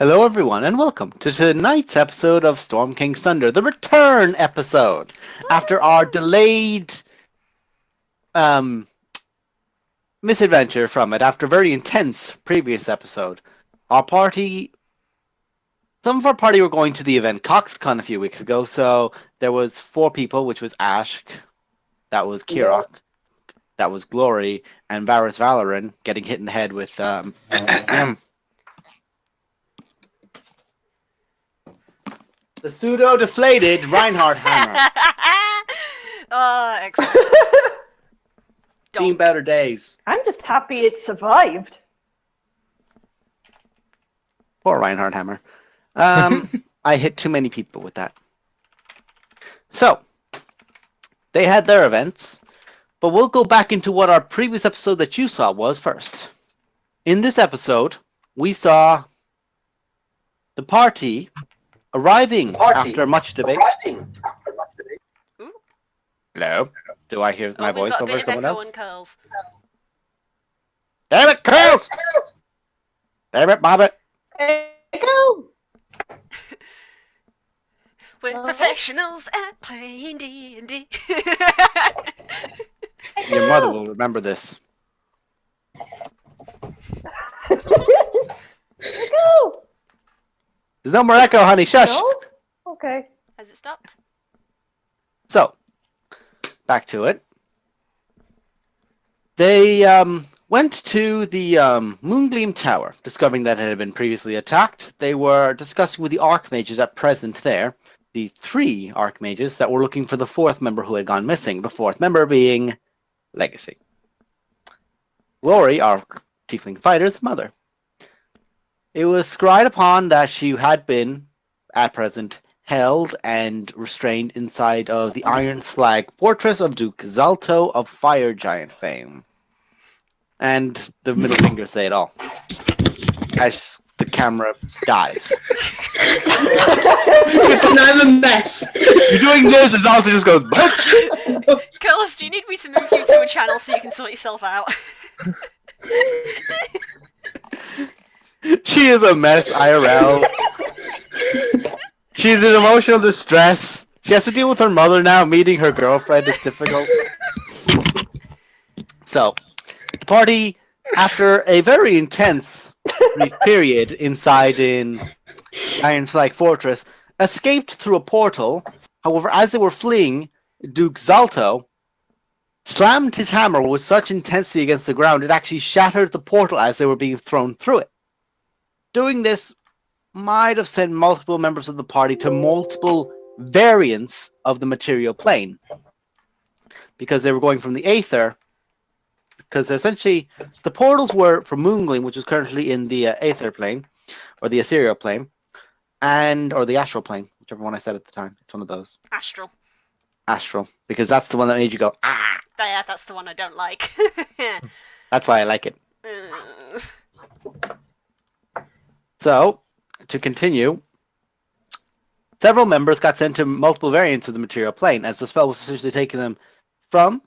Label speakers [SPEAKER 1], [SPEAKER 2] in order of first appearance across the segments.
[SPEAKER 1] Hello, everyone, and welcome to tonight's episode of Storm King's Thunder, the return episode. After our delayed um, misadventure from it, after a very intense previous episode, our party, some of our party were going to the event CoxCon a few weeks ago, so there was 4 people, which was Ash, that was Kirok, that was Glory, and Varus Valoran getting hit in the head with the pseudo-deflated Reinhardt hammer.
[SPEAKER 2] Excellent.
[SPEAKER 1] Seen better days.
[SPEAKER 3] I'm just happy it survived.
[SPEAKER 1] Poor Reinhardt hammer. I hit too many people with that. So, they had their events, but we'll go back into what our previous episode that you saw was first. In this episode, we saw the party arriving after much debate. Hello? Do I hear my voice over someone else?
[SPEAKER 2] Curls.
[SPEAKER 1] Damn it, Curls! Damn it, Bobbit!
[SPEAKER 3] Go!
[SPEAKER 2] We're professionals at playing D&D.
[SPEAKER 1] Your mother will remember this.
[SPEAKER 3] Go!
[SPEAKER 1] There's no more echo, honey. Shush!
[SPEAKER 3] No? Okay.
[SPEAKER 2] Has it stopped?
[SPEAKER 1] So, back to it. They went to the Moongleam Tower, discovering that it had been previously attacked. They were discussing with the Archmages at present there, the 3 Archmages that were looking for the 4th member who had gone missing, the 4th member being Legacy. Glory, our Tiefling Fighter's mother. It was scryed upon that she had been, at present, held and restrained inside of the Iron Slag Fortress of Duke Zalto of Fire Giant fame. And the middle finger say it all. As the camera dies.
[SPEAKER 4] It's now a mess.
[SPEAKER 1] You're doing this, and Zalto just goes,
[SPEAKER 2] Curls, do you need me to move you to a channel so you can sort yourself out?
[SPEAKER 1] She is a mess, IRL. She's in emotional distress. She has to deal with her mother now. Meeting her girlfriend is difficult. So, the party, after a very intense brief period inside in Iron Slag Fortress, escaped through a portal. However, as they were fleeing, Duke Zalto slammed his hammer with such intensity against the ground it actually shattered the portal as they were being thrown through it. Doing this might have sent multiple members of the party to multiple variants of the material plane. Because they were going from the Aether, because essentially the portals were from Moongleam, which is currently in the Aether plane, or the ethereal plane, or the astral plane, whichever one I said at the time. It's one of those.
[SPEAKER 2] Astral.
[SPEAKER 1] Astral, because that's the one that made you go, ah!
[SPEAKER 2] Yeah, that's the one I don't like.
[SPEAKER 1] That's why I like it. So, to continue, several members got sent to multiple variants of the material plane, as the spell was essentially taking them from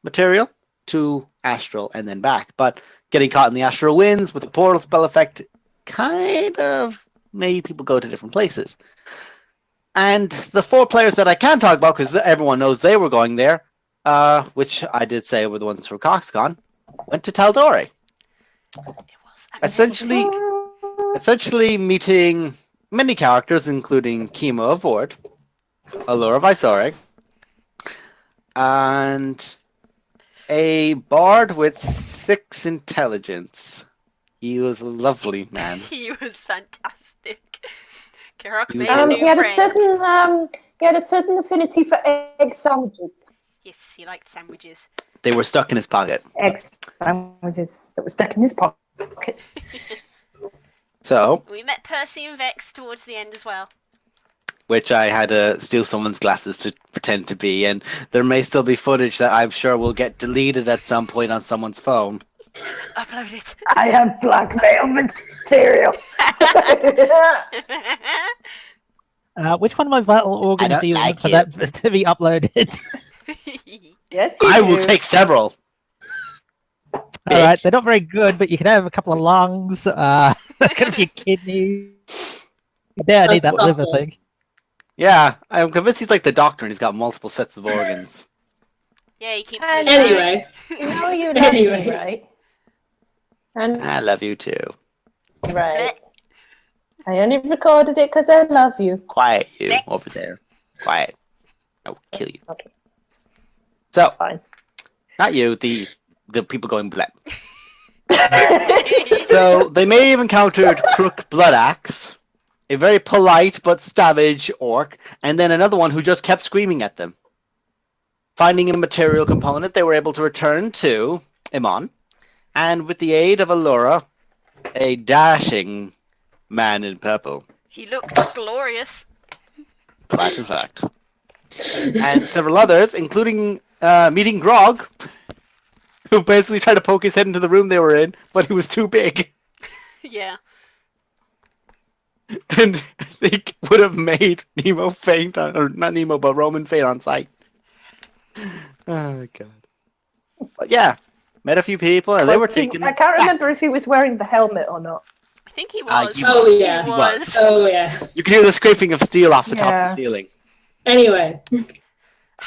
[SPEAKER 1] material to astral and then back. But getting caught in the astral winds with the portal spell effect kind of made people go to different places. And the 4 players that I can talk about, because everyone knows they were going there, which I did say were the ones from CoxCon, went to Tal'Dorei.
[SPEAKER 2] It was amazing.
[SPEAKER 1] Essentially meeting many characters, including Kimo of Vord, Allura Visore, and a bard with 6 intelligence. He was a lovely man.
[SPEAKER 2] He was fantastic. Kirok
[SPEAKER 1] He
[SPEAKER 2] made
[SPEAKER 1] was
[SPEAKER 2] a new
[SPEAKER 3] He had
[SPEAKER 2] friend.
[SPEAKER 3] he had a certain affinity for egg sandwiches.
[SPEAKER 2] Yes, he liked sandwiches.
[SPEAKER 1] They were stuck in his pocket.
[SPEAKER 3] Egg sandwiches that were stuck in his pocket.
[SPEAKER 1] So,
[SPEAKER 2] We met Percy and Vex towards the end as well.
[SPEAKER 1] which I had to steal someone's glasses to pretend to be, and there may still be footage that I'm sure will get deleted at some point on someone's phone.
[SPEAKER 2] Upload it.
[SPEAKER 3] I have blackmail material.
[SPEAKER 5] Which one of my vital organs
[SPEAKER 1] don't
[SPEAKER 5] do you
[SPEAKER 1] like
[SPEAKER 5] want for that to be uploaded?
[SPEAKER 3] Yes, you
[SPEAKER 1] I
[SPEAKER 3] do.
[SPEAKER 1] will take several.
[SPEAKER 5] Alright, they're not very good, but you can have a couple of lungs. Could be a kidney. Yeah, I need that liver thing.
[SPEAKER 1] Yeah, I'm convinced he's like the doctor and he's got multiple sets of organs.
[SPEAKER 2] Yeah, he keeps them in
[SPEAKER 3] And
[SPEAKER 2] the bag.
[SPEAKER 4] Anyway,
[SPEAKER 3] you know you love
[SPEAKER 4] Anyway.
[SPEAKER 3] me, right? And
[SPEAKER 1] I love you too.
[SPEAKER 3] right. I only recorded it because I love you.
[SPEAKER 1] Quiet, you over there. Quiet. I'll kill you.
[SPEAKER 3] Okay,
[SPEAKER 1] So,
[SPEAKER 3] fine.
[SPEAKER 1] not you, the people going blep. So they may have encountered Crook Bloodaxe, a very polite but savage orc, and then another one who just kept screaming at them. Finding a material component, they were able to return to Iman, and with the aid of Allura, a dashing man in purple,
[SPEAKER 2] He looked glorious.
[SPEAKER 1] fact in fact, and several others, including meeting Grog, who basically tried to poke his head into the room they were in, but he was too big.
[SPEAKER 2] Yeah.
[SPEAKER 1] And I think would have made Nemo faint, or not Nemo, but Roman faint on sight. Oh my god. But yeah, met a few people, and they were taken.
[SPEAKER 3] I can't remember if he was wearing the helmet or not.
[SPEAKER 2] I think he
[SPEAKER 1] Ah,
[SPEAKER 2] was.
[SPEAKER 1] you-
[SPEAKER 4] Oh, yeah.
[SPEAKER 2] He was.
[SPEAKER 4] Oh yeah.
[SPEAKER 1] You can hear the scraping of steel off the top of
[SPEAKER 3] Yeah.
[SPEAKER 1] the ceiling.
[SPEAKER 4] Anyway,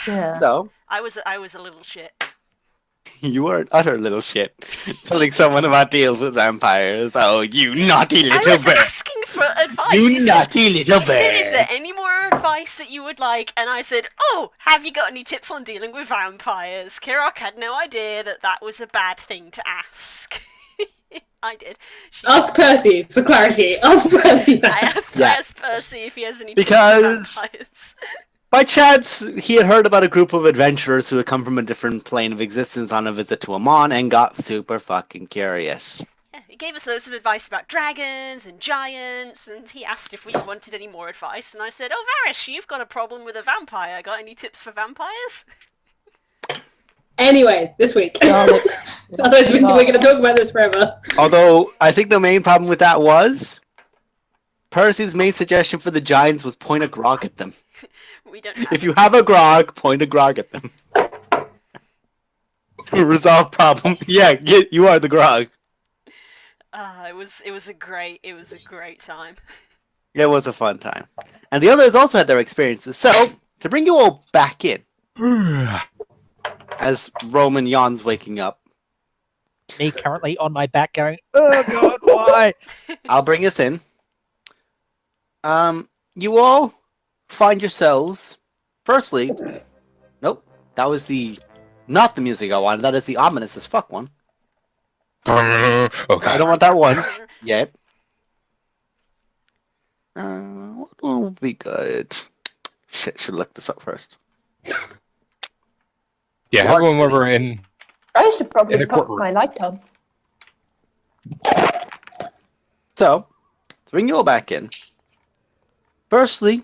[SPEAKER 3] Yeah.
[SPEAKER 1] So,
[SPEAKER 2] I was a little shit.
[SPEAKER 1] you were an utter little shit. Telling someone about deals with vampires. Oh, you naughty
[SPEAKER 2] I
[SPEAKER 1] little
[SPEAKER 2] was
[SPEAKER 1] bird.
[SPEAKER 2] asking for advice.
[SPEAKER 1] You
[SPEAKER 2] He said,
[SPEAKER 1] naughty little
[SPEAKER 2] he said, "Is there
[SPEAKER 1] bird.
[SPEAKER 2] any more advice that you would like?" And I said, "Oh, have you got any tips on dealing with vampires?" Kirok had no idea that that was a bad thing to ask. I did. She
[SPEAKER 4] ask Percy for clarity. Ask Percy
[SPEAKER 2] I
[SPEAKER 4] that.
[SPEAKER 2] asked,
[SPEAKER 1] Yeah.
[SPEAKER 2] I asked Percy if he has any
[SPEAKER 1] Because-
[SPEAKER 2] tips for vampires.
[SPEAKER 1] By chance, he had heard about a group of adventurers who had come from a different plane of existence on a visit to Amon and got super fucking curious.
[SPEAKER 2] Yeah, he gave us loads of advice about dragons and giants, and he asked if we wanted any more advice, and I said, "Oh, Varys, you've got a problem with a vampire. Got any tips for vampires?"
[SPEAKER 4] Anyway, this week.
[SPEAKER 3] Garlic.
[SPEAKER 4] Otherwise, we're going to talk about this forever.
[SPEAKER 1] Although, I think the main problem with that was Percy's main suggestion for the giants was point a grog at them.
[SPEAKER 2] We don't have.
[SPEAKER 1] If you have a grog, point a grog at them. Resolve problem. Yeah, you are the grog.
[SPEAKER 2] It was a great time.
[SPEAKER 1] It was a fun time. And the others also had their experiences. So, to bring you all back in, as Roman yawns waking up,
[SPEAKER 5] Me currently on my back going, oh god, why?
[SPEAKER 1] I'll bring us in. You all find yourselves, firstly, nope, that was not the music I wanted, that is the ominous as fuck one. I
[SPEAKER 6] Okay.
[SPEAKER 1] don't want that one yet. What one would be good? Shit, should look this up first.
[SPEAKER 6] Yeah, have one where we're in.
[SPEAKER 3] I should
[SPEAKER 6] In
[SPEAKER 3] probably
[SPEAKER 6] a
[SPEAKER 3] put
[SPEAKER 6] courtroom.
[SPEAKER 3] my light on.
[SPEAKER 1] So, to bring you all back in, firstly,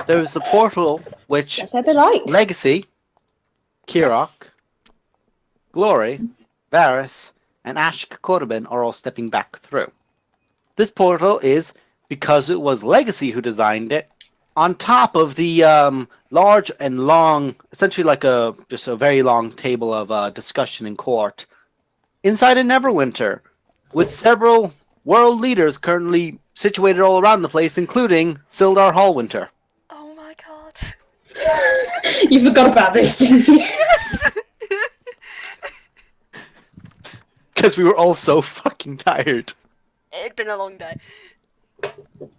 [SPEAKER 1] there's the portal which
[SPEAKER 3] Let's have the light.
[SPEAKER 1] Legacy, Kirok, Glory, Varys, and Ashk Korben are all stepping back through. This portal is, because it was Legacy who designed it, on top of the large and long, essentially like just a very long table of discussion in court, inside a Neverwinter, with several world leaders currently situated all around the place, including Sildar Hallwinter.
[SPEAKER 2] Oh my god.
[SPEAKER 4] You forgot about this, didn't you?
[SPEAKER 2] Yes.
[SPEAKER 1] Because we were all so fucking tired.
[SPEAKER 2] It'd been a long day.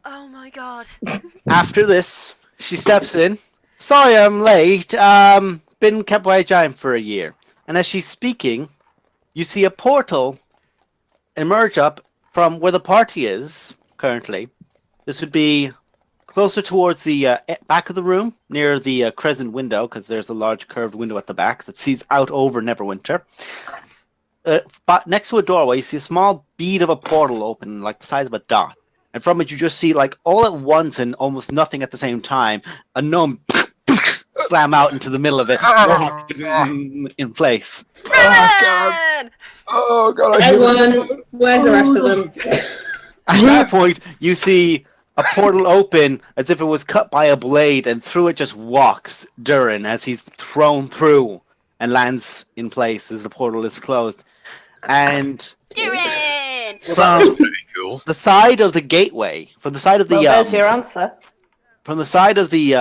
[SPEAKER 2] Oh my god.
[SPEAKER 1] After this, she steps in. Sorry I'm late. Been kept by a giant for a year. And as she's speaking, you see a portal emerge up from where the party is currently. This would be closer towards the back of the room, near the crescent window, because there's a large curved window at the back that sees out over Neverwinter. But next to a doorway, you see a small bead of a portal open, like the size of a dot. And from it, you just see, like, all at once and almost nothing at the same time, a gnome slam out into the middle of it, in place.
[SPEAKER 2] Brennan!
[SPEAKER 6] Oh god, I hear
[SPEAKER 4] Everyone, where's the rest of them?
[SPEAKER 1] At that point, you see a portal open as if it was cut by a blade, and through it just walks Durin as he's thrown through and lands in place as the portal is closed. And
[SPEAKER 2] Durin!
[SPEAKER 1] from
[SPEAKER 7] Cool.
[SPEAKER 1] the side of the gateway, from the side of the
[SPEAKER 3] Well, there's your answer.
[SPEAKER 1] from the side of the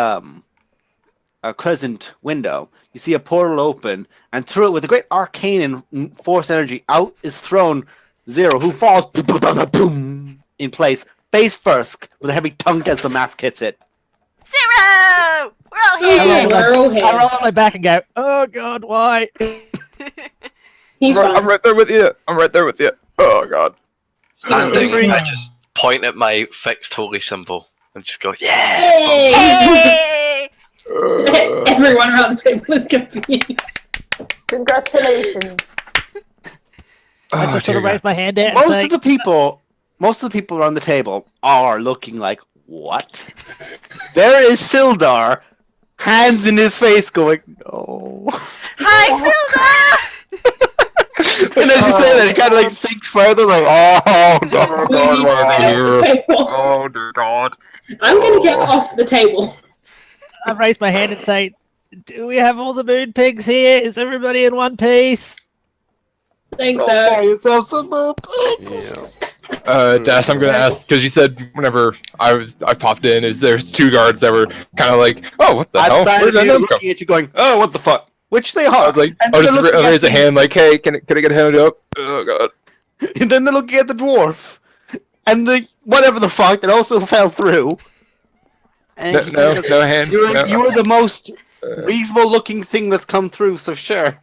[SPEAKER 1] crescent window, you see a portal open, and through it, with a great arcane and force energy, out is thrown Zero, who falls boom in place, face first, with a heavy tunk as the mask hits it.
[SPEAKER 2] Zero! We're all
[SPEAKER 4] Yeah,
[SPEAKER 2] here!
[SPEAKER 4] we're all
[SPEAKER 5] I
[SPEAKER 4] here.
[SPEAKER 5] roll on my back and go, oh god, why?
[SPEAKER 4] He's
[SPEAKER 6] I'm
[SPEAKER 4] fine.
[SPEAKER 6] right there with you. I'm right there with you. Oh god.
[SPEAKER 7] Standing,
[SPEAKER 5] Three.
[SPEAKER 7] I just point at my fixed holy symbol and just go, yeah!
[SPEAKER 4] Hey!
[SPEAKER 2] Hey!
[SPEAKER 4] Everyone around the table was confused.
[SPEAKER 3] Congratulations.
[SPEAKER 5] I just sort of raise my hand out and
[SPEAKER 1] Most
[SPEAKER 5] say,
[SPEAKER 1] of the people around the table are looking like, what? There is Sildar, hands in his face, going, no.
[SPEAKER 2] Hi, Silda!
[SPEAKER 1] And as you say that, he kind of like sinks further, like, oh god,
[SPEAKER 4] We
[SPEAKER 6] why are they
[SPEAKER 4] are
[SPEAKER 6] here?
[SPEAKER 4] the table.
[SPEAKER 6] Oh dear god.
[SPEAKER 4] I'm gonna get off the table.
[SPEAKER 5] I raise my hand and say, do we have all the moon pigs here? Is everybody in one piece?
[SPEAKER 4] Thanks,
[SPEAKER 1] Go buy
[SPEAKER 4] sir.
[SPEAKER 1] yourself some more pigs.
[SPEAKER 6] Yeah. Dash, I'm gonna ask because you said whenever I popped in, is there's two guards that were kind of like, oh, what the hell?
[SPEAKER 1] Outside
[SPEAKER 6] Where
[SPEAKER 1] of
[SPEAKER 6] did that
[SPEAKER 1] you,
[SPEAKER 6] gnome come?
[SPEAKER 1] looking at you, going, oh, what the fuck? Which they
[SPEAKER 6] I
[SPEAKER 1] are.
[SPEAKER 6] was like,
[SPEAKER 1] And
[SPEAKER 6] I'll
[SPEAKER 1] they're
[SPEAKER 6] just
[SPEAKER 1] looking at
[SPEAKER 6] raise a
[SPEAKER 1] you.
[SPEAKER 6] hand, like, hey, can I get a hand up? Oh god.
[SPEAKER 1] And then they're looking at the dwarf, and the whatever the fuck that also fell through. And he
[SPEAKER 6] No
[SPEAKER 1] goes,
[SPEAKER 6] hand.
[SPEAKER 1] you
[SPEAKER 6] no.
[SPEAKER 1] were the most reasonable-looking thing that's come through, so sure.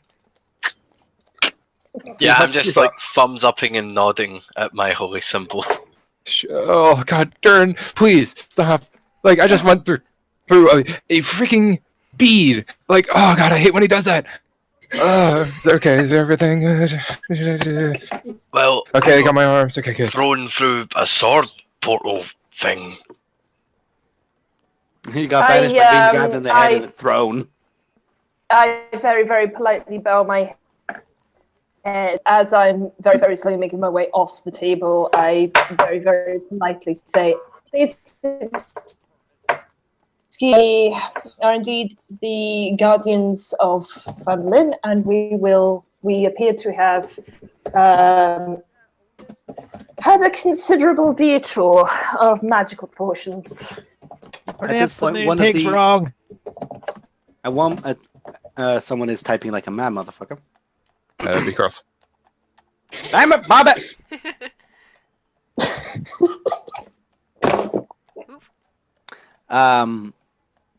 [SPEAKER 7] Yeah, I'm just like thumbs upping and nodding at my holy symbol.
[SPEAKER 6] Oh god, Dern, please stop. Like I just went through a freaking bead. Like oh god, I hate when he does that. Is that okay? Is everything?
[SPEAKER 7] Well,
[SPEAKER 6] Okay, I got my arms. Okay, good.
[SPEAKER 7] thrown through a sword portal thing.
[SPEAKER 1] You got banished by being grabbed in the head and thrown.
[SPEAKER 3] I very, very politely bow my head as I'm very, very slowly making my way off the table. I very, very politely say, please, we are indeed the guardians of Vandalin, and we appear to have had a considerable detour of magical potions.
[SPEAKER 5] Pronounce the
[SPEAKER 1] point,
[SPEAKER 5] moon
[SPEAKER 1] one of
[SPEAKER 5] pigs
[SPEAKER 1] the-
[SPEAKER 5] wrong.
[SPEAKER 1] Someone is typing like a man, motherfucker.
[SPEAKER 6] Be cross.
[SPEAKER 1] I'm a Bobbit!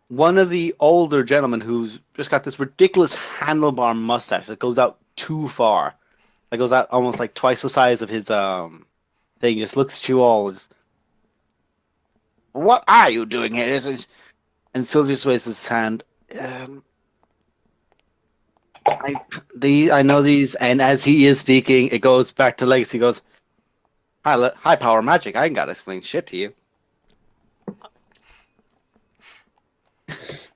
[SPEAKER 1] One of the older gentlemen who's just got this ridiculous handlebar mustache that goes out too far. That goes out almost like twice the size of his thing. Just looks at you all. Just, what are you doing here? And Syl just raises his hand. I know these, and as he is speaking, it goes back to Legacy. He goes, high power magic. I ain't gotta explain shit to you.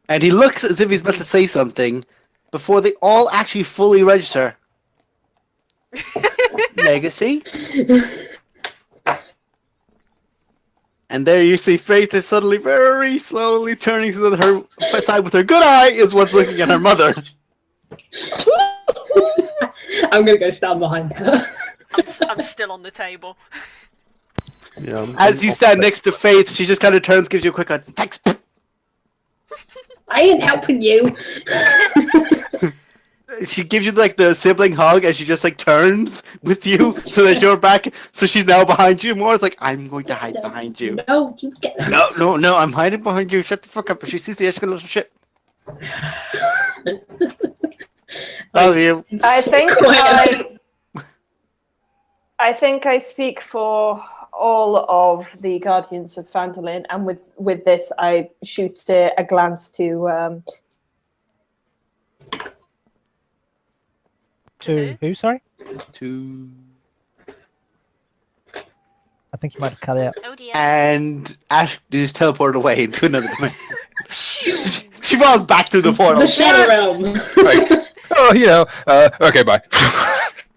[SPEAKER 1] And he looks as if he's about to say something before they all actually fully register. Legacy? And there you see Faith is suddenly very slowly turning to her side with her good eye is what's looking at her mother.
[SPEAKER 4] I'm gonna go stand behind her.
[SPEAKER 2] I'm still on the table.
[SPEAKER 6] Yeah.
[SPEAKER 1] As you stand next to Faith, she just kind of turns, gives you a quick eye. Thanks.
[SPEAKER 4] I ain't helping you.
[SPEAKER 1] She gives you like the sibling hug, and she just like turns with you so that you're back. So she's now behind you more. It's like I'm going to hide behind you.
[SPEAKER 4] No, you get
[SPEAKER 1] No, I'm hiding behind you. Shut the fuck up. If she sees the extra little shit. Love you.
[SPEAKER 3] I think I speak for all of the Guardians of Phandalin, and with this, I shoot a glance to.
[SPEAKER 5] To who, sorry?
[SPEAKER 1] To
[SPEAKER 5] I think you might have cut out.
[SPEAKER 2] Oh dear.
[SPEAKER 1] and Ash just teleported away into another dimension.
[SPEAKER 2] Phew.
[SPEAKER 1] She falls back through the portal.
[SPEAKER 4] the shadow realm.
[SPEAKER 6] Right. Oh, okay, bye.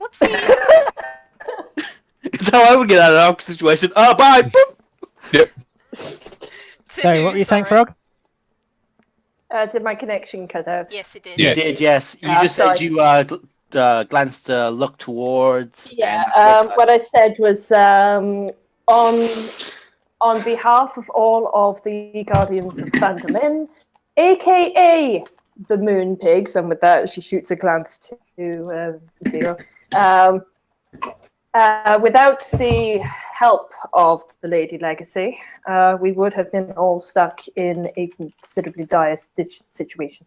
[SPEAKER 2] Whoopsie.
[SPEAKER 1] It's how I would get out of that situation. Bye. Boop.
[SPEAKER 6] Yep.
[SPEAKER 5] Sorry, what were you saying, Frog?
[SPEAKER 3] Did my connection cut out?
[SPEAKER 2] Yes, it did.
[SPEAKER 6] Yeah.
[SPEAKER 1] You did, yes. You just
[SPEAKER 3] sorry.
[SPEAKER 1] said you glanced look towards.
[SPEAKER 3] Yeah.
[SPEAKER 1] and-
[SPEAKER 3] What I said was on behalf of all of the Guardians of Phantom, aka the Moon Pigs, and with that she shoots a glance to Zero. Without the help of the Lady Legacy, we would have been all stuck in a considerably dire situation.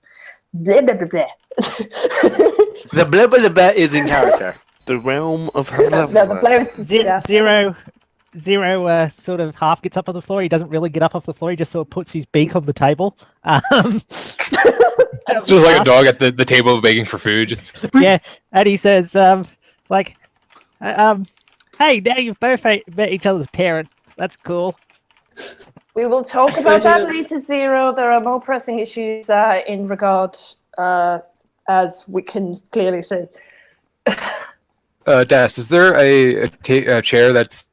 [SPEAKER 3] Blah, blah, blah, blah.
[SPEAKER 1] The blah blah blah is in character.
[SPEAKER 8] The realm of her
[SPEAKER 3] No,
[SPEAKER 8] level.
[SPEAKER 3] the player is, yeah.
[SPEAKER 5] Zero sort of half gets up on the floor. He doesn't really get up off the floor. He just sort of puts his beak on the table.
[SPEAKER 6] It's just like a dog at the table begging for food. Just
[SPEAKER 5] Yeah, and he says, it's like, hey, now you've both met each other's parents. That's cool.
[SPEAKER 3] We will talk
[SPEAKER 4] I
[SPEAKER 3] about that
[SPEAKER 4] swear to-
[SPEAKER 3] later, Zero. There are more pressing issues in regard, as we can clearly see.
[SPEAKER 6] Das, is there a chair that's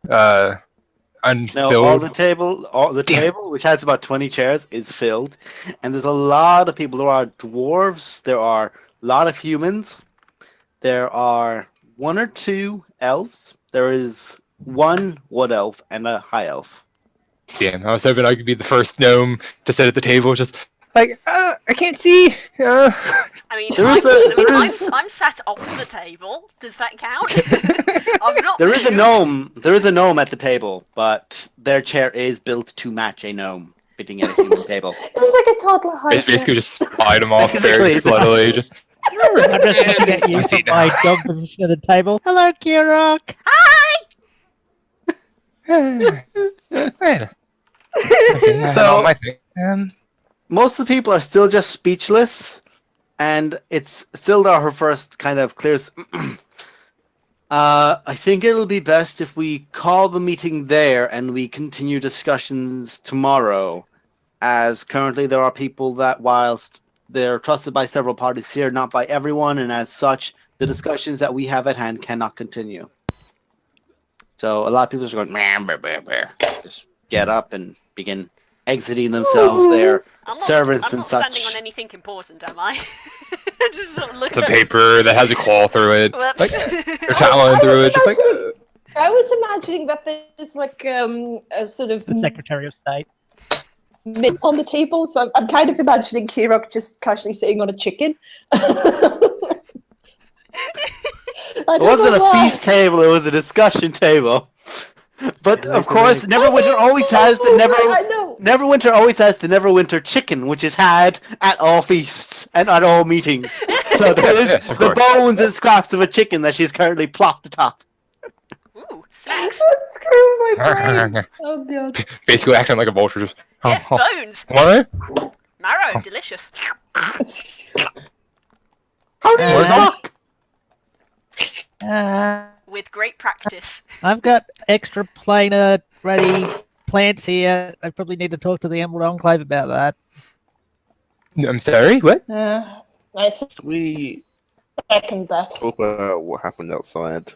[SPEAKER 6] unfilled?
[SPEAKER 1] No, all the table, which has about 20 chairs, is filled, and there's a lot of people. There are dwarves. There are a lot of humans. There are 1 or 2 elves. There is 1 wood elf and a high elf.
[SPEAKER 6] Damn, I was hoping I could be the first gnome to sit at the table, just like, I can't see.
[SPEAKER 2] I mean, I'm sat on the table. Does that count? I've not
[SPEAKER 1] There is a
[SPEAKER 2] moved.
[SPEAKER 1] gnome. There is a gnome at the table, but their chair is built to match a gnome fitting at a human table.
[SPEAKER 3] It was like a toddler height.
[SPEAKER 6] It's basically just slide them off very
[SPEAKER 1] Basically.
[SPEAKER 6] slowly. Just
[SPEAKER 5] I'm just looking at you
[SPEAKER 6] I see
[SPEAKER 5] from my
[SPEAKER 6] now.
[SPEAKER 5] dog position at the table. Hello, Kirok.
[SPEAKER 6] Well, okay,
[SPEAKER 1] So-
[SPEAKER 6] not my thing.
[SPEAKER 1] Most of the people are still just speechless, and it's still her first kind of clears. I think it'll be best if we call the meeting there and we continue discussions tomorrow, as currently there are people that, whilst they're trusted by several parties here, not by everyone, and as such, the discussions that we have at hand cannot continue. So a lot of people are going, "Meh, meh, meh, meh." Just get up and begin exiting themselves there.
[SPEAKER 2] I'm not,
[SPEAKER 1] Servants
[SPEAKER 2] I'm
[SPEAKER 1] and
[SPEAKER 2] not standing
[SPEAKER 1] such.
[SPEAKER 2] on anything important, am I? Just sort of
[SPEAKER 6] It's
[SPEAKER 2] looking
[SPEAKER 6] a
[SPEAKER 2] at
[SPEAKER 6] paper that has a claw through it, like
[SPEAKER 2] Whoops.
[SPEAKER 6] they're talon through it, just like.
[SPEAKER 3] I was imagining that there's like a sort of
[SPEAKER 5] The Secretary of State.
[SPEAKER 3] mint on the table, so I'm kind of imagining Kirok just casually sitting on a chicken.
[SPEAKER 1] It wasn't a feast table; it was a discussion table. But of course, Neverwinter always has the
[SPEAKER 3] I know.
[SPEAKER 1] Neverwinter always has the Neverwinter chicken, which is had at all feasts and at all meetings. So there is
[SPEAKER 6] Yes, of
[SPEAKER 1] the
[SPEAKER 6] course.
[SPEAKER 1] bones and scraps of a chicken that she's currently plopped atop.
[SPEAKER 2] Ooh, snacks.
[SPEAKER 3] Screw my brain. Oh god.
[SPEAKER 6] Basically acting like a vulture. Just,
[SPEAKER 2] Yeah, bones.
[SPEAKER 6] what?
[SPEAKER 2] Marrow, delicious.
[SPEAKER 1] How do you
[SPEAKER 5] Uh,
[SPEAKER 1] talk?
[SPEAKER 2] With great practice.
[SPEAKER 5] I've got extra planar ready plants here. I probably need to talk to the Emerald Enclave about that.
[SPEAKER 6] I'm sorry. What?
[SPEAKER 3] I
[SPEAKER 8] We
[SPEAKER 3] second that.
[SPEAKER 8] talk about what happened outside.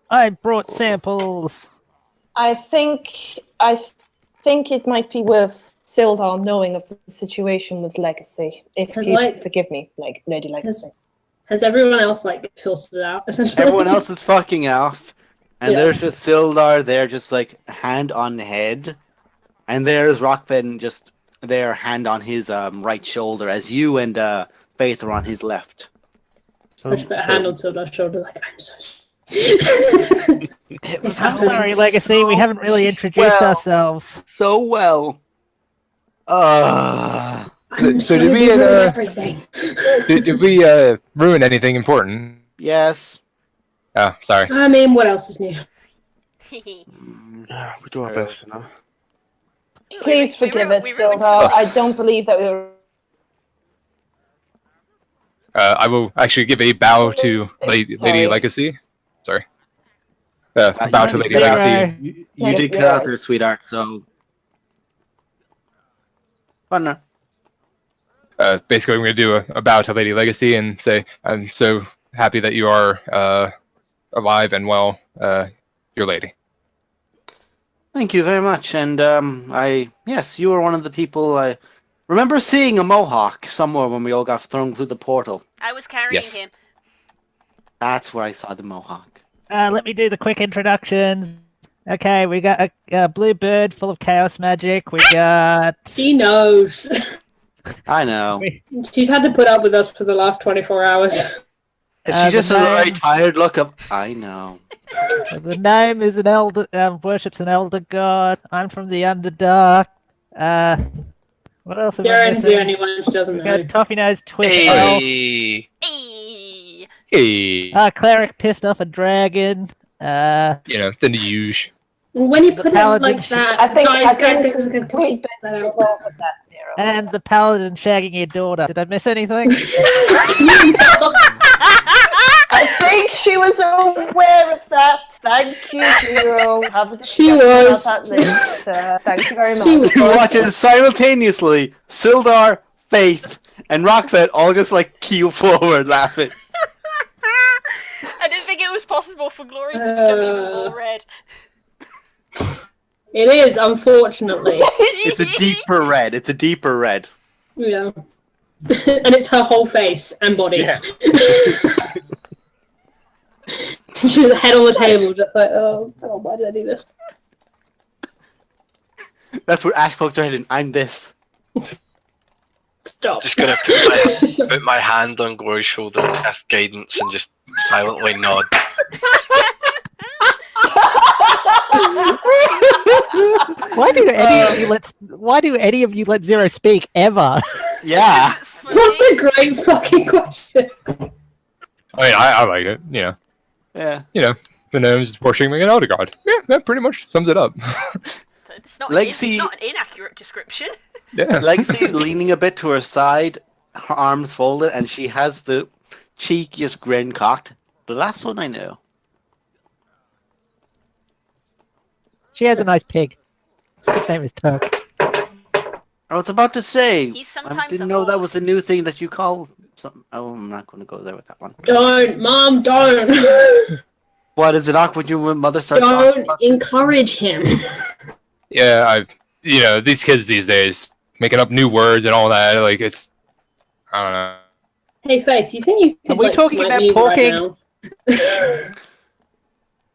[SPEAKER 5] I brought samples.
[SPEAKER 3] I think it might be worth Sildar knowing of the situation with Legacy. If
[SPEAKER 4] I'd
[SPEAKER 3] you
[SPEAKER 4] like-
[SPEAKER 3] forgive me, like Lady Legacy.
[SPEAKER 4] Has everyone else like sorted it out? Essentially,
[SPEAKER 1] Everyone else is fucking off, and
[SPEAKER 4] Yeah.
[SPEAKER 1] there's just Sildar there, just like hand on head, and there's Rockfin just there, hand on his right shoulder, as you and Faith are on his left.
[SPEAKER 4] Much better hand on Sildar's shoulder, like I'm so.
[SPEAKER 1] It
[SPEAKER 4] was
[SPEAKER 5] I'm
[SPEAKER 4] going
[SPEAKER 5] sorry, Legacy. We haven't really introduced ourselves.
[SPEAKER 1] so well.
[SPEAKER 6] So did we
[SPEAKER 4] everything?
[SPEAKER 6] did we ruin anything important?
[SPEAKER 1] Yes.
[SPEAKER 6] Oh, sorry.
[SPEAKER 4] I mean, what else is new?
[SPEAKER 8] We do our best, you know.
[SPEAKER 3] Please forgive us,
[SPEAKER 2] we ruined
[SPEAKER 3] Sildar.
[SPEAKER 2] something.
[SPEAKER 3] I don't believe that we were.
[SPEAKER 6] I will actually give a bow to Lady
[SPEAKER 3] Sorry.
[SPEAKER 6] Legacy. Sorry. Bow to Lady
[SPEAKER 1] Zero.
[SPEAKER 6] Legacy.
[SPEAKER 1] You
[SPEAKER 3] No,
[SPEAKER 1] did
[SPEAKER 3] you're
[SPEAKER 1] cut out
[SPEAKER 3] right.
[SPEAKER 1] there, sweetheart. So. But no.
[SPEAKER 6] Basically, I'm going to do a bow to Lady Legacy and say, I'm so happy that you are alive and well, your lady.
[SPEAKER 1] Thank you very much. And yes, you were one of the people I remember seeing a mohawk somewhere when we all got thrown through the portal.
[SPEAKER 2] I was carrying
[SPEAKER 6] Yes.
[SPEAKER 2] him.
[SPEAKER 1] That's where I saw the mohawk.
[SPEAKER 5] Let me do the quick introductions. Okay, we got a blue bird full of chaos magic. We got.
[SPEAKER 4] She knows.
[SPEAKER 1] I know.
[SPEAKER 4] She's had to put up with us for the last 24 hours.
[SPEAKER 1] She just
[SPEAKER 5] the
[SPEAKER 1] has a very
[SPEAKER 5] gnome-
[SPEAKER 1] tired look of. I know.
[SPEAKER 5] The gnome is an elder. Worships an elder god. I'm from the Underdark. What else am I
[SPEAKER 4] Darren's
[SPEAKER 5] missing?
[SPEAKER 4] the only one she doesn't
[SPEAKER 5] We
[SPEAKER 4] know.
[SPEAKER 5] got Toffee Nose Twitch Elf.
[SPEAKER 7] Hey.
[SPEAKER 2] Hey.
[SPEAKER 6] Hey,
[SPEAKER 5] Cleric pissed off a dragon.
[SPEAKER 6] you know, the usual.
[SPEAKER 4] When you
[SPEAKER 5] The
[SPEAKER 4] put it
[SPEAKER 5] paladin
[SPEAKER 4] like
[SPEAKER 5] should-
[SPEAKER 4] that,
[SPEAKER 3] I think
[SPEAKER 4] guys,
[SPEAKER 3] we'd
[SPEAKER 4] that
[SPEAKER 3] better
[SPEAKER 4] out.
[SPEAKER 3] go with that, Zero.
[SPEAKER 5] and the paladin shagging your daughter. Did I miss anything?
[SPEAKER 3] I think she was aware of that. Thank you, Zero. Have a
[SPEAKER 4] She
[SPEAKER 3] discussion
[SPEAKER 4] was.
[SPEAKER 3] about that later. Thank you very
[SPEAKER 4] She
[SPEAKER 3] much.
[SPEAKER 1] You watch it simultaneously. Sildar, Faith, and Rockfed all just like keel forward laughing.
[SPEAKER 2] I didn't think it was possible for Glory to become even more red.
[SPEAKER 4] It is, unfortunately.
[SPEAKER 1] It's a deeper red. It's a deeper red.
[SPEAKER 4] Yeah. And it's her whole face and body.
[SPEAKER 1] Yeah.
[SPEAKER 4] She's head on the table, just like, oh, why did I do this?
[SPEAKER 1] That's where Ash pokes her head in. I'm this.
[SPEAKER 4] Stop.
[SPEAKER 7] Just gonna put my hand on Glory's shoulder, cast guidance, and just silently nod.
[SPEAKER 5] Why do any of you let Zero speak ever?
[SPEAKER 1] Yeah.
[SPEAKER 2] It's funny.
[SPEAKER 4] What a great fucking question.
[SPEAKER 6] I mean, I like it.
[SPEAKER 1] Yeah.
[SPEAKER 6] The gnomes is worshipping an elder god. Yeah, that pretty much sums it up.
[SPEAKER 2] It's not,
[SPEAKER 1] Legacy-
[SPEAKER 2] it's not an inaccurate description.
[SPEAKER 6] Yeah.
[SPEAKER 1] Legacy leaning a bit to her side, her arms folded, and she has the cheekiest grin cocked. The last one I know.
[SPEAKER 5] She has a nice pig. His name is Turk.
[SPEAKER 1] I was about to say.
[SPEAKER 2] He's
[SPEAKER 1] I
[SPEAKER 2] sometimes
[SPEAKER 1] didn't
[SPEAKER 2] a
[SPEAKER 1] know that
[SPEAKER 2] horse.
[SPEAKER 1] was a new thing that you call something. Oh, I'm not going to go there with that one.
[SPEAKER 4] Don't, Mom, don't.
[SPEAKER 1] What is it awkward when your mother starts talking
[SPEAKER 4] Don't
[SPEAKER 1] about this?
[SPEAKER 4] encourage him.
[SPEAKER 6] Yeah, these kids these days making up new words and all that. Like it's, I don't know.
[SPEAKER 4] Hey, Faith, you think you could
[SPEAKER 5] Are we
[SPEAKER 4] like,
[SPEAKER 5] talking
[SPEAKER 4] smack
[SPEAKER 5] about
[SPEAKER 4] me
[SPEAKER 5] porking?
[SPEAKER 4] right now?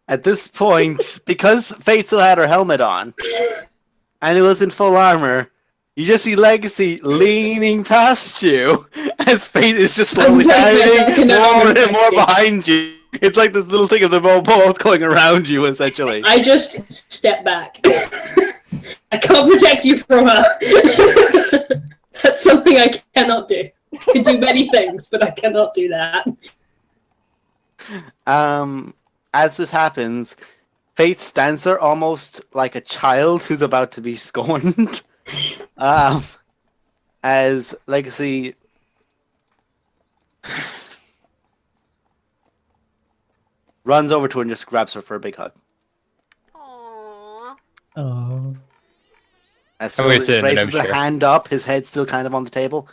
[SPEAKER 1] At this point, because Faith still had her helmet on, and it was in full armor, you just see Legacy leaning past you as Faith is just slowly
[SPEAKER 4] I'm sorry, Faith, I
[SPEAKER 1] hiding
[SPEAKER 4] cannot
[SPEAKER 1] more
[SPEAKER 4] even
[SPEAKER 1] and more
[SPEAKER 4] touch you.
[SPEAKER 1] behind you. It's like this little thing of them all both going around you, essentially.
[SPEAKER 4] I just step back. I can't protect you from her. That's something I cannot do. I can do many things, but I cannot do that.
[SPEAKER 1] As this happens, Faith stands there almost like a child who's about to be scorned. As Legacy runs over to her and just grabs her for a big hug.
[SPEAKER 2] Aww.
[SPEAKER 5] Oh.
[SPEAKER 1] As
[SPEAKER 6] I'm gonna
[SPEAKER 1] slowly
[SPEAKER 6] sit in the
[SPEAKER 1] raises
[SPEAKER 6] gnome
[SPEAKER 1] a
[SPEAKER 6] chair.
[SPEAKER 1] hand up, his head still kind of on the table.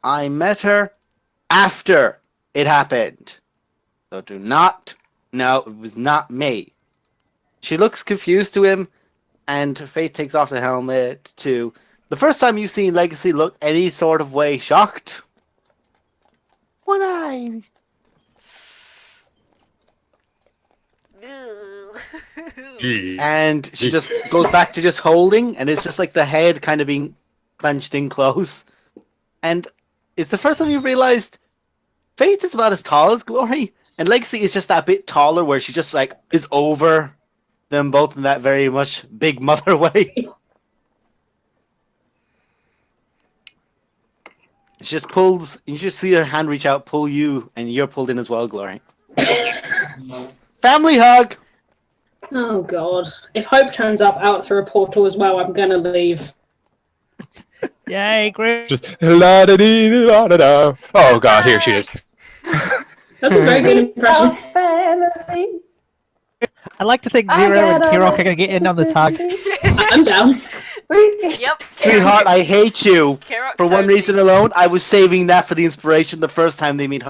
[SPEAKER 1] I met her after it happened. So do not... No, it was not me. She looks confused to him, and Faith takes off the helmet too. The first time you've seen Legacy look any sort of way shocked. One eye.
[SPEAKER 2] Ew.
[SPEAKER 1] And she just goes back to just holding, and it's just like the head kind of being clenched in close. And it's the first time you realized Faith is about as tall as Glory, and Legacy is just that bit taller, where she just like is over them both in that very much big mother way. She just pulls. You just see her hand reach out, pull you, and you're pulled in as well, Glory. Family hug.
[SPEAKER 4] Oh god. If Hope turns up out through a portal as well, I'm gonna leave.
[SPEAKER 5] Yay, great.
[SPEAKER 6] Just la da dee da da da. Oh god, here she is.
[SPEAKER 4] That's a very good impression.
[SPEAKER 3] Our family.
[SPEAKER 5] I like to think
[SPEAKER 3] I
[SPEAKER 5] Zero and
[SPEAKER 3] got
[SPEAKER 5] Kirok are gonna get in on this hug.
[SPEAKER 4] I'm down.
[SPEAKER 2] Yep.
[SPEAKER 1] Sweetheart, I hate you.
[SPEAKER 2] Kirok
[SPEAKER 1] For one
[SPEAKER 2] totally-
[SPEAKER 1] reason alone, I was saving that for the inspiration the first time they meet.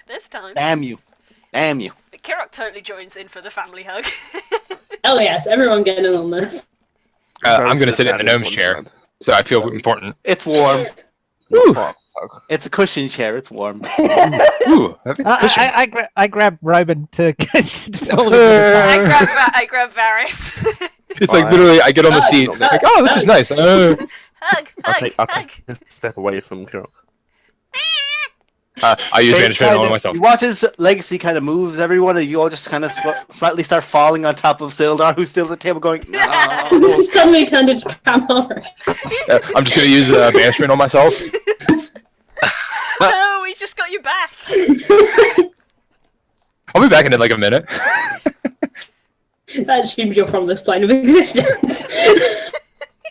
[SPEAKER 2] This time,
[SPEAKER 1] Damn you. Damn you.
[SPEAKER 2] Kirok totally joins in for the family hug.
[SPEAKER 4] Hell yes, everyone getting in on this.
[SPEAKER 6] I'm gonna sit in the gnome's chair, so I feel important.
[SPEAKER 1] It's warm.
[SPEAKER 6] Woo.
[SPEAKER 1] It's a cushion chair. It's warm.
[SPEAKER 6] Ooh,
[SPEAKER 5] I grab Roman to pull him.
[SPEAKER 2] I grab Varys.
[SPEAKER 6] It's like
[SPEAKER 8] Fine.
[SPEAKER 6] literally, I get on the seat,
[SPEAKER 8] Not
[SPEAKER 6] like, oh, this is nice.
[SPEAKER 2] Hug,
[SPEAKER 8] I'll
[SPEAKER 2] hug,
[SPEAKER 8] take
[SPEAKER 2] hug.
[SPEAKER 8] a step away from Kiro.
[SPEAKER 6] I use
[SPEAKER 1] They
[SPEAKER 6] Vanish Veil on myself.
[SPEAKER 1] You watch as Legacy kind of moves everyone, and you all just kind of slightly start falling on top of Sildar, who's still at the table going, no.
[SPEAKER 4] This has suddenly turned into Camara.
[SPEAKER 6] I'm just gonna use Banishment on myself.
[SPEAKER 2] No, we just got you back.
[SPEAKER 6] I'll be back in like a minute.
[SPEAKER 4] That assumes you're from this plane of existence.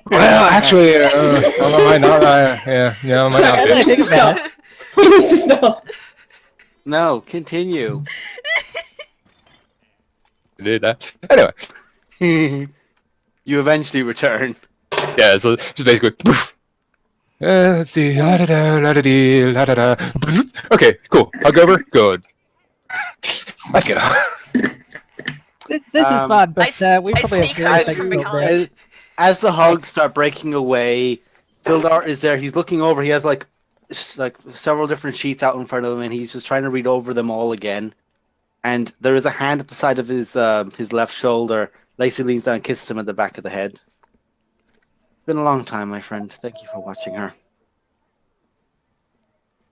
[SPEAKER 6] Well, actually, I might not. Yeah, I might not
[SPEAKER 5] I
[SPEAKER 6] be.
[SPEAKER 5] think about it.
[SPEAKER 4] We need to stop.
[SPEAKER 1] No, continue.
[SPEAKER 6] Did that. Anyway,
[SPEAKER 1] You eventually return.
[SPEAKER 6] yeah, so just basically. Poof. Let's see. La da da la da dee la da da. Okay, cool. Hug over. Good. Let's go.
[SPEAKER 5] This is fun, but we
[SPEAKER 2] I
[SPEAKER 5] probably
[SPEAKER 2] sneak
[SPEAKER 5] have
[SPEAKER 2] home
[SPEAKER 5] to
[SPEAKER 2] from
[SPEAKER 5] take
[SPEAKER 2] behind.
[SPEAKER 1] As the hugs start breaking away, Sildar is there. He's looking over. He has like several different sheets out in front of him, and he's just trying to read over them all again. And there is a hand at the side of his left shoulder. Lacey leans down and kisses him at the back of the head. It's been a long time, my friend. Thank you for watching her.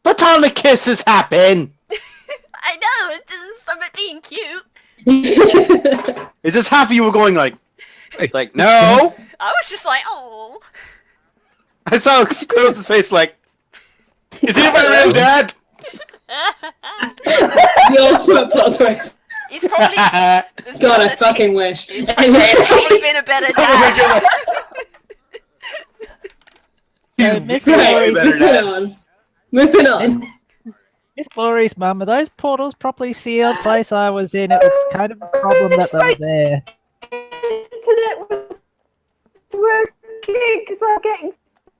[SPEAKER 1] Platonic kisses happen!
[SPEAKER 2] I know, it doesn't stop it being cute.
[SPEAKER 1] It's just half of you were going like no!
[SPEAKER 2] I was just like, oh.
[SPEAKER 1] I saw Quill's face like, is he my real dad?
[SPEAKER 4] The ultimate plot twist.
[SPEAKER 2] He's probably. Let's be
[SPEAKER 4] God, I
[SPEAKER 2] honest,
[SPEAKER 4] fucking wish.
[SPEAKER 2] He's probably been a better dad.
[SPEAKER 5] So, Miss
[SPEAKER 4] Right,
[SPEAKER 5] Glory's,
[SPEAKER 4] moving on.
[SPEAKER 5] Miss Glory's mum, are those portals properly sealed? Place I was in, it was kind of a problem that they were there.
[SPEAKER 3] Internet was working because I'm getting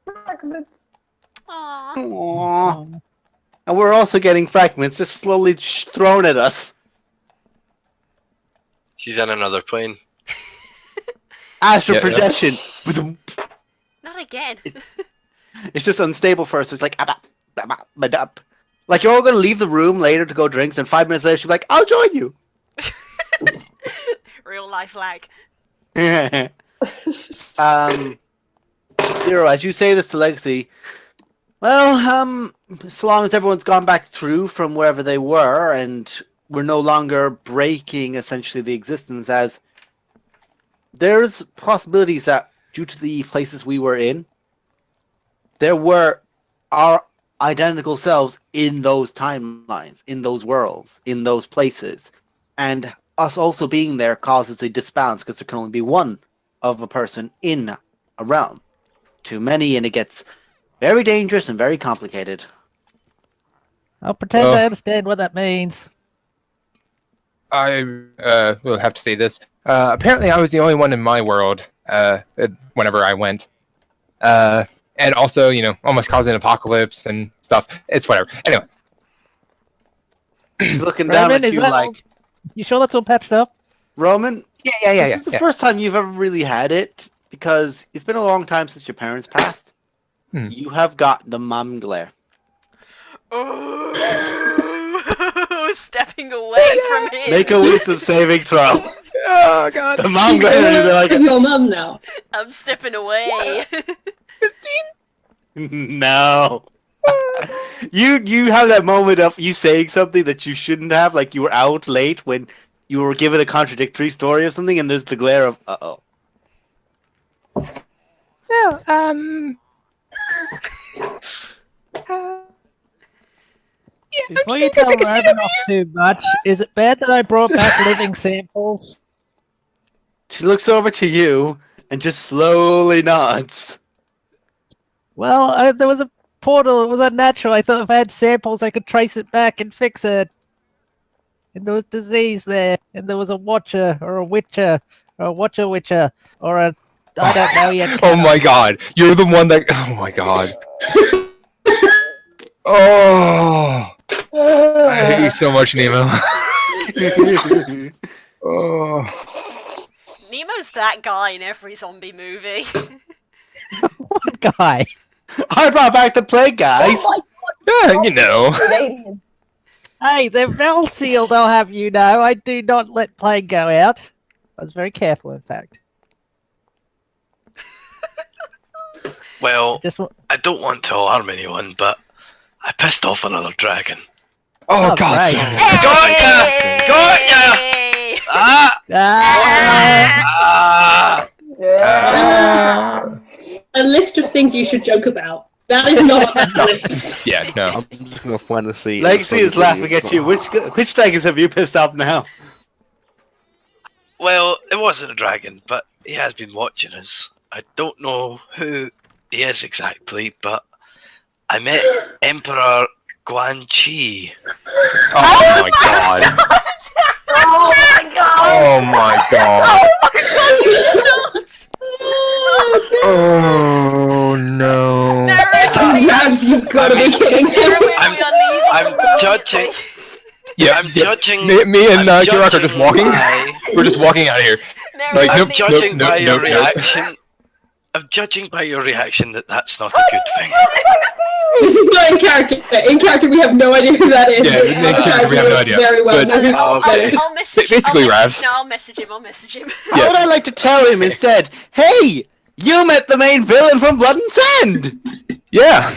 [SPEAKER 3] fragments.
[SPEAKER 2] Aww.
[SPEAKER 1] Aww. And we're also getting fragments just slowly thrown at us.
[SPEAKER 7] She's on another plane.
[SPEAKER 1] Astral
[SPEAKER 6] Yeah, yeah.
[SPEAKER 1] projection.
[SPEAKER 2] Not again.
[SPEAKER 1] It's just unstable first. It's like, like you're all gonna leave the room later to go drinks, and 5 minutes later she'll be like, I'll join you.
[SPEAKER 2] Real life lag.
[SPEAKER 1] Zero, as you say this to Legacy, well, so long as everyone's gone back through from wherever they were, and we're no longer breaking essentially the existence, as there's possibilities that due to the places we were in, there were our identical selves in those timelines, in those worlds, in those places. And us also being there causes a disbalance because there can only be one of a person in a realm. Too many, and it gets very dangerous and very complicated.
[SPEAKER 5] I'll pretend I understand what that means.
[SPEAKER 6] I will have to say this. Apparently, I was the only one in my world whenever I went. And also, almost causing an apocalypse and stuff. It's whatever. Anyway.
[SPEAKER 1] She's looking down
[SPEAKER 5] Roman,
[SPEAKER 1] at
[SPEAKER 5] is
[SPEAKER 1] you
[SPEAKER 5] that
[SPEAKER 1] like,
[SPEAKER 5] all- You sure that's all patched up?
[SPEAKER 1] Roman,
[SPEAKER 6] Yeah.
[SPEAKER 1] this is the first time you've ever really had it, because it's been a long time since your parents passed. You have got the mom glare.
[SPEAKER 2] Oh, stepping away from him.
[SPEAKER 1] Make a wisdom saving throw.
[SPEAKER 6] Oh, God.
[SPEAKER 1] The mom glare is like,
[SPEAKER 4] Of your mum now.
[SPEAKER 2] I'm stepping away.
[SPEAKER 1] no. You have that moment of you saying something that you shouldn't have, like you were out late when you were given a contradictory story of something, and there's the glare of uh-oh.
[SPEAKER 6] Well,
[SPEAKER 5] Before you tell Roman off too much, is it bad that I brought back living samples?
[SPEAKER 1] She looks over to you and just slowly nods.
[SPEAKER 5] Well, there was a portal. It was unnatural. I thought if I had samples, I could trace it back and fix it. And there was disease there. And there was a watcher, or a witcher, or a watcher-witcher, or a... I don't know yet.
[SPEAKER 6] oh my God. You're the one that... Oh my God. Oh. I hate you so much, Nemo. Oh.
[SPEAKER 2] Nemo's that guy in every zombie movie.
[SPEAKER 5] What guy?
[SPEAKER 1] I brought back the plague, guys.
[SPEAKER 4] Oh my
[SPEAKER 6] Yeah, you know.
[SPEAKER 3] Alien.
[SPEAKER 5] Hey, they're well sealed, I'll have you know. I do not let plague go out. I was very careful, in fact.
[SPEAKER 7] Well,
[SPEAKER 5] Just wa-
[SPEAKER 7] I don't want to alarm anyone, but I pissed off another dragon.
[SPEAKER 6] Oh,
[SPEAKER 5] Oh,
[SPEAKER 6] god
[SPEAKER 5] great.
[SPEAKER 6] damn it.
[SPEAKER 7] Got ya! Got ya!
[SPEAKER 2] Hey!
[SPEAKER 7] Ah!
[SPEAKER 5] Ah!
[SPEAKER 7] Ah!
[SPEAKER 3] Yeah.
[SPEAKER 4] A list of things you should joke about. That is not on that list.
[SPEAKER 6] Yeah, no.
[SPEAKER 8] I'm just gonna find a seat.
[SPEAKER 1] Legacy is laughing at you. Which dragons have you pissed off now?
[SPEAKER 7] Well, it wasn't a dragon, but he has been watching us. I don't know who he is exactly, but I met Emperor Guan Chi.
[SPEAKER 6] Oh my god.
[SPEAKER 3] Oh my god!
[SPEAKER 6] Oh my god. Oh no.
[SPEAKER 4] Ravs, you've got to be kidding me.
[SPEAKER 7] I'm-
[SPEAKER 2] We are leaving.
[SPEAKER 7] I'm
[SPEAKER 2] immediately.
[SPEAKER 7] judging.
[SPEAKER 6] Yeah,
[SPEAKER 7] I'm judging.
[SPEAKER 6] Me and
[SPEAKER 7] I'm
[SPEAKER 6] Kirak are just
[SPEAKER 7] judging
[SPEAKER 6] walking.
[SPEAKER 7] by-
[SPEAKER 6] We're just walking out of here.
[SPEAKER 2] Never
[SPEAKER 6] Like,
[SPEAKER 7] I'm
[SPEAKER 6] nope,
[SPEAKER 2] leave.
[SPEAKER 7] judging
[SPEAKER 6] nope,
[SPEAKER 7] by your
[SPEAKER 6] nope, nope.
[SPEAKER 7] reaction. I'm judging by your reaction that that's not a good thing.
[SPEAKER 4] This is not in character. In character, we have no idea who that is.
[SPEAKER 6] Yeah, in character, we have no idea.
[SPEAKER 4] Very well.
[SPEAKER 6] But-
[SPEAKER 7] Okay.
[SPEAKER 2] I'll message
[SPEAKER 6] Basically,
[SPEAKER 2] him.
[SPEAKER 6] Ravs.
[SPEAKER 2] No, I'll message him. I'll message him.
[SPEAKER 1] How would I like to tell him instead? Hey, you met the main villain from Blood and Sand.
[SPEAKER 6] Yeah.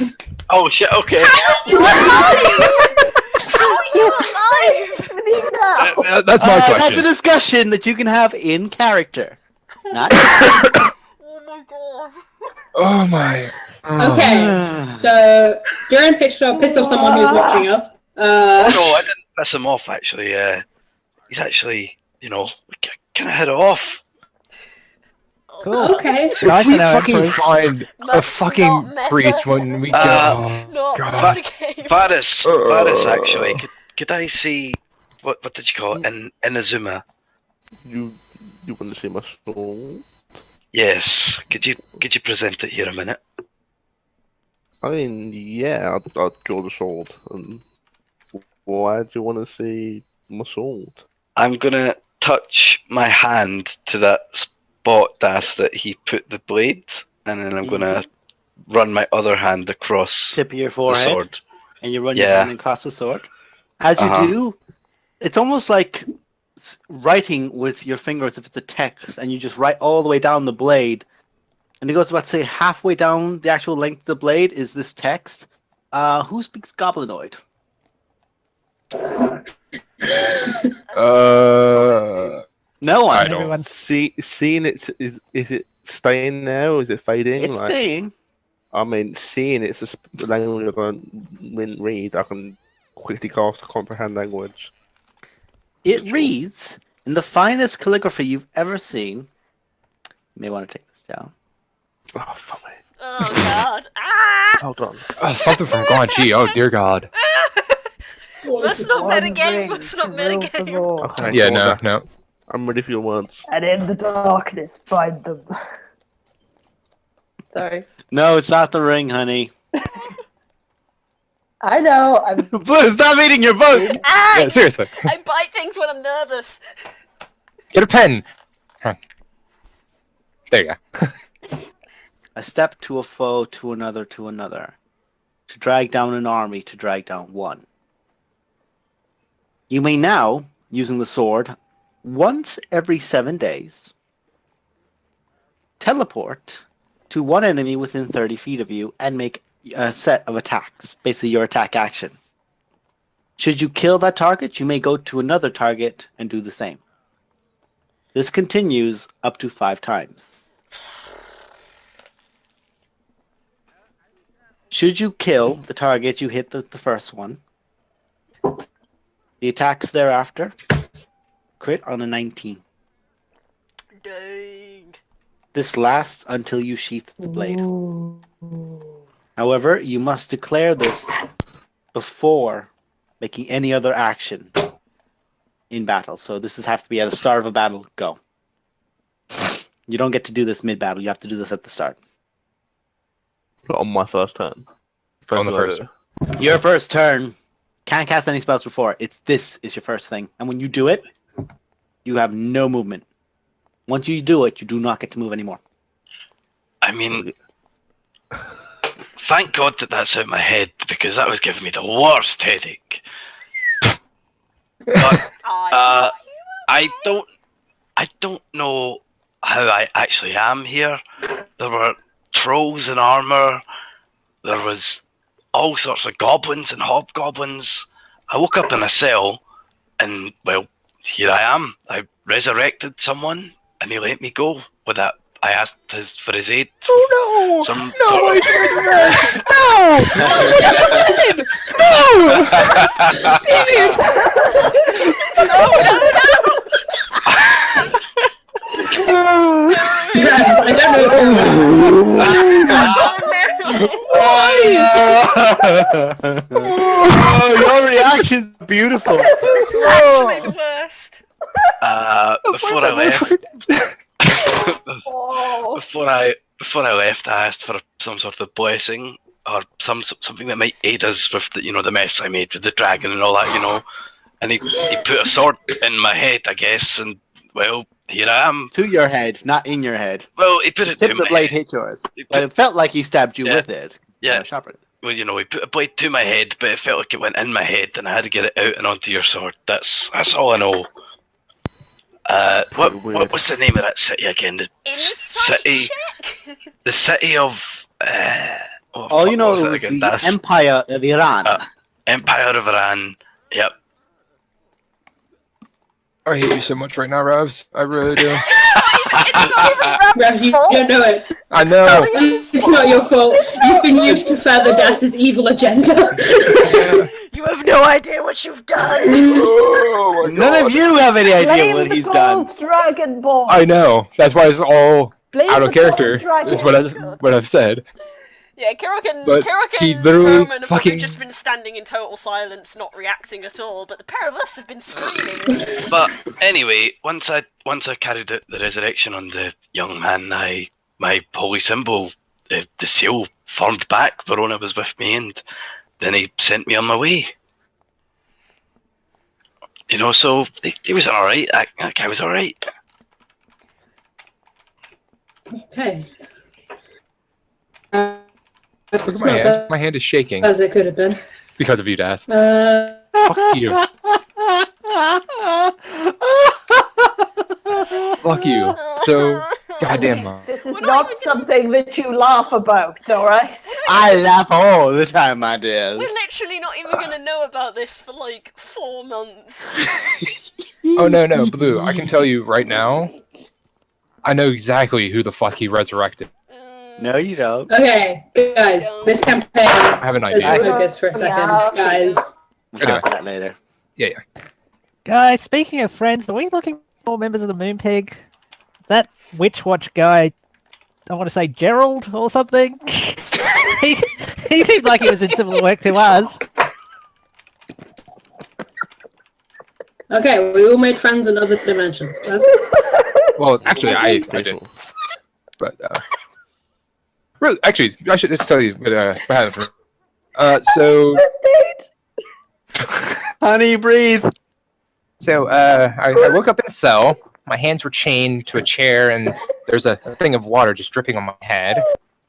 [SPEAKER 7] Oh shit. Okay.
[SPEAKER 2] You alive? How are you alive?
[SPEAKER 6] That's my
[SPEAKER 1] That's a
[SPEAKER 6] question.
[SPEAKER 1] discussion that you can have in character. Not.
[SPEAKER 2] Oh my god.
[SPEAKER 6] Oh my. Oh.
[SPEAKER 4] Okay, so Duran pissed off someone who was watching us.
[SPEAKER 7] No, I didn't piss him off actually. He's actually, kind of hit it off.
[SPEAKER 5] Cool.
[SPEAKER 4] Okay.
[SPEAKER 5] Nice
[SPEAKER 6] We
[SPEAKER 5] to know,
[SPEAKER 6] fucking
[SPEAKER 5] Emperor.
[SPEAKER 6] find a
[SPEAKER 2] Must
[SPEAKER 6] fucking
[SPEAKER 2] not mess
[SPEAKER 6] priest
[SPEAKER 2] up.
[SPEAKER 6] when we
[SPEAKER 7] Uh,
[SPEAKER 6] go.
[SPEAKER 2] No,
[SPEAKER 6] God.
[SPEAKER 2] it's okay.
[SPEAKER 7] Varus, actually, could I see what did you call it in Inazuma?
[SPEAKER 8] You want to see my soul?
[SPEAKER 7] Yes. Could you present it here a minute?
[SPEAKER 8] I mean, yeah, I'd draw the sword. And why do you want to see my sword?
[SPEAKER 7] I'm gonna touch my hand to that spot that he put the blade, and then I'm gonna run my other hand across
[SPEAKER 1] Tip of your
[SPEAKER 7] the
[SPEAKER 1] forehead,
[SPEAKER 7] sword.
[SPEAKER 1] and you run your
[SPEAKER 7] Yeah.
[SPEAKER 1] hand across the sword. As you
[SPEAKER 7] Uh-huh.
[SPEAKER 1] do, it's almost like writing with your fingers if it's a text, and you just write all the way down the blade. And it goes about, say, halfway down the actual length of the blade is this text. Who speaks Goblinoid? No one.
[SPEAKER 6] I don't.
[SPEAKER 5] Everyone.
[SPEAKER 8] Seeing it is it staying now? Is it fading?
[SPEAKER 1] It's staying.
[SPEAKER 8] I mean, seeing it's a language I can't read. I can quickly cast comprehend language.
[SPEAKER 1] It reads in the finest calligraphy you've ever seen. You may want to take this down.
[SPEAKER 8] Oh fuck me!
[SPEAKER 2] Oh god. Ah!
[SPEAKER 8] Hold on.
[SPEAKER 6] Oh, something from Guan Chi. Oh dear God.
[SPEAKER 2] Must not metagame. Must not metagame.
[SPEAKER 8] Okay.
[SPEAKER 6] Yeah,
[SPEAKER 8] well,
[SPEAKER 6] no.
[SPEAKER 8] I'm ready for your words.
[SPEAKER 3] And in the darkness, find them. Sorry.
[SPEAKER 1] No, it's not the ring, honey.
[SPEAKER 3] I know. I'm.
[SPEAKER 1] Blue, stop eating your book!
[SPEAKER 2] Ah!
[SPEAKER 6] Yeah, seriously.
[SPEAKER 2] I bite things when I'm nervous.
[SPEAKER 6] Get a pen. Huh. There you go.
[SPEAKER 1] A step to a foe, to another, to another. To drag down an army, to drag down one. You may now, using the sword, once every 7 days, teleport to one enemy within 30 feet of you and make a set of attacks. Basically, your attack action. Should you kill that target, you may go to another target and do the same. This continues up to 5 times. Should you kill the target, you hit the first one. The attacks thereafter crit on a 19.
[SPEAKER 2] Dang.
[SPEAKER 1] This lasts until you sheath the blade. However, you must declare this before making any other action in battle. So this has to be at the start of a battle. Go. You don't get to do this mid-battle. You have to do this at the start.
[SPEAKER 8] On my first turn.
[SPEAKER 6] On the first.
[SPEAKER 1] Your first turn. Can't cast any spells before. This is your first thing. And when you do it, you have no movement. Once you do it, you do not get to move anymore.
[SPEAKER 7] I mean, Thank God that that's out of my head, because that was giving me the worst headache. But I don't know how I actually am here. There were trolls in armor. There was all sorts of goblins and hobgoblins. I woke up in a cell, and well, here I am. I resurrected someone, and he let me go with that. I asked for his aid.
[SPEAKER 6] Oh no!
[SPEAKER 7] Some
[SPEAKER 6] No,
[SPEAKER 7] sort
[SPEAKER 6] I
[SPEAKER 7] of-
[SPEAKER 6] can't do that!
[SPEAKER 4] I don't know.
[SPEAKER 1] Oh, your reaction's beautiful.
[SPEAKER 2] This is actually the worst.
[SPEAKER 7] before I left,
[SPEAKER 3] Oh.
[SPEAKER 7] before I left, I asked for some sort of blessing or something that might aid us with the mess I made with the dragon and all that, And he put a sword in my head, I guess, and well, here I am.
[SPEAKER 1] To your head, not in your head.
[SPEAKER 7] Well, he put it
[SPEAKER 1] Tip
[SPEAKER 7] to
[SPEAKER 1] of the
[SPEAKER 7] my
[SPEAKER 1] blade
[SPEAKER 7] head.
[SPEAKER 1] hit yours,
[SPEAKER 7] He
[SPEAKER 1] but
[SPEAKER 7] put-
[SPEAKER 1] it felt like he stabbed you
[SPEAKER 7] Yeah.
[SPEAKER 1] with it.
[SPEAKER 7] Yeah.
[SPEAKER 1] Sharpened.
[SPEAKER 7] Well, he put a blade to my head, but it felt like it went in my head, and I had to get it out and onto your sword. That's all I know. What was the name of that city again? The
[SPEAKER 2] Insight
[SPEAKER 7] city,
[SPEAKER 2] check.
[SPEAKER 7] the city of.
[SPEAKER 1] All you know
[SPEAKER 7] what
[SPEAKER 1] was
[SPEAKER 7] it again?
[SPEAKER 1] the
[SPEAKER 7] That's
[SPEAKER 1] Empire of Iran.
[SPEAKER 7] Empire of Iran. Yep.
[SPEAKER 6] I hate you so much right now, Ravs. I really do.
[SPEAKER 2] It's not even
[SPEAKER 4] Rav,
[SPEAKER 2] Rav's
[SPEAKER 4] you
[SPEAKER 2] fault.
[SPEAKER 4] don't know it.
[SPEAKER 6] I know.
[SPEAKER 2] Not even his
[SPEAKER 4] It's
[SPEAKER 2] fault.
[SPEAKER 4] not your fault. You've been used to further Das's evil agenda.
[SPEAKER 2] You have no idea what you've done.
[SPEAKER 6] Oh my
[SPEAKER 1] None
[SPEAKER 6] God.
[SPEAKER 1] of you have any idea
[SPEAKER 3] Blame
[SPEAKER 1] what
[SPEAKER 3] the
[SPEAKER 1] he's
[SPEAKER 3] gold
[SPEAKER 1] done.
[SPEAKER 3] dragon ball.
[SPEAKER 6] I know. That's why it's all
[SPEAKER 3] Blame
[SPEAKER 6] out
[SPEAKER 3] the
[SPEAKER 6] of character.
[SPEAKER 3] gold dragon.
[SPEAKER 6] Is what I've said.
[SPEAKER 2] Yeah, Kirok
[SPEAKER 6] But he
[SPEAKER 2] and
[SPEAKER 6] literally
[SPEAKER 2] Roman have probably
[SPEAKER 6] fucking-
[SPEAKER 2] just been standing in total silence, not reacting at all, but the pair of us have been screaming.
[SPEAKER 7] But anyway, once I carried out the resurrection on the young man, my holy symbol, the seal, formed back. Verona was with me, and then he sent me on my way. So he was all right. That guy was all right.
[SPEAKER 4] Okay.
[SPEAKER 6] Look at my hand. My hand is shaking
[SPEAKER 4] As it could have been.
[SPEAKER 6] because of you, Das.
[SPEAKER 4] Uh,
[SPEAKER 6] Fuck you. Fuck you. So goddamn.
[SPEAKER 3] This is
[SPEAKER 2] We're
[SPEAKER 3] not
[SPEAKER 2] even
[SPEAKER 3] something that you laugh about, alright?
[SPEAKER 1] I laugh all the time, my dears.
[SPEAKER 2] We're literally not even gonna know about this for like 4 months.
[SPEAKER 6] Oh no, Blue. I can tell you right now. I know exactly who the fuck he resurrected.
[SPEAKER 1] No, you don't.
[SPEAKER 4] okay, guys, this campaign.
[SPEAKER 6] I have an
[SPEAKER 4] Let's
[SPEAKER 6] idea.
[SPEAKER 4] focus for a second,
[SPEAKER 3] Yeah.
[SPEAKER 4] guys.
[SPEAKER 1] We'll talk about that later.
[SPEAKER 6] Yeah.
[SPEAKER 5] Guys, speaking of friends, are we looking for more members of the Moon Pig? That Witch Watch guy, I want to say Gerald or something. he seemed like he was in similar work to us.
[SPEAKER 4] Okay, we all made friends in other dimensions. That's
[SPEAKER 6] Well, actually, I did. But really, actually, I should just tell you what happened for me. So
[SPEAKER 1] Honey, breathe.
[SPEAKER 6] So I woke up in a cell. My hands were chained to a chair, and there's a thing of water just dripping on my head.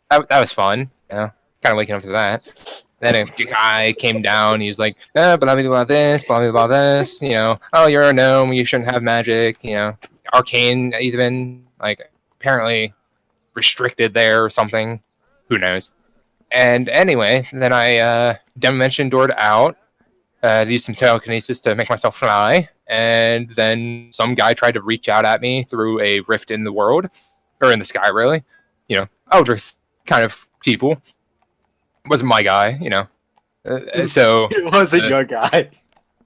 [SPEAKER 6] That was fun, kind of waking up to that. Then a guy came down. He was like, blah blah blah this, blah blah blah this. Oh, you're a gnome. You shouldn't have magic. Arcane even apparently restricted there or something. Who knows? And anyway, then I dimension doored out. Used some telekinesis to make myself fly, and then some guy tried to reach out at me through a rift in the world, or in the sky, really. Eldritch kind of people. Wasn't my guy, so.
[SPEAKER 1] It wasn't your guy.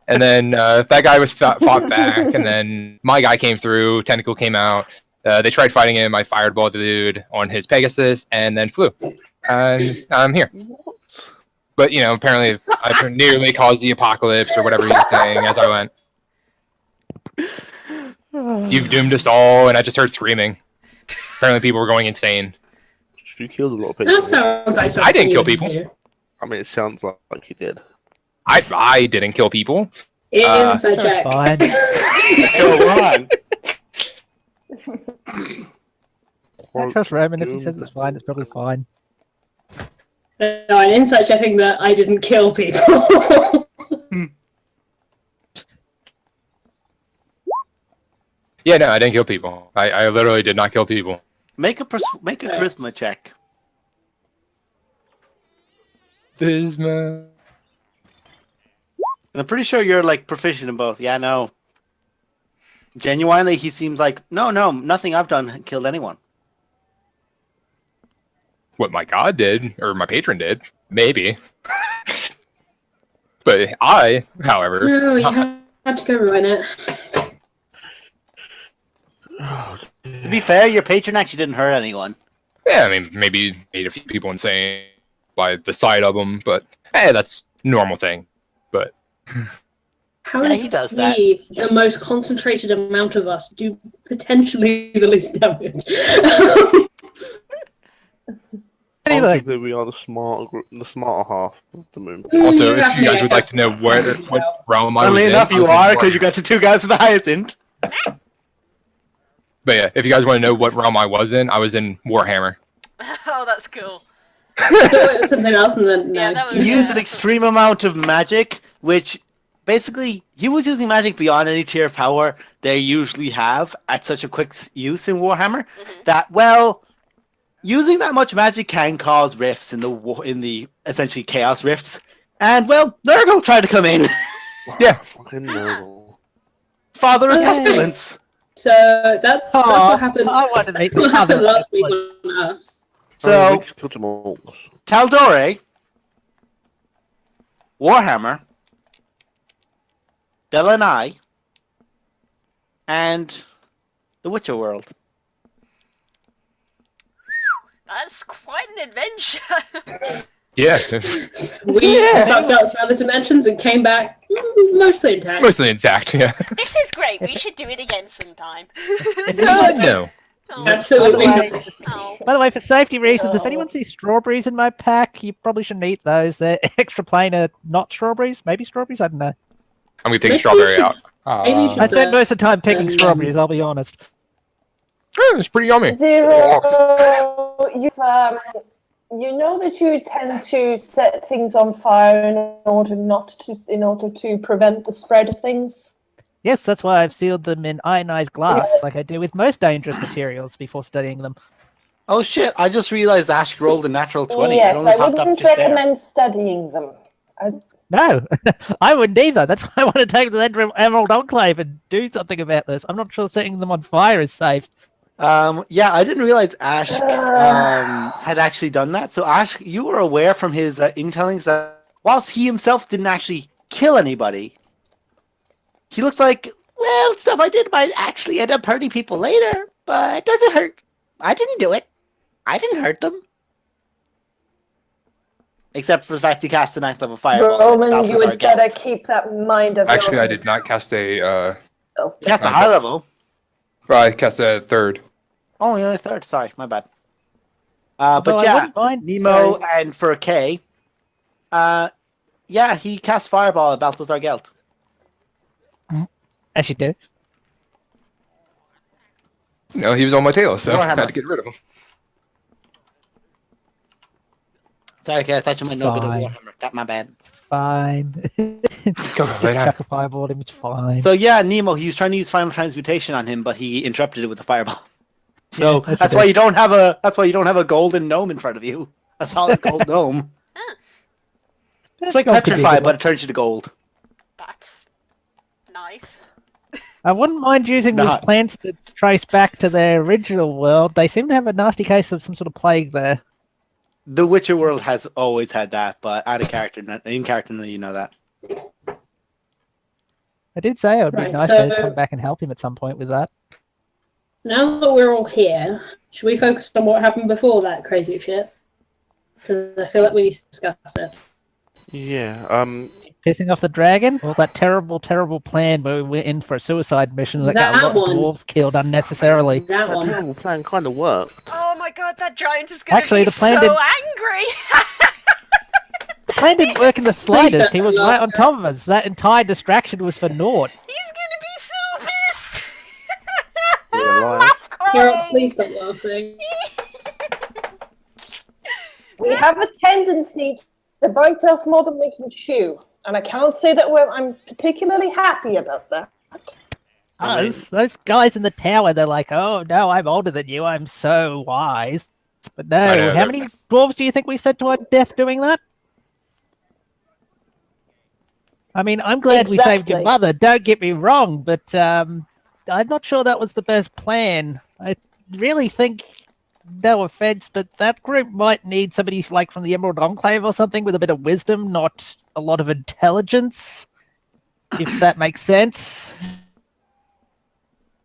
[SPEAKER 6] And then that guy was fought back, and then my guy came through. Tentacle came out. They tried fighting him. I fireballed the dude on his Pegasus, and then flew. And I'm here. But, apparently I nearly caused the apocalypse or whatever he was saying as I went. You've doomed us all, and I just heard screaming. Apparently people were going insane.
[SPEAKER 8] You killed a lot of people.
[SPEAKER 4] that sounds like something
[SPEAKER 6] I didn't
[SPEAKER 4] you
[SPEAKER 6] kill
[SPEAKER 4] would
[SPEAKER 6] people.
[SPEAKER 4] do.
[SPEAKER 8] I mean, it sounds like you did.
[SPEAKER 6] I didn't kill people.
[SPEAKER 4] Inside
[SPEAKER 5] That's
[SPEAKER 4] check.
[SPEAKER 5] fine.
[SPEAKER 1] Go on.
[SPEAKER 5] I trust Roman. If he says it's fine, it's probably fine.
[SPEAKER 4] No, I'm insight checking that I didn't kill people.
[SPEAKER 6] Yeah, no, I didn't kill people. I literally did not kill people.
[SPEAKER 1] Make a charisma check.
[SPEAKER 6] Visma.
[SPEAKER 1] And I'm pretty sure you're like proficient in both. Yeah, no. Genuinely, he seems like no, nothing I've done killed anyone.
[SPEAKER 6] What my god did, or my patron did, maybe. But I, however,
[SPEAKER 4] No, you had to go ruin it.
[SPEAKER 1] To be fair, your patron actually didn't hurt anyone.
[SPEAKER 6] yeah, I mean, maybe made a few people insane by the sight of them, but hey, that's a normal thing. But
[SPEAKER 4] How
[SPEAKER 1] Yeah,
[SPEAKER 4] does
[SPEAKER 1] he does that.
[SPEAKER 4] we, the most concentrated amount of us, do potentially the least damage?
[SPEAKER 8] I
[SPEAKER 5] Anyway,
[SPEAKER 8] think that we are the smarter half of the moon.
[SPEAKER 6] also, if you guys would like to know what realm I was
[SPEAKER 1] Funnily
[SPEAKER 6] in,
[SPEAKER 1] enough,
[SPEAKER 6] I
[SPEAKER 1] you
[SPEAKER 6] was in
[SPEAKER 1] are because
[SPEAKER 6] Warhammer.
[SPEAKER 1] you got the two guys with the highest int.
[SPEAKER 6] But yeah, if you guys want to know what realm I was in Warhammer.
[SPEAKER 2] Oh, that's cool.
[SPEAKER 4] It was something else, and then no.
[SPEAKER 2] Yeah, that was
[SPEAKER 1] He used an extreme amount of magic, which basically he was using magic beyond any tier of power they usually have at such a quick use in Warhammer. That well, using that much magic can cause rifts in the essentially chaos rifts. And well, Nurgle tried to come in,
[SPEAKER 6] Yeah.
[SPEAKER 8] Fucking no.
[SPEAKER 1] father of
[SPEAKER 4] Okay.
[SPEAKER 1] pestilence.
[SPEAKER 4] So that's
[SPEAKER 5] Aw,
[SPEAKER 4] what happened.
[SPEAKER 5] I want to meet
[SPEAKER 4] What
[SPEAKER 5] the
[SPEAKER 4] happened
[SPEAKER 5] other
[SPEAKER 4] last week
[SPEAKER 5] one.
[SPEAKER 4] on us.
[SPEAKER 8] Oh, we
[SPEAKER 1] So
[SPEAKER 8] just killed them all.
[SPEAKER 1] Taldore, Warhammer, Delanai, and the Witcher world.
[SPEAKER 2] That's quite an adventure.
[SPEAKER 6] Yeah.
[SPEAKER 4] We fucked up some other dimensions and came back mostly intact.
[SPEAKER 6] Mostly intact, yeah.
[SPEAKER 2] This is great. We should do it again sometime.
[SPEAKER 6] No.
[SPEAKER 2] Oh,
[SPEAKER 4] Absolutely.
[SPEAKER 5] By the way-
[SPEAKER 2] oh.
[SPEAKER 5] By the way, for safety reasons, if anyone sees strawberries in my pack, you probably shouldn't eat those. They're extra plain are not strawberries. Maybe strawberries? I don't know.
[SPEAKER 6] I'm gonna take a
[SPEAKER 4] Maybe
[SPEAKER 6] strawberry
[SPEAKER 4] you
[SPEAKER 6] out.
[SPEAKER 4] maybe you should-
[SPEAKER 5] I spent most of the time picking
[SPEAKER 4] Um,
[SPEAKER 5] strawberries, I'll be honest.
[SPEAKER 6] It's pretty yummy.
[SPEAKER 3] Zero, you know that you tend to set things on fire in order to prevent the spread of things.
[SPEAKER 5] Yes, that's why I've sealed them in ionized glass, like I do with most dangerous materials before studying them.
[SPEAKER 1] Oh shit! I just realized Ash rolled a natural 20. It
[SPEAKER 3] Yes,
[SPEAKER 1] only
[SPEAKER 3] I
[SPEAKER 1] popped up
[SPEAKER 3] wouldn't
[SPEAKER 1] just there.
[SPEAKER 3] recommend studying them.
[SPEAKER 5] No, I wouldn't either. That's why I want to take the Emerald Enclave and do something about this. I'm not sure setting them on fire is safe.
[SPEAKER 1] Yeah, I didn't realize Ash had actually done that. So Ash, you were aware from his intellings that whilst he himself didn't actually kill anybody, he looks like, well, stuff I did might actually end up hurting people later, but does it hurt? I didn't do it. I didn't hurt them. Except for the fact he cast a 9th level fireball.
[SPEAKER 3] Roman,
[SPEAKER 1] That
[SPEAKER 3] you
[SPEAKER 1] was our
[SPEAKER 3] would better
[SPEAKER 1] guess.
[SPEAKER 3] keep that in mind of
[SPEAKER 6] Actually,
[SPEAKER 3] yours.
[SPEAKER 6] I did not cast a.
[SPEAKER 1] He cast a high level.
[SPEAKER 6] I cast a third.
[SPEAKER 1] Oh, yeah, third. Sorry, my bad.
[SPEAKER 5] Although
[SPEAKER 1] But
[SPEAKER 5] I
[SPEAKER 1] yeah,
[SPEAKER 5] wouldn't mind-
[SPEAKER 1] Nemo
[SPEAKER 5] sorry.
[SPEAKER 1] and for K, yeah, he cast Fireball at Balthazar Gelt.
[SPEAKER 5] As you do.
[SPEAKER 6] No, he was on my tail, so I
[SPEAKER 1] Warhammer.
[SPEAKER 6] had to get rid of him.
[SPEAKER 1] Sorry, K, I thought you might know a bit of
[SPEAKER 5] Fine.
[SPEAKER 1] Warhammer. That my bad.
[SPEAKER 5] Fine.
[SPEAKER 6] Go
[SPEAKER 5] Just
[SPEAKER 6] right on.
[SPEAKER 5] chuck a fireball at him, it's fine.
[SPEAKER 1] So yeah, Nemo, he was trying to use Final Transmutation on him, but he interrupted it with a Fireball. So
[SPEAKER 5] Yeah,
[SPEAKER 1] that's why you don't have a golden gnome in front of you. A solid gold gnome. It's like
[SPEAKER 5] That could be a
[SPEAKER 1] Petrify,
[SPEAKER 5] good
[SPEAKER 1] but
[SPEAKER 5] one.
[SPEAKER 1] it turns you to gold.
[SPEAKER 2] That's nice.
[SPEAKER 5] I wouldn't mind using these
[SPEAKER 1] Not.
[SPEAKER 5] plants to trace back to their original world. They seem to have a nasty case of some sort of plague there.
[SPEAKER 1] The Witcher world has always had that, but out of character, in character, you know that.
[SPEAKER 5] I did say it would be
[SPEAKER 4] Right,
[SPEAKER 5] nice
[SPEAKER 4] so-
[SPEAKER 5] to come back and help him at some point with that.
[SPEAKER 4] Now that we're all here, should we focus on what happened before that crazy shit? Because I feel like we need to discuss it.
[SPEAKER 8] Yeah.
[SPEAKER 5] Pissing off the dragon? Or that terrible, terrible plan where we went in for a suicide mission that got a
[SPEAKER 4] That
[SPEAKER 5] lot
[SPEAKER 4] one.
[SPEAKER 5] of dwarves killed unnecessarily.
[SPEAKER 4] That
[SPEAKER 8] That
[SPEAKER 4] one.
[SPEAKER 8] terrible plan kind of worked.
[SPEAKER 2] Oh my god, that giant is gonna
[SPEAKER 5] Actually,
[SPEAKER 2] be
[SPEAKER 5] the plan
[SPEAKER 2] so
[SPEAKER 5] didn't-
[SPEAKER 2] angry.
[SPEAKER 5] The plan didn't work in the slightest. He was
[SPEAKER 4] fair
[SPEAKER 5] right on
[SPEAKER 4] enough.
[SPEAKER 5] top of us. That entire distraction was for naught.
[SPEAKER 2] He's gonna be so pissed.
[SPEAKER 8] You're alive.
[SPEAKER 2] Laugh
[SPEAKER 4] Kira,
[SPEAKER 2] crying.
[SPEAKER 4] please stop laughing.
[SPEAKER 3] We have a tendency to bite off more than we can chew, and I can't say that I'm particularly happy about that.
[SPEAKER 8] I mean-
[SPEAKER 5] Those guys in the tower, they're like, oh no, I'm older than you, I'm so wise. But no,
[SPEAKER 6] I know,
[SPEAKER 5] how
[SPEAKER 6] they're-
[SPEAKER 5] many dwarves do you think we sent to our death doing that? I mean, I'm glad we saved your
[SPEAKER 3] Exactly.
[SPEAKER 5] mother, don't get me wrong, but I'm not sure that was the best plan. I really think, no offense, but that group might need somebody like from the Emerald Enclave or something with a bit of wisdom, not a lot of intelligence, if that makes sense.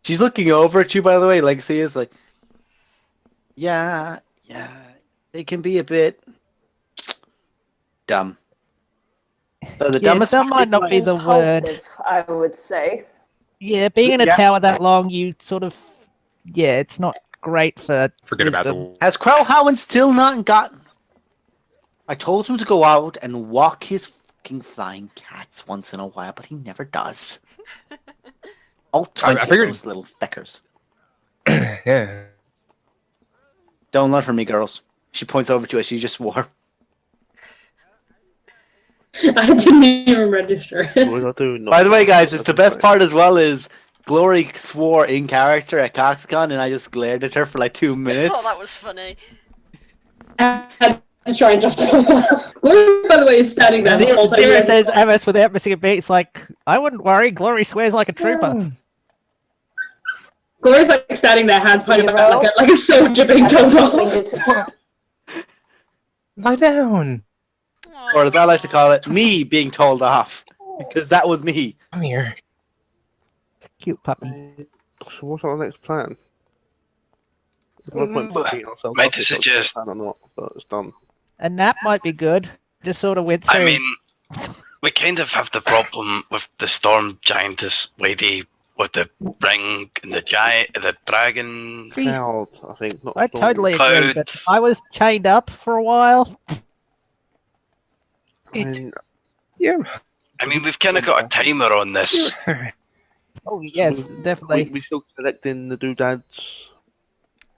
[SPEAKER 1] She's looking over at you, by the way. Legacy is like, yeah, they can be a bit dumb. So the
[SPEAKER 5] Yeah,
[SPEAKER 1] dumbest
[SPEAKER 5] dumb might not be the word.
[SPEAKER 3] Impulsive, I would say.
[SPEAKER 5] Yeah, being in a
[SPEAKER 1] Yeah.
[SPEAKER 5] tower that long, you sort of, yeah, it's not great for
[SPEAKER 6] Forget about
[SPEAKER 5] wisdom.
[SPEAKER 6] the.
[SPEAKER 1] Has Crowhound still not gotten? I told him to go out and walk his fucking flying cats once in a while, but he never does. All 20 of
[SPEAKER 6] figured-
[SPEAKER 1] those little feckers.
[SPEAKER 6] Yeah.
[SPEAKER 1] Don't learn from me, girls. She points over to us. She just swore.
[SPEAKER 4] I didn't even register.
[SPEAKER 8] What I do not-
[SPEAKER 1] By the way, guys, it's the best part as well is Glory swore in character at CoxCon, and I just glared at her for like 2 minutes.
[SPEAKER 2] Oh, that was funny.
[SPEAKER 4] I had to try and justify that. Glory, by the way, is standing there. the whole time.
[SPEAKER 5] Zero says MS without missing a beat. It's like, I wouldn't worry. Glory swears like a trooper.
[SPEAKER 4] Glory's like standing there, hand pointed
[SPEAKER 3] Zero?
[SPEAKER 4] back, like a soldier being
[SPEAKER 3] I
[SPEAKER 4] told
[SPEAKER 3] don't
[SPEAKER 4] off.
[SPEAKER 3] think it's
[SPEAKER 6] Lie down.
[SPEAKER 1] Or as I like to call it, me being told off. Because that was me.
[SPEAKER 6] Come here.
[SPEAKER 5] Cute puppy.
[SPEAKER 8] So what's our next plan? There's no point beating ourselves
[SPEAKER 7] Meant
[SPEAKER 8] up
[SPEAKER 7] to
[SPEAKER 8] if it's
[SPEAKER 7] suggest-
[SPEAKER 8] a plan or not, but it's done.
[SPEAKER 5] A nap might be good. Just sort of went through.
[SPEAKER 7] I mean, we kind of have the problem with the storm giantess lady with the ring and the giant, the dragon.
[SPEAKER 8] Cloud, I think. Not
[SPEAKER 5] I
[SPEAKER 8] storm.
[SPEAKER 5] totally agree, but
[SPEAKER 7] Clouds.
[SPEAKER 5] I was chained up for a while.
[SPEAKER 8] I mean,
[SPEAKER 6] Yeah.
[SPEAKER 7] I mean, we've kind of got a timer on this.
[SPEAKER 5] Oh yes, definitely.
[SPEAKER 8] we still collecting the doodads.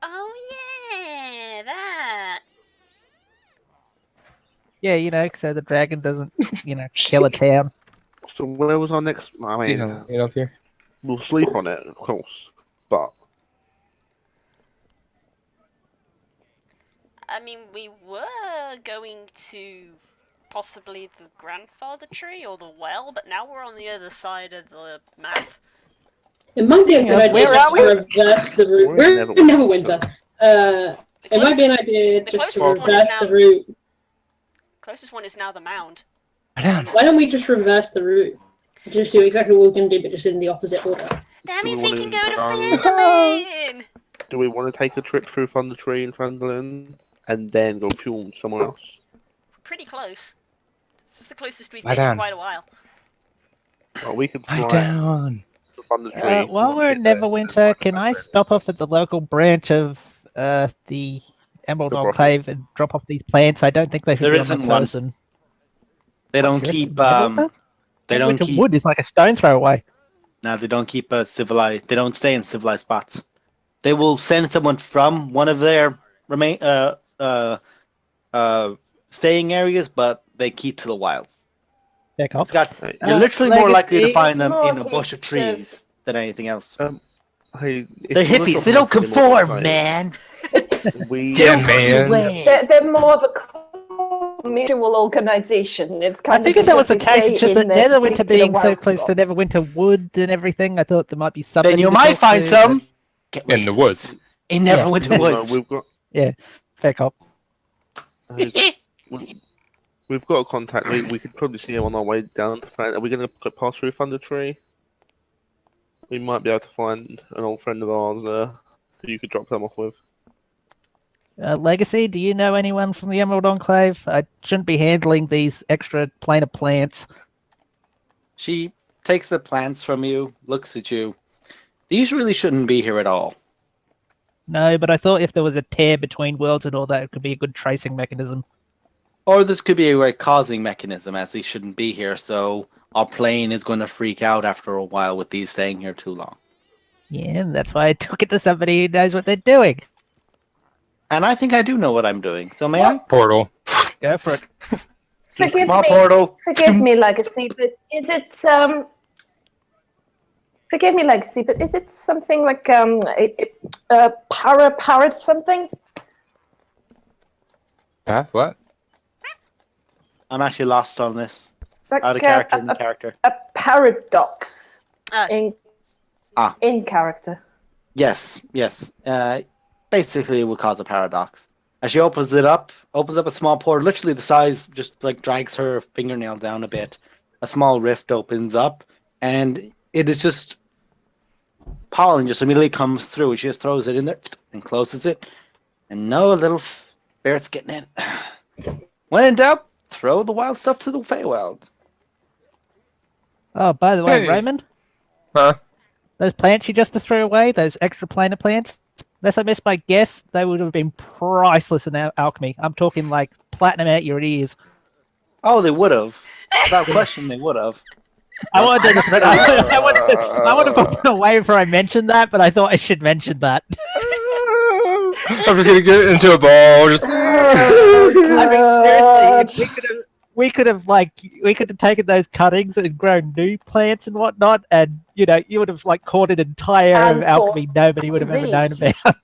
[SPEAKER 2] Oh yeah, that.
[SPEAKER 5] Yeah, you know, so the dragon doesn't, kill a town.
[SPEAKER 8] So where was our next? I
[SPEAKER 6] Do you
[SPEAKER 8] mean,
[SPEAKER 6] know up here?
[SPEAKER 8] we'll sleep on it, of course, but
[SPEAKER 2] I mean, we were going to possibly the grandfather tree or the well, but now we're on the other side of the map.
[SPEAKER 4] It might be a good
[SPEAKER 5] Yeah,
[SPEAKER 4] idea
[SPEAKER 5] where
[SPEAKER 4] just
[SPEAKER 5] are
[SPEAKER 4] to reverse the route.
[SPEAKER 8] We're in
[SPEAKER 4] We're in Neverwinter. It might be an idea
[SPEAKER 2] the
[SPEAKER 4] just to
[SPEAKER 2] closest one is
[SPEAKER 4] reverse
[SPEAKER 2] now-
[SPEAKER 4] the route.
[SPEAKER 2] Closest one is now the mound.
[SPEAKER 6] Lie down.
[SPEAKER 4] Why don't we just reverse the route? Just do exactly what we're going to do, but just in the opposite order.
[SPEAKER 2] That
[SPEAKER 8] Do we
[SPEAKER 2] means we
[SPEAKER 8] wanna
[SPEAKER 2] can go to
[SPEAKER 8] go-
[SPEAKER 2] Fandolin!
[SPEAKER 8] do we want to take a trip through Thunder Tree and Fandolin and then go fuel somewhere else?
[SPEAKER 2] Pretty close. This is the closest we've
[SPEAKER 6] Lie
[SPEAKER 2] been in
[SPEAKER 6] down.
[SPEAKER 2] quite a while.
[SPEAKER 8] Well, we could
[SPEAKER 6] Lie
[SPEAKER 8] fly
[SPEAKER 6] down.
[SPEAKER 8] to Thunder Tree.
[SPEAKER 5] While we're in Neverwinter, can I stop off at the local branch of the Emerald
[SPEAKER 8] The brothel.
[SPEAKER 5] Enclave and drop off these plants? I don't think they should
[SPEAKER 1] There
[SPEAKER 5] be on
[SPEAKER 1] isn't
[SPEAKER 5] my
[SPEAKER 1] one.
[SPEAKER 5] person.
[SPEAKER 1] They don't
[SPEAKER 5] Seriously,
[SPEAKER 1] keep
[SPEAKER 5] Neverwinter?
[SPEAKER 1] they don't
[SPEAKER 5] Neverwinter
[SPEAKER 1] keep
[SPEAKER 5] wood is like a stone throw away.
[SPEAKER 1] no, they don't keep civilized. They don't stay in civilized spots. They will send someone from one of their staying areas, but they keep to the wilds.
[SPEAKER 5] Back off.
[SPEAKER 1] Scott,
[SPEAKER 8] Hey,
[SPEAKER 1] you're literally more likely to
[SPEAKER 5] Legacy,
[SPEAKER 1] find them
[SPEAKER 3] more
[SPEAKER 1] in a bush of
[SPEAKER 3] case
[SPEAKER 1] trees than anything else.
[SPEAKER 8] hey, if
[SPEAKER 1] They're
[SPEAKER 8] you wanna
[SPEAKER 1] hippies.
[SPEAKER 8] drop
[SPEAKER 1] They don't
[SPEAKER 8] them in more
[SPEAKER 1] conform,
[SPEAKER 8] exciting,
[SPEAKER 1] man.
[SPEAKER 8] We
[SPEAKER 6] Yeah, man.
[SPEAKER 3] They're more of a mutual organization. It's
[SPEAKER 5] I
[SPEAKER 3] kind
[SPEAKER 5] figured
[SPEAKER 3] of
[SPEAKER 5] that was the
[SPEAKER 3] because they
[SPEAKER 5] case. It's just
[SPEAKER 3] stay
[SPEAKER 5] that
[SPEAKER 3] in their
[SPEAKER 5] Netherwinter
[SPEAKER 3] particular
[SPEAKER 5] being so
[SPEAKER 3] wild
[SPEAKER 5] close to
[SPEAKER 3] spots.
[SPEAKER 5] Neverwinter wood and everything, I thought there might be something.
[SPEAKER 1] Then you might find some Get
[SPEAKER 6] In the woods.
[SPEAKER 1] in
[SPEAKER 5] Yeah.
[SPEAKER 1] Neverwinter
[SPEAKER 8] No,
[SPEAKER 1] Woods.
[SPEAKER 8] we've got
[SPEAKER 5] Back up.
[SPEAKER 8] we've got a contact. We could probably see him on our way down to Are we going to pass through Thunder Tree? We might be able to find an old friend of ours who you could drop them off with.
[SPEAKER 5] Legacy, do you know anyone from the Emerald Enclave? I shouldn't be handling these extra planar plants.
[SPEAKER 1] She takes the plants from you, looks at you. These really shouldn't be here at all.
[SPEAKER 5] No, but I thought if there was a tear between worlds and all that, it could be a good tracing mechanism.
[SPEAKER 1] Or this could be a causing mechanism, as these shouldn't be here, so our plane is going to freak out after a while with these staying here too long.
[SPEAKER 5] Yeah, and that's why I took it to somebody who knows what they're doing.
[SPEAKER 1] And I think I do know what I'm doing, so may I?
[SPEAKER 6] Portal.
[SPEAKER 5] Go for it.
[SPEAKER 3] Forgive
[SPEAKER 1] Small
[SPEAKER 3] me.
[SPEAKER 1] portal.
[SPEAKER 3] Forgive me, Legacy, but is it Forgive me, Legacy, but is it something like parrot something?
[SPEAKER 6] Huh? What?
[SPEAKER 1] I'm actually lost on this.
[SPEAKER 3] Like
[SPEAKER 1] Out of character, in character.
[SPEAKER 3] a paradox
[SPEAKER 2] Ah.
[SPEAKER 3] in character.
[SPEAKER 1] Yes, yes. Basically, it would cause a paradox. As she opens up a small portal, literally the size, just like drags her fingernail down a bit. A small rift opens up, and it is just pollen just immediately comes through. She just throws it in there and closes it, and no little ferret's getting in. When in doubt, throw the wild stuff to the Feywild.
[SPEAKER 5] Oh, by the way,
[SPEAKER 6] Hey.
[SPEAKER 5] Raymond,
[SPEAKER 6] Huh?
[SPEAKER 5] those plants you just threw away, those extra planar plants, unless I missed my guess, they would have been priceless in alchemy. I'm talking like platinum out your ears.
[SPEAKER 1] Oh, they would have. Without question, they would have.
[SPEAKER 5] I wanted to, I wanted to put it away before I mentioned that, but I thought I should mention that.
[SPEAKER 6] I'm just gonna get into a ball. Just.
[SPEAKER 5] I mean, seriously, we could have taken those cuttings and grown new plants and whatnot, and you would have like caught an entire
[SPEAKER 3] And
[SPEAKER 5] alchemy nobody would have ever known
[SPEAKER 3] disease.
[SPEAKER 5] about.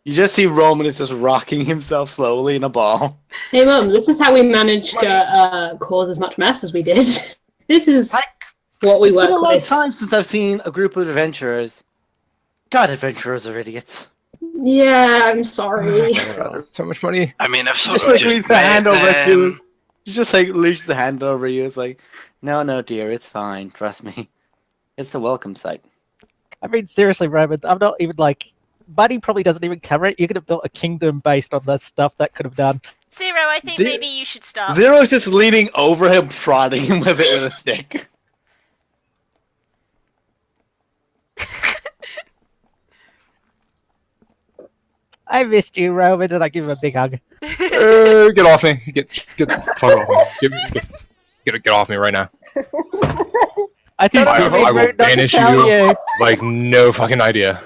[SPEAKER 1] You just see Roman is just rocking himself slowly in a ball.
[SPEAKER 4] Hey, Mum, this is how we managed to cause as much mess as we did. This is what we
[SPEAKER 1] It's
[SPEAKER 4] work
[SPEAKER 1] been a long
[SPEAKER 4] with.
[SPEAKER 1] time since I've seen a group of adventurers. God, adventurers are idiots.
[SPEAKER 4] Yeah, I'm sorry.
[SPEAKER 6] So much money.
[SPEAKER 7] I mean, I've sort
[SPEAKER 1] Just
[SPEAKER 7] of
[SPEAKER 1] like
[SPEAKER 7] just
[SPEAKER 1] leaves the hand
[SPEAKER 7] met
[SPEAKER 1] over
[SPEAKER 7] them.
[SPEAKER 1] you. Just like leaves the hand over you. It's like, no, dear, it's fine. Trust me. It's a welcome sight.
[SPEAKER 5] I mean, seriously, Roman, I'm not even like. Money probably doesn't even cover it. You could have built a kingdom based on the stuff that could have done.
[SPEAKER 2] Zero, I think maybe you should start.
[SPEAKER 1] Zero's just leaning over him, prodding him with it with a stick.
[SPEAKER 5] I missed you, Roman, and I give him a big hug.
[SPEAKER 6] Get off me. Get the fuck off me. Get off me right now.
[SPEAKER 5] I thought
[SPEAKER 6] I
[SPEAKER 5] it would be
[SPEAKER 6] will
[SPEAKER 5] rude not to
[SPEAKER 6] banish
[SPEAKER 5] tell
[SPEAKER 6] you. Like, no fucking idea.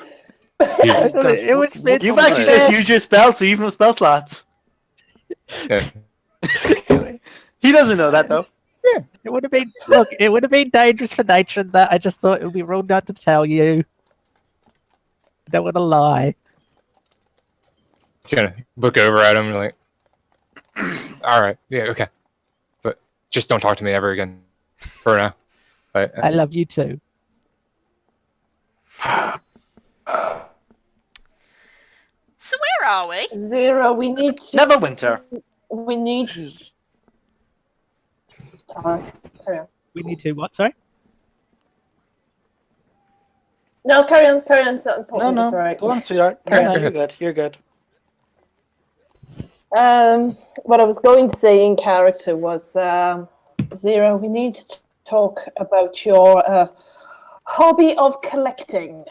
[SPEAKER 5] I thought it was meant
[SPEAKER 1] You've
[SPEAKER 5] to
[SPEAKER 1] actually
[SPEAKER 5] be
[SPEAKER 1] just
[SPEAKER 5] best.
[SPEAKER 1] used your spell, so you've no spell slots.
[SPEAKER 6] Yeah.
[SPEAKER 1] He doesn't know that though.
[SPEAKER 5] It would have been it would have been dangerous for nature and that I just thought it would be rude not to tell you. I don't want to lie.
[SPEAKER 6] Kind of look over at him like, all right, yeah, okay, but just don't talk to me ever again. For now.
[SPEAKER 5] I love you too.
[SPEAKER 2] So where are we?
[SPEAKER 3] Zero, we need to.
[SPEAKER 1] Neverwinter.
[SPEAKER 3] We need. Sorry, carry on.
[SPEAKER 5] We need to what? Sorry.
[SPEAKER 3] No, carry on. It's not
[SPEAKER 1] No,
[SPEAKER 3] important.
[SPEAKER 1] no.
[SPEAKER 3] It's alright.
[SPEAKER 1] Go on, sweetheart.
[SPEAKER 3] Carry
[SPEAKER 1] No,
[SPEAKER 3] on.
[SPEAKER 1] you're good. You're good.
[SPEAKER 3] What I was going to say in character was, Zero, we need to talk about your hobby of collecting.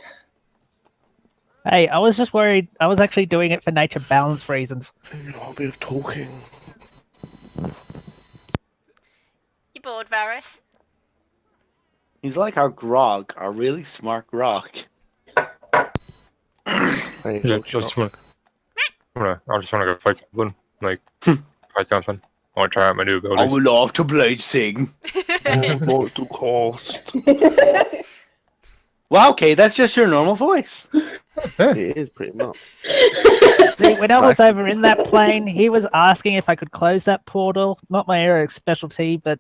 [SPEAKER 5] Hey, I was just worried. I was actually doing it for nature balance reasons.
[SPEAKER 8] Your hobby of talking.
[SPEAKER 2] You bored, Varys?
[SPEAKER 1] He's like our grog, our really smart grog.
[SPEAKER 8] Hey,
[SPEAKER 6] I just want to go fight something. Like, fight something. I want to try out my new
[SPEAKER 1] I
[SPEAKER 6] abilities.
[SPEAKER 1] would love to blade sing.
[SPEAKER 8] what to cost?
[SPEAKER 1] Well, okay, that's just your normal voice.
[SPEAKER 8] It is pretty much.
[SPEAKER 5] See, when I was over in that plane, he was asking if I could close that portal. Not my area of specialty, but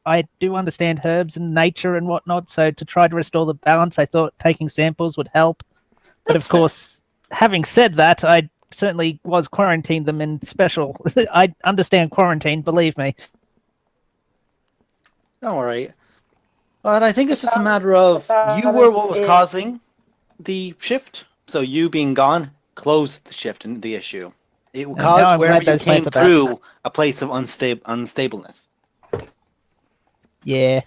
[SPEAKER 5] I do understand herbs and nature and whatnot. So to try to restore the balance, I thought taking samples would help. But of course, having said that, I certainly was quarantined them in special. I understand quarantine, believe me.
[SPEAKER 1] Don't worry. But I think it's just a matter of you were what was causing the shift. So you being gone closed the shift and the issue. It
[SPEAKER 5] now
[SPEAKER 1] caused
[SPEAKER 5] I'm
[SPEAKER 1] wherever
[SPEAKER 5] glad
[SPEAKER 1] you
[SPEAKER 5] those
[SPEAKER 1] came
[SPEAKER 5] plants are back.
[SPEAKER 1] through a place of unstableness.
[SPEAKER 5] Yeah.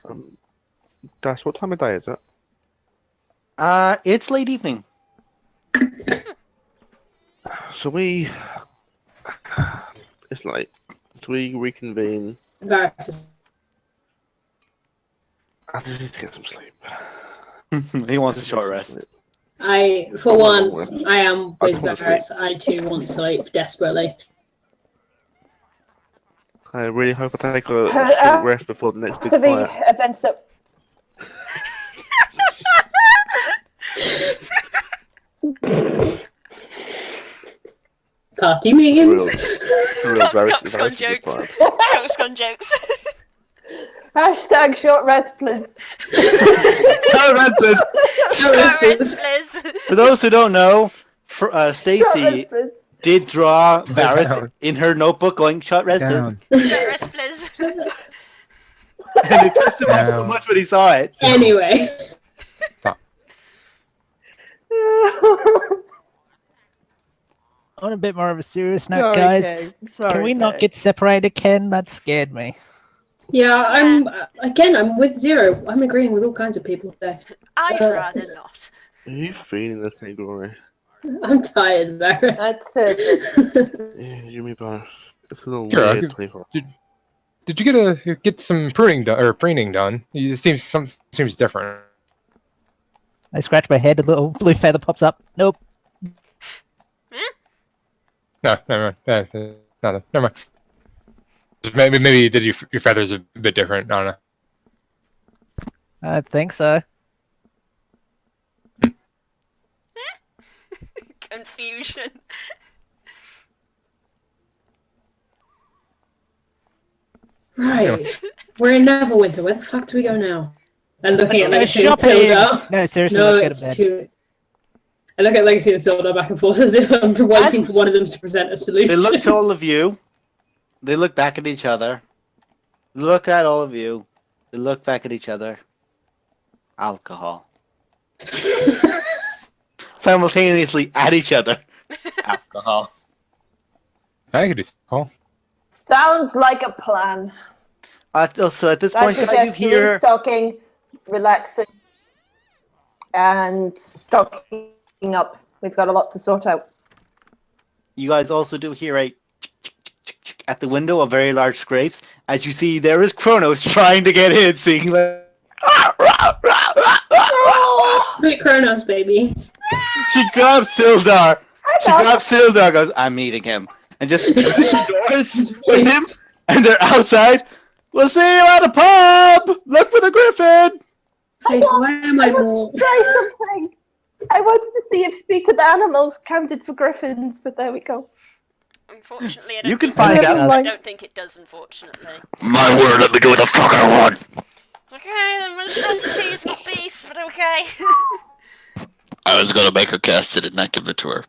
[SPEAKER 8] Dash, what time of day is it?
[SPEAKER 1] It's late evening.
[SPEAKER 8] So we. It's late. So we reconvene.
[SPEAKER 4] Varys is-
[SPEAKER 8] I just need to get some sleep.
[SPEAKER 1] He wants a short rest.
[SPEAKER 4] for once, I am
[SPEAKER 8] I
[SPEAKER 4] with
[SPEAKER 8] fall asleep.
[SPEAKER 4] Varys. I too want sleep desperately.
[SPEAKER 8] I really hope I take a short rest before the next big
[SPEAKER 3] To the
[SPEAKER 8] fight.
[SPEAKER 3] events that
[SPEAKER 4] Party
[SPEAKER 8] Real,
[SPEAKER 4] memes.
[SPEAKER 8] real
[SPEAKER 2] Coxcon
[SPEAKER 8] this
[SPEAKER 2] jokes.
[SPEAKER 8] time.
[SPEAKER 2] Coxcon jokes.
[SPEAKER 3] hashtag short rest, please.
[SPEAKER 1] Short rest, please.
[SPEAKER 2] Short rest, please.
[SPEAKER 1] For those who don't know,
[SPEAKER 3] Short
[SPEAKER 1] Stacy
[SPEAKER 3] rest, please.
[SPEAKER 1] did draw Varys
[SPEAKER 6] Down.
[SPEAKER 1] in her notebook going short rest, please.
[SPEAKER 6] Down.
[SPEAKER 2] Short rest, please.
[SPEAKER 1] And it pissed him off so
[SPEAKER 6] Down.
[SPEAKER 1] much when he saw it.
[SPEAKER 4] Anyway.
[SPEAKER 6] Stop.
[SPEAKER 5] On a bit more of a serious note,
[SPEAKER 3] Sorry,
[SPEAKER 5] guys.
[SPEAKER 3] Kay. Sorry,
[SPEAKER 5] Can we not
[SPEAKER 3] Kay.
[SPEAKER 5] get separated, Ken? That scared me.
[SPEAKER 4] Yeah, I'm with Zero. I'm agreeing with all kinds of people today.
[SPEAKER 2] I'd rather not.
[SPEAKER 8] Are you feeling this, Glory?
[SPEAKER 4] I'm tired, Varys.
[SPEAKER 3] I'd say this.
[SPEAKER 8] Yeah, you and me both. It's been a
[SPEAKER 6] Sure,
[SPEAKER 8] weird 24.
[SPEAKER 6] Did you get some pruning done or preening done? It seems different.
[SPEAKER 5] I scratch my head, a little blue feather pops up. Nope.
[SPEAKER 6] No, never mind. Nothing. Never mind. Maybe you did your feathers a bit different. I don't know.
[SPEAKER 5] I think so.
[SPEAKER 2] Confusion.
[SPEAKER 4] Right. We're in Neverwinter. Where the fuck do we go now? And looking at
[SPEAKER 5] Let's
[SPEAKER 4] Legacy
[SPEAKER 5] go
[SPEAKER 4] and
[SPEAKER 5] shopping.
[SPEAKER 4] Silda.
[SPEAKER 5] No, seriously,
[SPEAKER 4] No,
[SPEAKER 5] let's
[SPEAKER 4] it's
[SPEAKER 5] go to bed.
[SPEAKER 4] too. I look at Legacy and Silda back and forth as if I'm waiting for one of them to present a solution.
[SPEAKER 1] They look to all of you. They look back at each other. Look at all of you. They look back at each other. Alcohol. Simultaneously at each other. Alcohol.
[SPEAKER 6] I could do some.
[SPEAKER 3] Sounds like a plan.
[SPEAKER 1] So at this
[SPEAKER 3] I
[SPEAKER 1] point, can you
[SPEAKER 3] suggest
[SPEAKER 1] hear?
[SPEAKER 3] restocking, relaxing, and stocking up. We've got a lot to sort out.
[SPEAKER 1] You guys also do hear a at the window of very large scrapes. As you see, there is Kronos trying to get in, seeing like.
[SPEAKER 4] Sweet Kronos, baby.
[SPEAKER 1] She grabs Sildar. She grabs Sildar, goes, I'm meeting him. And just opens the doors with him, and they're outside. We'll see you at a pub! Look for the griffin!
[SPEAKER 4] Faith, why am I more...
[SPEAKER 3] Try something. I wanted to see if speak with animals counted for griffins, but there we go.
[SPEAKER 2] Unfortunately, I don't
[SPEAKER 1] You can
[SPEAKER 2] think
[SPEAKER 1] find
[SPEAKER 2] it
[SPEAKER 1] out.
[SPEAKER 2] does. I don't think it does, unfortunately.
[SPEAKER 7] My word, let me do what the fuck I want.
[SPEAKER 2] Okay, then monstrosity is not beast, but okay.
[SPEAKER 7] I was gonna make her cast it and not give it to her.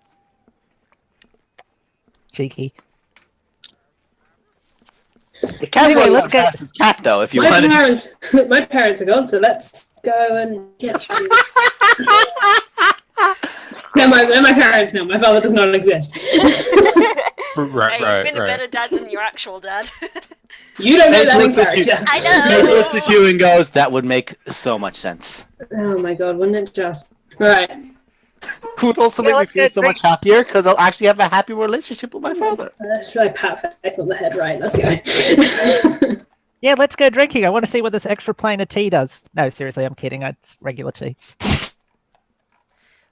[SPEAKER 5] Cheeky.
[SPEAKER 1] The cat
[SPEAKER 5] Anyway,
[SPEAKER 1] will
[SPEAKER 5] let's go.
[SPEAKER 1] cast his cat, though, if you
[SPEAKER 4] My
[SPEAKER 1] want.
[SPEAKER 4] parents are gone, so let's go and get food. They're my parents now. My father does not exist.
[SPEAKER 6] Right,
[SPEAKER 2] Hey, he's been a better dad than your actual dad.
[SPEAKER 4] You don't know
[SPEAKER 1] Nate
[SPEAKER 4] that in
[SPEAKER 1] looks at you.
[SPEAKER 4] character.
[SPEAKER 2] I
[SPEAKER 1] Nate looks
[SPEAKER 2] know!
[SPEAKER 1] at you and goes, that would make so much sense.
[SPEAKER 4] Oh my god, wouldn't it just? Right.
[SPEAKER 1] Would also
[SPEAKER 5] Yeah,
[SPEAKER 1] make me
[SPEAKER 5] let's
[SPEAKER 1] feel
[SPEAKER 5] get
[SPEAKER 1] so much happier, because I'll actually have a happy relationship with my father.
[SPEAKER 4] Should I pat Faith on the head? Right, let's go.
[SPEAKER 5] Yeah, let's go drinking. I want to see what this extra plane of tea does. No, seriously, I'm kidding. It's regular tea.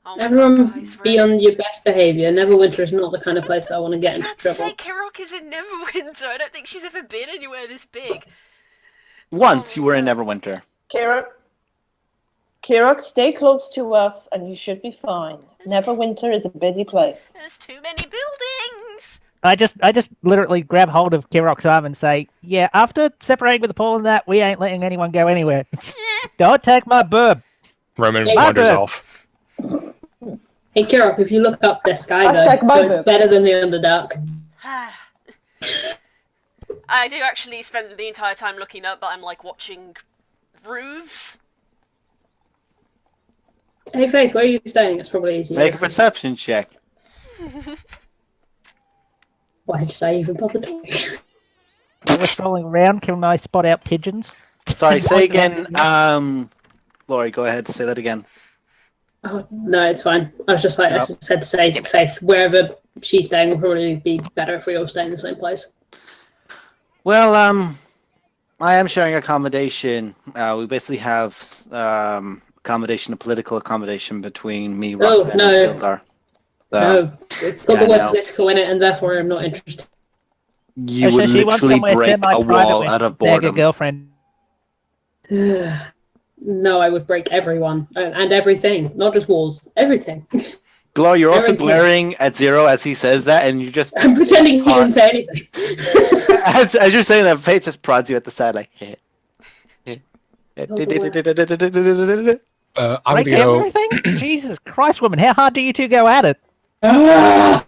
[SPEAKER 2] Oh my
[SPEAKER 4] Everyone
[SPEAKER 2] God, guys,
[SPEAKER 4] be on your best behaviour. Neverwinter is not the kind of place I want to get
[SPEAKER 2] I was
[SPEAKER 4] into
[SPEAKER 2] about to
[SPEAKER 4] trouble.
[SPEAKER 2] say, Kirok is in Neverwinter. I don't think she's ever been anywhere this big.
[SPEAKER 1] Once you were in Neverwinter.
[SPEAKER 3] Kirok, stay close to us and you should be fine. Neverwinter is a busy place.
[SPEAKER 2] There's too many buildings!
[SPEAKER 5] I just literally grab hold of Kirok's arm and say, yeah, after separating with the Paul and that, we ain't letting anyone go anywhere. Don't take my boob.
[SPEAKER 6] Roman
[SPEAKER 4] Hey,
[SPEAKER 6] wanders
[SPEAKER 5] Margaret.
[SPEAKER 6] off.
[SPEAKER 4] Hey Kirok, if you look up, there's sky
[SPEAKER 3] Hashtag
[SPEAKER 4] though,
[SPEAKER 3] my
[SPEAKER 4] so it's
[SPEAKER 3] boob.
[SPEAKER 4] better than the Underdark.
[SPEAKER 2] I do actually spend the entire time looking up, but I'm like watching roofs.
[SPEAKER 4] Hey Faith, where are you staying? It's probably easier.
[SPEAKER 1] Make a perception check.
[SPEAKER 4] Why did I even bother doing it?
[SPEAKER 5] We're strolling around. Can I spot out pigeons?
[SPEAKER 1] Sorry, say again. Laurie, go ahead. Say that again.
[SPEAKER 4] Oh, no, it's fine. I was just like, I
[SPEAKER 1] Yep.
[SPEAKER 4] said to say, Faith, wherever she's staying will probably be better if we all stay in the same place.
[SPEAKER 1] Well, I am sharing accommodation. We basically have accommodation, a political accommodation between me,
[SPEAKER 4] Oh,
[SPEAKER 1] Rockfin,
[SPEAKER 4] no.
[SPEAKER 1] and Sildar.
[SPEAKER 4] No, it's got
[SPEAKER 1] yeah,
[SPEAKER 4] the word
[SPEAKER 1] no.
[SPEAKER 4] political in it, and therefore I'm not interested.
[SPEAKER 1] You
[SPEAKER 5] So
[SPEAKER 1] would
[SPEAKER 5] she wants
[SPEAKER 1] literally
[SPEAKER 5] somewhere
[SPEAKER 1] break a
[SPEAKER 5] semi-private
[SPEAKER 1] wall
[SPEAKER 5] with
[SPEAKER 1] out of
[SPEAKER 5] beg a
[SPEAKER 1] boredom.
[SPEAKER 5] girlfriend.
[SPEAKER 4] No, I would break everyone and everything, not just walls, everything.
[SPEAKER 1] Glow, you're also
[SPEAKER 4] Everything.
[SPEAKER 1] glaring at Zero as he says that, and you just
[SPEAKER 4] I'm pretending he didn't say anything.
[SPEAKER 1] as you're saying that, Faith just prods you at the side like. Heh.
[SPEAKER 6] I'm
[SPEAKER 5] Break
[SPEAKER 6] gonna go.
[SPEAKER 5] everything? Jesus Christ, woman, how hard do you two go at it?
[SPEAKER 4] Ah!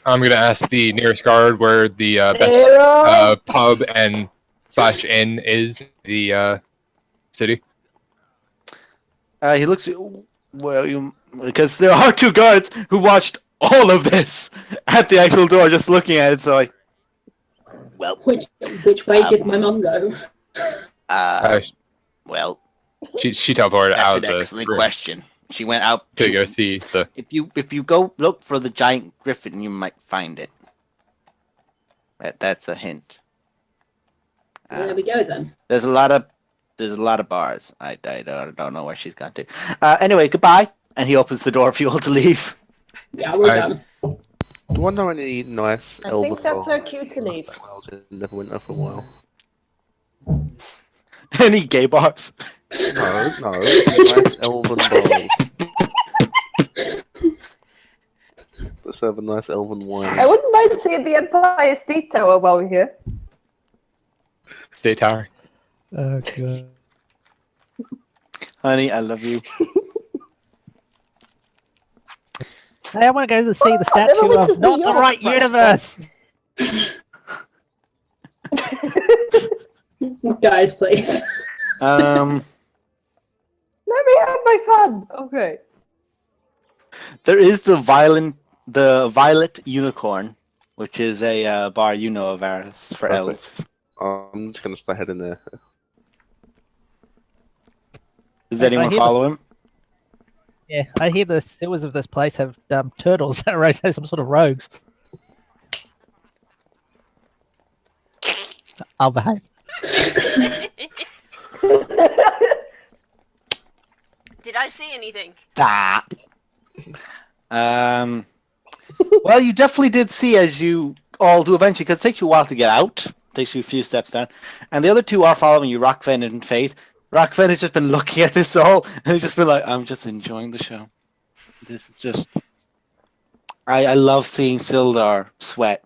[SPEAKER 6] I'm gonna ask the nearest guard where the best
[SPEAKER 3] Zero.
[SPEAKER 6] pub and / inn is the city.
[SPEAKER 1] He looks. Well, you because there are two guards who watched all of this at the actual door, just looking at it. So like, well,
[SPEAKER 4] Which way did my mum go?
[SPEAKER 1] well,
[SPEAKER 6] She teleported
[SPEAKER 1] that's
[SPEAKER 6] out
[SPEAKER 1] an
[SPEAKER 6] of the
[SPEAKER 1] excellent
[SPEAKER 6] room
[SPEAKER 1] question. She went out
[SPEAKER 6] to go see the.
[SPEAKER 1] If you go look for the giant griffin, you might find it. That's a hint.
[SPEAKER 4] There we go then.
[SPEAKER 1] There's a lot of bars. I don't know where she's gone to. Anyway, goodbye. And he opens the door for you all to leave.
[SPEAKER 4] Yeah, we're done.
[SPEAKER 8] Do I know any nice
[SPEAKER 3] I
[SPEAKER 8] elven
[SPEAKER 3] think that's her
[SPEAKER 8] bars
[SPEAKER 3] cue to leave.
[SPEAKER 8] that I was in Neverwinter for a while?
[SPEAKER 1] Any gay bars?
[SPEAKER 8] No, nice elven bars. Let's have a nice elven wine.
[SPEAKER 3] I wouldn't mind seeing the Empire State Tower while we're here.
[SPEAKER 6] State Tower.
[SPEAKER 5] Oh, God.
[SPEAKER 1] Honey, I love you.
[SPEAKER 5] Hey, I want to go to see the
[SPEAKER 3] Oh,
[SPEAKER 5] statue
[SPEAKER 3] Neverwinter's
[SPEAKER 5] of Not
[SPEAKER 3] New
[SPEAKER 5] the
[SPEAKER 3] York,
[SPEAKER 5] Right
[SPEAKER 3] Christ.
[SPEAKER 5] Universe!
[SPEAKER 4] Guys, please.
[SPEAKER 3] Let me have my fun. Okay.
[SPEAKER 1] There is the Violet Unicorn, which is a bar you know of, Aris, for
[SPEAKER 8] Perfect.
[SPEAKER 1] elves.
[SPEAKER 8] I'm just gonna stay heading there.
[SPEAKER 1] Does
[SPEAKER 5] I
[SPEAKER 1] anyone
[SPEAKER 5] hear
[SPEAKER 1] follow him?
[SPEAKER 5] Yeah, I hear the sewers of this place have turtles that are some sort of rogues. I'll behave.
[SPEAKER 2] Did I see anything?
[SPEAKER 1] Stop. Well, you definitely did see as you all do eventually, because it takes you a while to get out. It takes you a few steps down. And the other two are following you, Rockfen and Faith. Rockfen has just been looking at this all, and he's just been like, I'm just enjoying the show. This is just... I love seeing Sildar sweat,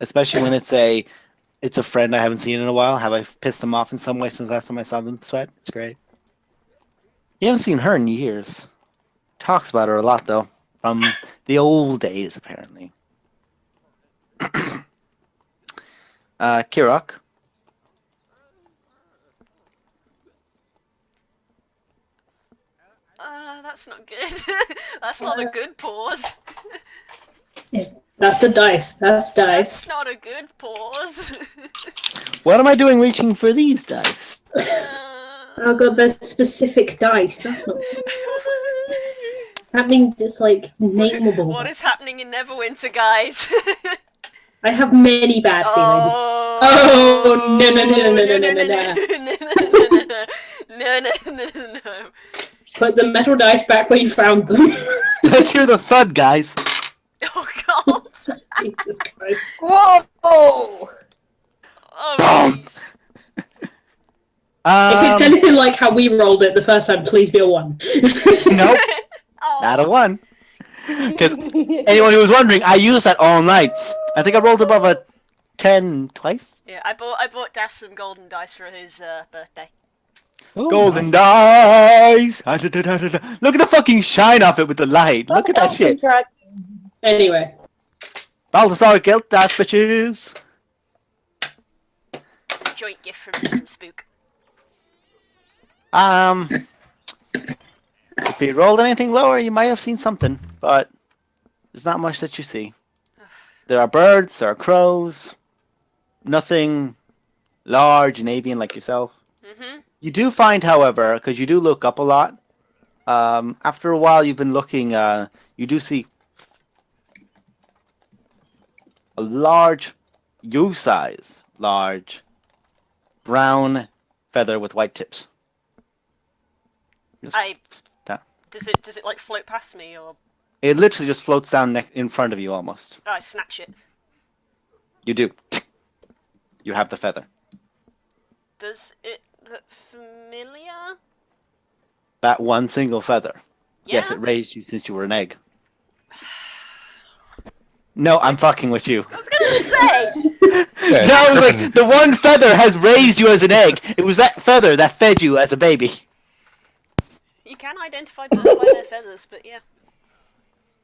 [SPEAKER 1] especially when it's a friend I haven't seen in a while. Have I pissed them off in some way since last time I saw them sweat? It's great. You haven't seen her in years. Talks about her a lot, though. From the old days, apparently. Kirok.
[SPEAKER 2] That's not good. That's not a good pause.
[SPEAKER 4] That's the dice. That's dice.
[SPEAKER 2] That's not a good pause.
[SPEAKER 1] What am I doing reaching for these dice?
[SPEAKER 4] Oh god, there's specific dice. That's not. That means it's like nameable.
[SPEAKER 2] What is happening in Neverwinter, guys?
[SPEAKER 4] I have many bad feelings. Oh no no no no no no no no
[SPEAKER 2] no.
[SPEAKER 4] Put the metal dice back where you found them.
[SPEAKER 1] Let's hear the thud, guys.
[SPEAKER 2] Oh god.
[SPEAKER 4] Jesus Christ.
[SPEAKER 3] Whoa!
[SPEAKER 2] Oh jeez.
[SPEAKER 4] If it's anything like how we rolled it the first time, please be a 1.
[SPEAKER 1] Nope,
[SPEAKER 2] Oh.
[SPEAKER 1] not a 1. Because anyone who was wondering, I used that all night. I think I rolled above a 10 twice.
[SPEAKER 2] Yeah, I bought Das some golden dice for his birthday.
[SPEAKER 5] Ooh,
[SPEAKER 1] Golden
[SPEAKER 5] nice.
[SPEAKER 1] dice. Look at the fucking shine off it with the light. Look at that shit.
[SPEAKER 4] Anyway.
[SPEAKER 1] Balthasar guilt dice, bitches.
[SPEAKER 2] It's a joint gift from me and Spook.
[SPEAKER 1] If you rolled anything lower, you might have seen something, but there's not much that you see. There are birds, there are crows, nothing large and avian like yourself.
[SPEAKER 2] Mm-hmm.
[SPEAKER 1] You do find, however, because you do look up a lot, after a while you've been looking, you do see a large, large, brown feather with white tips. Just
[SPEAKER 2] Does it like float past me or?
[SPEAKER 1] It literally just floats down in front of you almost.
[SPEAKER 2] Oh, I snatch it.
[SPEAKER 1] You do. You have the feather.
[SPEAKER 2] Does it look familiar?
[SPEAKER 1] That one single feather.
[SPEAKER 2] Yeah.
[SPEAKER 1] Yes, it raised you since you were an egg. No, I'm fucking with you.
[SPEAKER 2] I was gonna say.
[SPEAKER 6] Yeah,
[SPEAKER 1] No, I was
[SPEAKER 6] Griffin.
[SPEAKER 1] like, the one feather has raised you as an egg. It was that feather that fed you as a baby.
[SPEAKER 2] You can identify birds by their feathers, but yeah.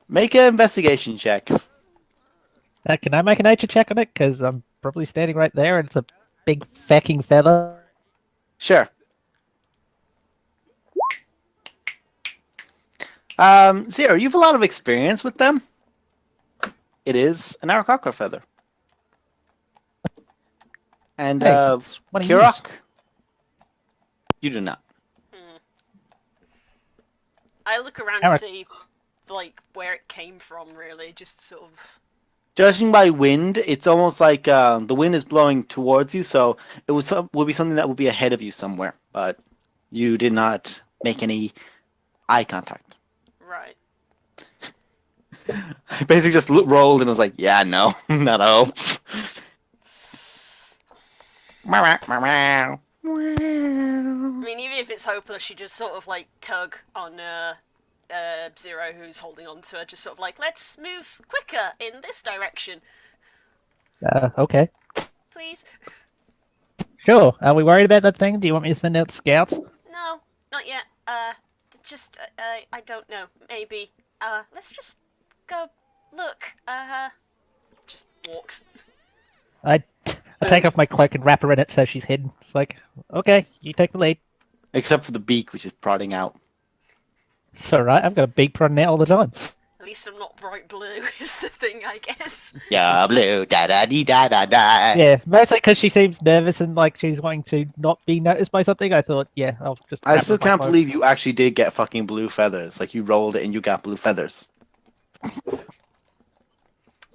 [SPEAKER 1] Make an investigation check.
[SPEAKER 5] Can I make a nature check on it? Because I'm probably standing right there and it's a big fecking feather.
[SPEAKER 1] Sure. Zero, you have a lot of experience with them. It is an Arakakra feather. And,
[SPEAKER 5] Hey, it's one of
[SPEAKER 1] Kirok? You do not.
[SPEAKER 2] I look around
[SPEAKER 5] Eric.
[SPEAKER 2] to see, like, where it came from, really, just sort of.
[SPEAKER 1] Judging by wind, it's almost like the wind is blowing towards you, so it would be something that would be ahead of you somewhere. But you did not make any eye contact.
[SPEAKER 2] Right.
[SPEAKER 1] I basically just rolled and was like, yeah, no, not a hope.
[SPEAKER 2] I mean, even if it's hopeless, you just sort of, like, tug on, Zero, who's holding on to her, just sort of like, let's move quicker in this direction,
[SPEAKER 5] Okay.
[SPEAKER 2] please.
[SPEAKER 5] Sure. Are we worried about that thing? Do you want me to send out scouts?
[SPEAKER 2] No, not yet. Just, I don't know. Maybe. Let's just go look. Just walks.
[SPEAKER 5] I take off my cloak and wrap her in it so she's hidden. It's like, okay, you take the lead.
[SPEAKER 1] Except for the beak, which is prodding out.
[SPEAKER 5] It's alright, I've got a beak prodding out all the time.
[SPEAKER 2] At least I'm not bright blue, is the thing, I guess.
[SPEAKER 1] Yeah, blue, da da dee da da da.
[SPEAKER 5] Yeah, mostly because she seems nervous and like she's wanting to not be noticed by something. I thought, yeah, I'll just.
[SPEAKER 1] I
[SPEAKER 5] wrap her
[SPEAKER 1] still
[SPEAKER 5] in my
[SPEAKER 1] can't
[SPEAKER 5] cloak.
[SPEAKER 1] believe you actually did get fucking blue feathers. Like, you rolled it and you got blue feathers.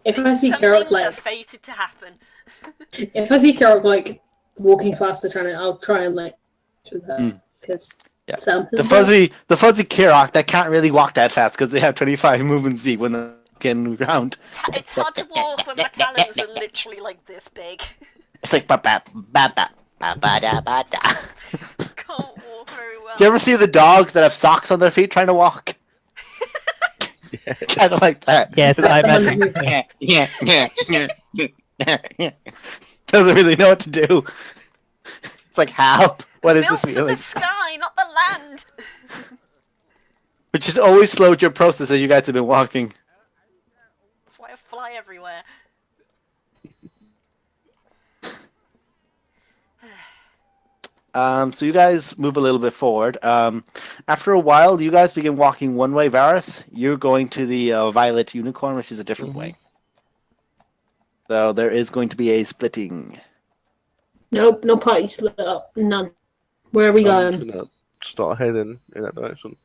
[SPEAKER 4] If I see
[SPEAKER 2] Some
[SPEAKER 4] Carol
[SPEAKER 2] things are
[SPEAKER 4] like,
[SPEAKER 2] fated to happen.
[SPEAKER 4] if I see Carol like walking faster, I'll try and like with her because
[SPEAKER 1] Yeah.
[SPEAKER 4] something.
[SPEAKER 1] The fuzzy Kirok that can't really walk that fast because they have 25 movement speed when they're getting ground.
[SPEAKER 2] It's hard to walk when my talons are literally like this big.
[SPEAKER 1] It's like ba ba ba ba ba ba da ba da.
[SPEAKER 2] Can't walk very well.
[SPEAKER 1] Do you ever see the dogs that have socks on their feet trying to walk? Kind of like that.
[SPEAKER 5] Yes, I imagine.
[SPEAKER 1] Yeah. Doesn't really know what to do. It's like, help. What is
[SPEAKER 2] Built
[SPEAKER 1] this
[SPEAKER 2] for the
[SPEAKER 1] feeling?
[SPEAKER 2] sky, not the land.
[SPEAKER 1] Which has always slowed your process as you guys have been walking.
[SPEAKER 2] That's why I fly everywhere.
[SPEAKER 1] So you guys move a little bit forward. After a while, you guys begin walking one way. Varus, you're going to the Violet Unicorn, which is a different way. So there is going to be a splitting.
[SPEAKER 4] Nope, no party split up. None. Where are we
[SPEAKER 8] I'm
[SPEAKER 4] going?
[SPEAKER 8] just gonna start heading in that direction.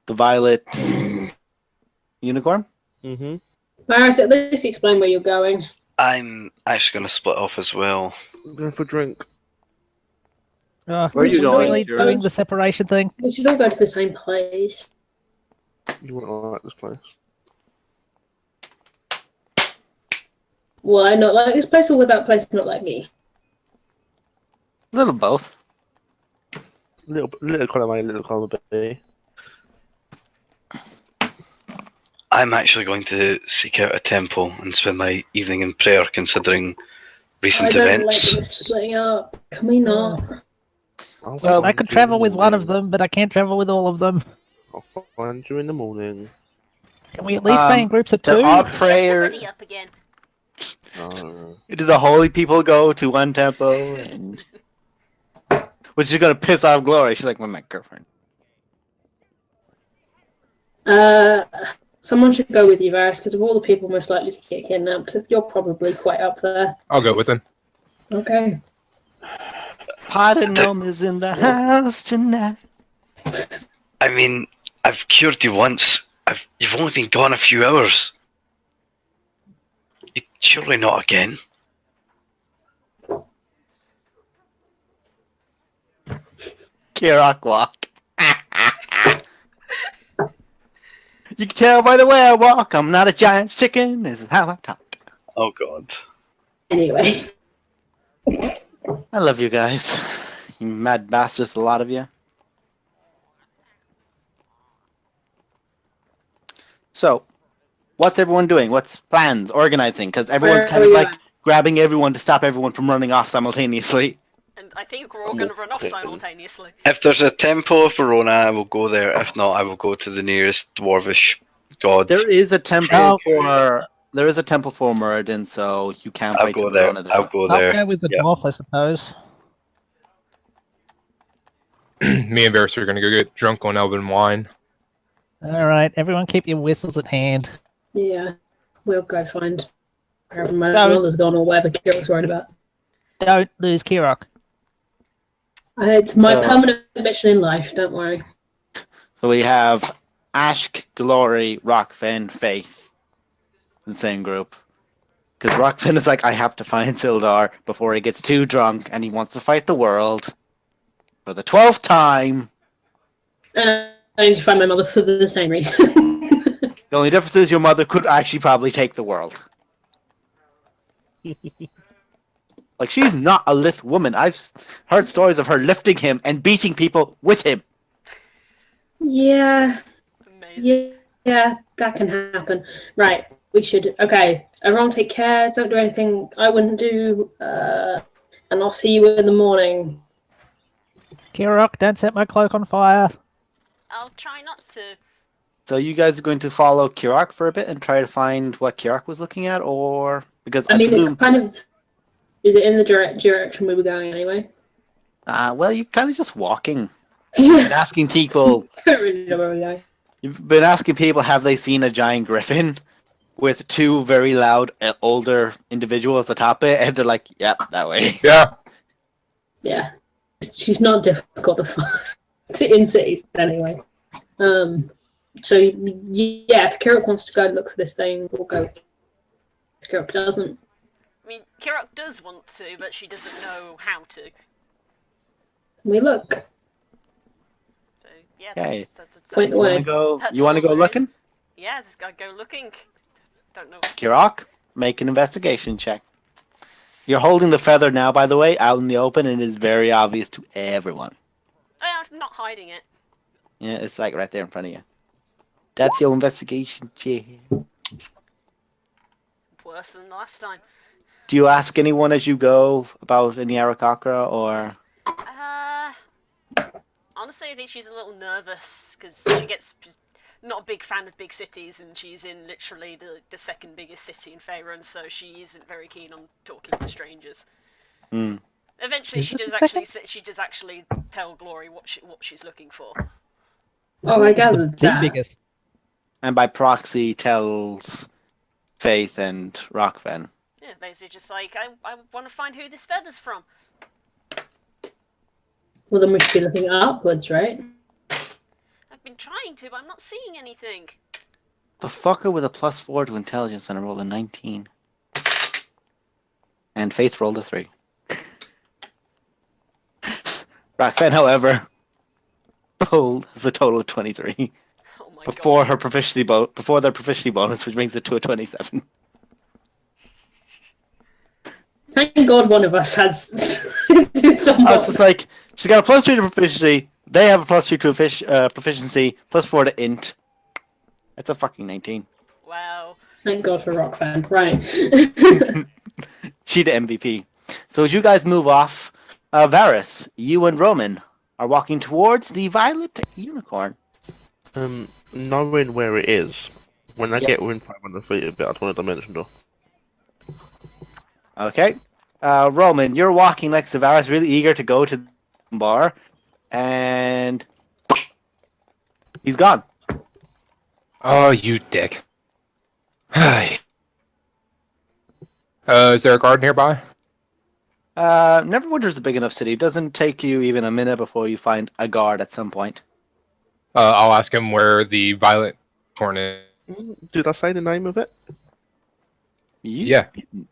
[SPEAKER 1] The Violet Unicorn?
[SPEAKER 8] Mm-hmm.
[SPEAKER 4] Maris, at least explain where you're going.
[SPEAKER 7] I'm actually going to split off as well.
[SPEAKER 8] I'm going for a drink.
[SPEAKER 1] Where are
[SPEAKER 4] We
[SPEAKER 1] you
[SPEAKER 4] should
[SPEAKER 1] going?
[SPEAKER 4] really
[SPEAKER 1] Kira?
[SPEAKER 5] Doing the separation thing.
[SPEAKER 4] We should all go to the same place.
[SPEAKER 8] You won't like this place.
[SPEAKER 4] Why not like this place or would that place not like me?
[SPEAKER 1] A little both.
[SPEAKER 8] Little column A, little column B.
[SPEAKER 7] I'm actually going to seek out a temple and spend my evening in prayer, considering
[SPEAKER 4] I
[SPEAKER 7] recent
[SPEAKER 4] don't
[SPEAKER 7] events.
[SPEAKER 4] like this splitting up. Can we not?
[SPEAKER 1] Well,
[SPEAKER 5] I could travel with one of them, but I can't travel with all of them.
[SPEAKER 8] I'll find you in the morning.
[SPEAKER 5] Can we at least stay in groups of two?
[SPEAKER 1] There are
[SPEAKER 2] Do we have to
[SPEAKER 1] prayer.
[SPEAKER 2] buddy up again?
[SPEAKER 8] No.
[SPEAKER 1] Do the holy people go to one temple? And... Which is going to piss off Glory. She's like, well, my girlfriend.
[SPEAKER 4] Someone should go with you, Varys, because of all the people most likely to get kidnapped, you're probably quite up there.
[SPEAKER 6] I'll go with him.
[SPEAKER 4] Okay.
[SPEAKER 1] Pot and Gnome is in the house tonight.
[SPEAKER 7] I mean, I've cured you once. You've only been gone a few hours. Surely not again.
[SPEAKER 1] Kirok walk. You can tell by the way I walk, I'm not a giant's chicken. This is how I talk.
[SPEAKER 7] Oh God.
[SPEAKER 4] Anyway.
[SPEAKER 1] I love you guys. You mad bastards, a lot of you. So, what's everyone doing? What's plans? Organizing? Because everyone's
[SPEAKER 4] Where
[SPEAKER 1] kind
[SPEAKER 4] are
[SPEAKER 1] of
[SPEAKER 4] you
[SPEAKER 1] like
[SPEAKER 4] at?
[SPEAKER 1] grabbing everyone to stop everyone from running off simultaneously.
[SPEAKER 2] And I think we're all going to run off simultaneously.
[SPEAKER 7] If there's a temple of Verona, I will go there. If not, I will go to the nearest dwarvish god.
[SPEAKER 1] There is a temple
[SPEAKER 5] Oh.
[SPEAKER 1] for Muradin, so you can't
[SPEAKER 7] I'll
[SPEAKER 1] wait
[SPEAKER 7] go
[SPEAKER 1] to
[SPEAKER 7] there.
[SPEAKER 1] Verona
[SPEAKER 7] I'll go
[SPEAKER 5] I'll
[SPEAKER 7] there.
[SPEAKER 5] go with the
[SPEAKER 7] Yeah.
[SPEAKER 5] dwarf, I suppose.
[SPEAKER 6] Me and Varys are gonna go get drunk on elven wine.
[SPEAKER 5] All right, everyone, keep your whistles at hand.
[SPEAKER 4] Yeah, we'll go find wherever my
[SPEAKER 5] Don't.
[SPEAKER 4] mother's gone or whatever Kira's worried about.
[SPEAKER 5] Don't lose Kirok.
[SPEAKER 4] It's my
[SPEAKER 1] So-
[SPEAKER 4] permanent mission in life, don't worry.
[SPEAKER 1] So we have Ashk, Glory, Rockfin, Faith, in the same group. Because Rockfin is like, I have to find Sildar before he gets too drunk and he wants to fight the world for the 12th time.
[SPEAKER 4] And I need to find my mother for the same reason.
[SPEAKER 1] The only difference is your mother could actually probably take the world. Like, she's not a lithe woman. I've heard stories of her lifting him and beating people with him.
[SPEAKER 4] Yeah,
[SPEAKER 2] Amazing.
[SPEAKER 4] yeah, that can happen. Right, we should. Okay, everyone take care. Don't do anything I wouldn't do. And I'll see you in the morning.
[SPEAKER 5] Kirok, don't set my cloak on fire.
[SPEAKER 2] I'll try not to.
[SPEAKER 1] So you guys are going to follow Kirak for a bit and try to find what Kirak was looking at, or because
[SPEAKER 4] I
[SPEAKER 1] I
[SPEAKER 4] mean,
[SPEAKER 1] presume,
[SPEAKER 4] it's kind of. Is it in the direction we were going anyway?
[SPEAKER 1] well, you're kind of just walking and asking people.
[SPEAKER 4] Don't really know where we're going.
[SPEAKER 1] You've been asking people, have they seen a giant griffin with two very loud older individuals atop it, and they're like, "Yep, that way."
[SPEAKER 6] Yeah.
[SPEAKER 4] Yeah, she's not difficult to find in cities anyway. So yeah, if Kirok wants to go look for this thing, we'll go. If Kirok doesn't,
[SPEAKER 2] I mean, Kirok does want to, but she doesn't know how to.
[SPEAKER 4] we look.
[SPEAKER 2] So, yeah,
[SPEAKER 1] Okay.
[SPEAKER 2] that's
[SPEAKER 4] Point
[SPEAKER 1] You want
[SPEAKER 4] away.
[SPEAKER 1] to go?
[SPEAKER 2] That's
[SPEAKER 1] You want to
[SPEAKER 2] all
[SPEAKER 1] go
[SPEAKER 2] there is.
[SPEAKER 1] looking?
[SPEAKER 2] Yeah, this guy go looking. Don't know.
[SPEAKER 1] Kirak, make an investigation check. You're holding the feather now, by the way, out in the open, and it is very obvious to everyone.
[SPEAKER 2] I'm not hiding it.
[SPEAKER 1] Yeah, it's like right there in front of you. That's your investigation check.
[SPEAKER 2] Worse than the last time.
[SPEAKER 1] Do you ask anyone as you go about any Arakakra, or
[SPEAKER 2] Honestly, I think she's a little nervous because she gets not a big fan of big cities, and she's in literally the second biggest city in Faerun, so she isn't very keen on talking to strangers.
[SPEAKER 1] Hmm.
[SPEAKER 2] Eventually,
[SPEAKER 5] Is
[SPEAKER 2] she
[SPEAKER 5] it
[SPEAKER 2] does
[SPEAKER 5] the
[SPEAKER 2] actually tell Glory what she's looking for.
[SPEAKER 4] Oh, I gathered
[SPEAKER 5] The
[SPEAKER 4] that.
[SPEAKER 5] biggest.
[SPEAKER 1] and by proxy tells Faith and Rockven?
[SPEAKER 2] Yeah, basically just like I want to find who this feather's from.
[SPEAKER 4] Well, then we should be looking upwards, right?
[SPEAKER 2] I've been trying to, but I'm not seeing anything.
[SPEAKER 1] The fucker with a +4 to intelligence and a roll of 19. And Faith rolled a 3. Rockven, however, rolled as a total of 23
[SPEAKER 2] Oh my
[SPEAKER 1] before
[SPEAKER 2] god.
[SPEAKER 1] her proficiency before their proficiency bonus, which brings it to a 27.
[SPEAKER 4] Thank God one of us has some.
[SPEAKER 1] Oh, it's just like she's got a +3 to proficiency. They have a +3 to proficiency, +4 to int. That's a fucking 19.
[SPEAKER 2] Wow.
[SPEAKER 4] Thank God for Rock Fan. Right.
[SPEAKER 1] She the MVP. So as you guys move off, Varys, you and Roman are walking towards the Violet Unicorn.
[SPEAKER 8] Knowing where it is, when I
[SPEAKER 1] Yep.
[SPEAKER 8] get within 500 feet of it, I want a dimension door.
[SPEAKER 1] Okay. Roman, you're walking next to Varys, really eager to go to the bar, and he's gone.
[SPEAKER 6] Oh, you dick. Hi. Is there a guard nearby?
[SPEAKER 1] Neverwinter's a big enough city. It doesn't take you even a minute before you find a guard at some point.
[SPEAKER 6] I'll ask him where the violet horn is.
[SPEAKER 8] Did I say the name of it?
[SPEAKER 1] You
[SPEAKER 6] Yeah.
[SPEAKER 1] didn't.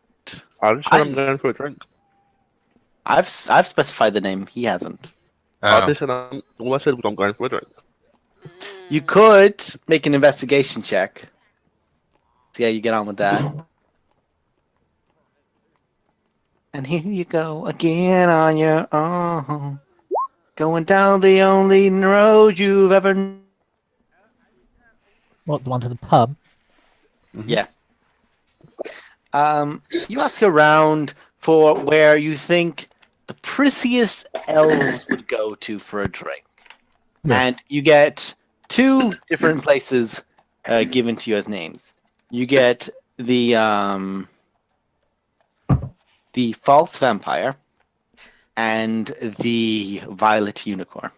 [SPEAKER 8] I just said I'm going for a drink.
[SPEAKER 1] I've specified the name. He hasn't.
[SPEAKER 8] I
[SPEAKER 6] Oh.
[SPEAKER 8] just said all I said was I'm going for a drink.
[SPEAKER 1] You could make an investigation check. See how you get on with that. And here you go again on your own. Going down the only road you've ever known.
[SPEAKER 5] What, the one to the pub?
[SPEAKER 1] Yeah. You ask around for where you think the prettiest elves would go to for a drink.
[SPEAKER 6] Yeah.
[SPEAKER 1] And you get two different places given to you as names. You get the false vampire and the violet unicorn.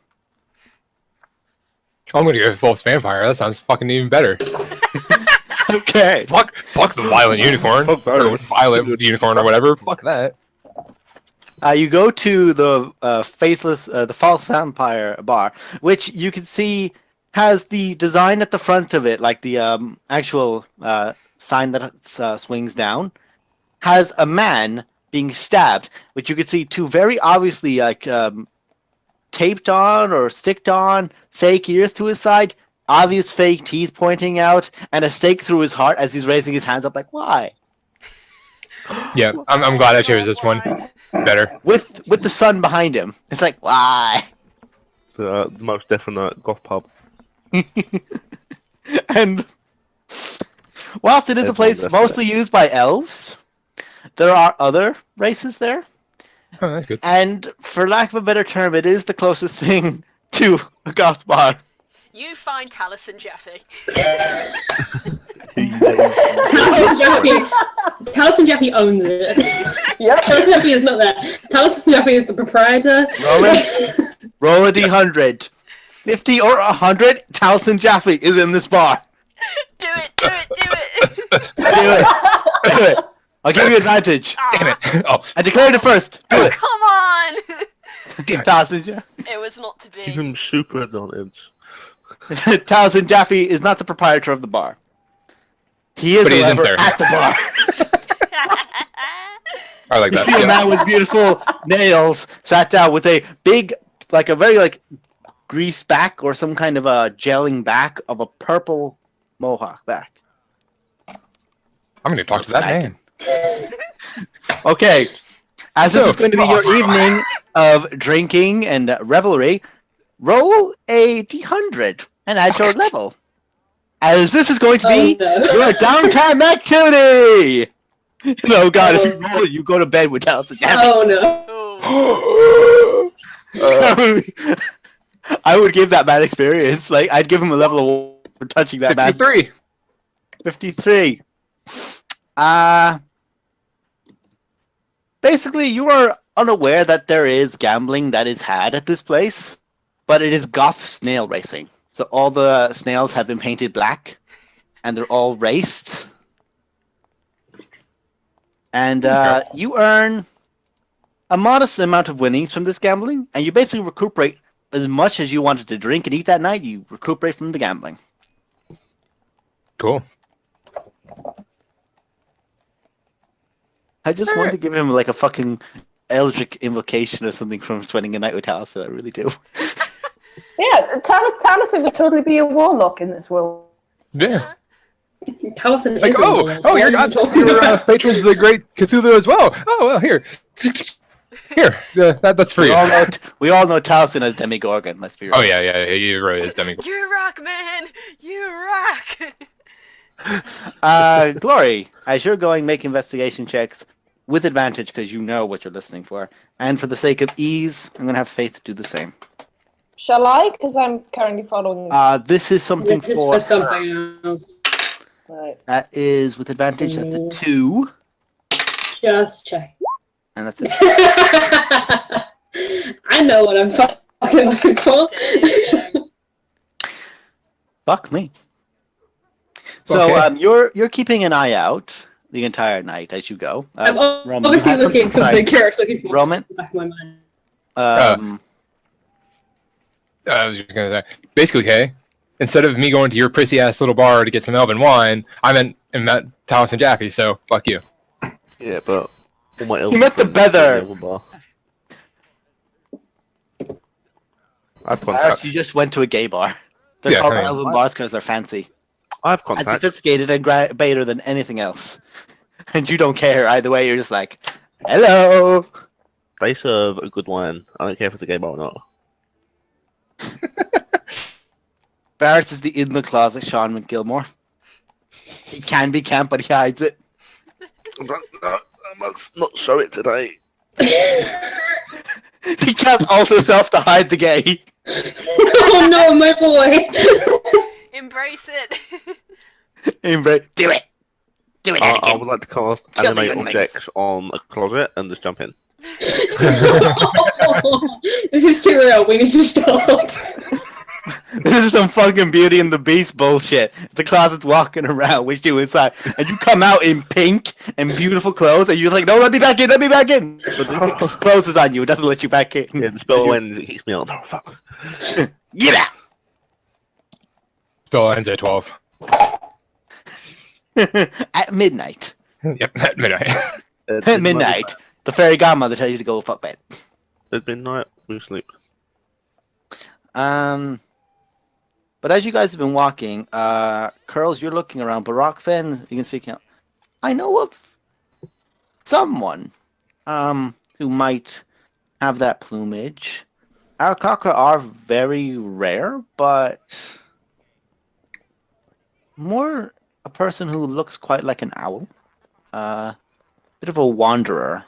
[SPEAKER 6] I'm gonna go false vampire. That sounds fucking even better.
[SPEAKER 1] Okay.
[SPEAKER 6] Fuck the violent unicorn.
[SPEAKER 8] Fuck
[SPEAKER 6] Or
[SPEAKER 8] those.
[SPEAKER 6] violet unicorn or whatever. Fuck that.
[SPEAKER 1] You go to the the false vampire bar, which you can see has the design at the front of it, like the actual sign that swings down, has a man being stabbed, which you can see two very obviously like taped on or sticked on fake ears to his side, obvious fake teeth pointing out, and a stake through his heart as he's raising his hands up like, why?
[SPEAKER 6] Yeah, I'm glad I chose this one.
[SPEAKER 2] Why?
[SPEAKER 6] Better.
[SPEAKER 1] With the sun behind him. It's like, why?
[SPEAKER 8] The most definite goth pub.
[SPEAKER 1] And whilst it is a place
[SPEAKER 8] Everyone does
[SPEAKER 1] mostly used by elves, there are other races there.
[SPEAKER 6] Oh, that's good.
[SPEAKER 1] And for lack of a better term, it is the closest thing to a goth bar.
[SPEAKER 2] You find Talus and Jeffy.
[SPEAKER 4] Talus and Jeffy owns it.
[SPEAKER 3] Yep.
[SPEAKER 4] Talus and Jeffy is not there. Talus and Jeffy is the proprietor.
[SPEAKER 1] Roll a d100. 50 or 100, Talus and Jaffe is in this bar.
[SPEAKER 2] Do it, do it, do it!
[SPEAKER 1] Do it. Do it. I'll give you advantage.
[SPEAKER 6] Damn it. Oh,
[SPEAKER 1] I declared it first. Do it.
[SPEAKER 2] Come on!
[SPEAKER 6] damn it.
[SPEAKER 1] Talus and Jaffe.
[SPEAKER 2] It was not to
[SPEAKER 8] Give
[SPEAKER 2] be.
[SPEAKER 8] him super advantage.
[SPEAKER 1] Talus and Jaffe is not the proprietor of the bar. He is,
[SPEAKER 6] But he is
[SPEAKER 1] however,
[SPEAKER 6] in there.
[SPEAKER 1] at the bar.
[SPEAKER 6] I like
[SPEAKER 1] You
[SPEAKER 6] that.
[SPEAKER 1] see a
[SPEAKER 6] Yeah.
[SPEAKER 1] man with beautiful nails sat down with a big, like a very like grease back or some kind of a gelling back of a purple mohawk back.
[SPEAKER 6] I'm gonna talk to that man.
[SPEAKER 1] Okay, as this
[SPEAKER 6] So-
[SPEAKER 1] is going to be your evening of drinking and revelry, roll a d100 and add your level. As this is going to be
[SPEAKER 4] Oh, no.
[SPEAKER 1] your downtime activity. Oh god, if you roll it, you go to bed with Talus and Jaffe.
[SPEAKER 4] Oh no.
[SPEAKER 2] Oh.
[SPEAKER 1] I would give that bad experience. Like, I'd give him a level of for touching that man.
[SPEAKER 6] 53.
[SPEAKER 1] 53. Basically, you are unaware that there is gambling that is had at this place, but it is goth snail racing. So all the snails have been painted black, and they're all raced. And you earn a modest amount of winnings from this gambling, and you basically recuperate as much as you wanted to drink and eat that night. You recuperate from the gambling.
[SPEAKER 6] Cool.
[SPEAKER 1] I just wanted to give him like a fucking eldritch invocation or something from spending a night with Talus. I really do.
[SPEAKER 3] Yeah, Talus would totally be a warlock in this world.
[SPEAKER 6] Yeah.
[SPEAKER 4] Taliesin
[SPEAKER 6] Like,
[SPEAKER 4] is a warlock.
[SPEAKER 6] oh,
[SPEAKER 4] What
[SPEAKER 6] you're,
[SPEAKER 4] are you talking
[SPEAKER 6] you're
[SPEAKER 4] about?
[SPEAKER 6] patrons of the great Cthulhu as well. Oh, well, here. Here, that's for
[SPEAKER 1] We
[SPEAKER 6] you.
[SPEAKER 1] all know Taliesin as Demigorgon. Let's be real.
[SPEAKER 6] Oh, yeah, you right, it's Demigorgon.
[SPEAKER 2] You rock, man! You rock!
[SPEAKER 1] Glory, as you're going, make investigation checks with advantage because you know what you're listening for. And for the sake of ease, I'm going to have Faith do the same.
[SPEAKER 3] Shall I? Because I'm currently following.
[SPEAKER 1] This is something
[SPEAKER 4] This is
[SPEAKER 1] for
[SPEAKER 4] for something else.
[SPEAKER 3] Right.
[SPEAKER 1] That is with advantage. That's a 2.
[SPEAKER 4] Just check.
[SPEAKER 1] And that's it.
[SPEAKER 4] I know what I'm fucking looking for.
[SPEAKER 1] Fuck me. So
[SPEAKER 6] Okay.
[SPEAKER 1] you're keeping an eye out the entire night as you go.
[SPEAKER 4] I'm
[SPEAKER 1] Roman, you
[SPEAKER 4] obviously
[SPEAKER 1] had
[SPEAKER 4] looking
[SPEAKER 1] something-
[SPEAKER 4] for the carrots looking for
[SPEAKER 1] Roman?
[SPEAKER 4] in the back of my mind.
[SPEAKER 6] I was just gonna say, basically, okay, instead of me going to your prissy ass little bar to get some Elven wine, I met Taliesin and Jaffe, so fuck you.
[SPEAKER 8] Yeah, but all my
[SPEAKER 1] You met the better.
[SPEAKER 8] I've
[SPEAKER 1] Perhaps
[SPEAKER 8] contact.
[SPEAKER 1] you just went to a gay bar. They're
[SPEAKER 6] Yeah,
[SPEAKER 1] called
[SPEAKER 6] I mean-
[SPEAKER 1] Elven bars because they're fancy
[SPEAKER 8] I've
[SPEAKER 1] and
[SPEAKER 8] contact.
[SPEAKER 1] sophisticated and better than anything else. And you don't care either way. You're just like, Hello.
[SPEAKER 8] They serve a good wine. I don't care if it's a gay bar or not.
[SPEAKER 1] Barrett is the in the closet Sean McGilmore. He can be camp, but he hides it.
[SPEAKER 8] I must not show it today.
[SPEAKER 1] He can't alter himself to hide the gay.
[SPEAKER 4] Oh no, my boy!
[SPEAKER 2] Embrace it.
[SPEAKER 1] Do it. Do it,
[SPEAKER 8] I
[SPEAKER 1] Anakin.
[SPEAKER 8] would like to cast
[SPEAKER 1] Kill me
[SPEAKER 8] animate
[SPEAKER 1] with
[SPEAKER 8] objects on a closet and just jump in.
[SPEAKER 4] This is too real. We need to stop.
[SPEAKER 1] This is some fucking Beauty and the Beast bullshit. The closet's walking around with you inside, and you come out in pink and beautiful clothes, and you're like, "No, let me back in, let me back in." But it closes on you; it doesn't let you back in.
[SPEAKER 8] Yeah, the spell ends. It kicks me out. Oh fuck!
[SPEAKER 1] Get out!
[SPEAKER 6] Spell ends at 12.
[SPEAKER 1] At midnight.
[SPEAKER 6] Yep, at midnight.
[SPEAKER 1] At midnight, the fairy godmother tells you to go fuck bed.
[SPEAKER 8] At midnight, we sleep.
[SPEAKER 1] But as you guys have been walking, Curls, you're looking around. Barack Fen, you can speak out. I know of someone, who might have that plumage. Arakaka are very rare, but more a person who looks quite like an owl. Bit of a wanderer.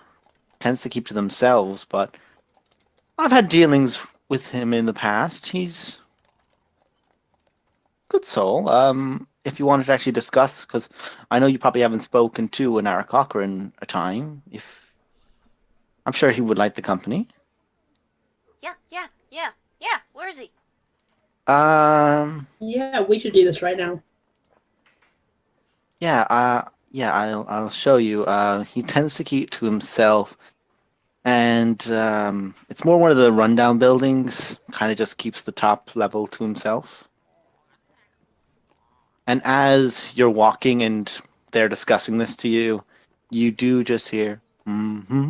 [SPEAKER 1] Tends to keep to themselves, but I've had dealings with him in the past. He's good soul. If you wanted to actually discuss, because I know you probably haven't spoken to an Arakaka in a time. If I'm sure he would like the company.
[SPEAKER 2] Yeah. Where is he?
[SPEAKER 4] Yeah, we should do this right now.
[SPEAKER 1] Yeah, I'll show you. He tends to keep to himself, and it's more one of the rundown buildings. Kind of just keeps the top level to himself. And as you're walking and they're discussing this to you, you do just hear, and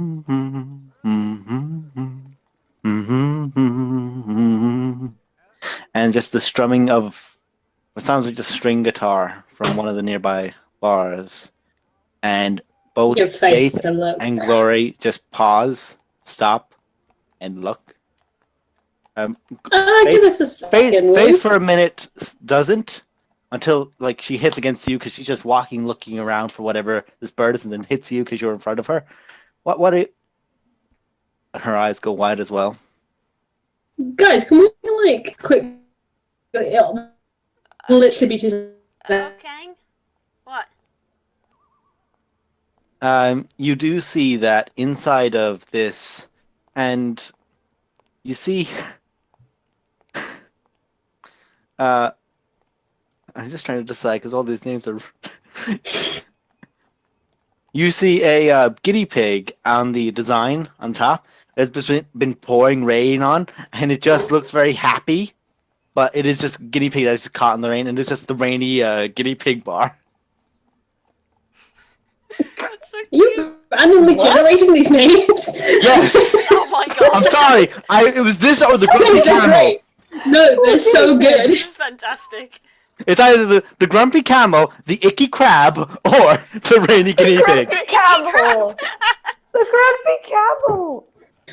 [SPEAKER 1] just the strumming of what sounds like just string guitar from one of the nearby bars. And both
[SPEAKER 4] Give
[SPEAKER 1] Faith
[SPEAKER 4] a look.
[SPEAKER 1] and Glory just pause, stop, and look.
[SPEAKER 4] Give us a second.
[SPEAKER 1] Faith for a minute doesn't, until like she hits against you because she's just walking, looking around for whatever this bird is, and then hits you because you're in front of her. What? Her eyes go wide as well.
[SPEAKER 4] Guys, can we like quick? It'll literally be just.
[SPEAKER 2] Okay. What?
[SPEAKER 1] You do see that inside of this, and you see. I'm just trying to decide because all these names are. You see a guinea pig on the design on top. It's been pouring rain on, and it just looks very happy. But it is just guinea pig that's just caught in the rain, and it's just the rainy guinea pig bar.
[SPEAKER 2] That's so cute.
[SPEAKER 4] You randomly generating these names?
[SPEAKER 1] Yes.
[SPEAKER 2] Oh my god.
[SPEAKER 1] I'm sorry. It was this or the
[SPEAKER 4] No,
[SPEAKER 1] grumpy
[SPEAKER 4] they're
[SPEAKER 1] camel.
[SPEAKER 4] great. No, they're so good.
[SPEAKER 2] This is fantastic.
[SPEAKER 1] It's either the grumpy camel, the icky crab, or the rainy guinea pig.
[SPEAKER 3] Grumpy camel. The grumpy camel.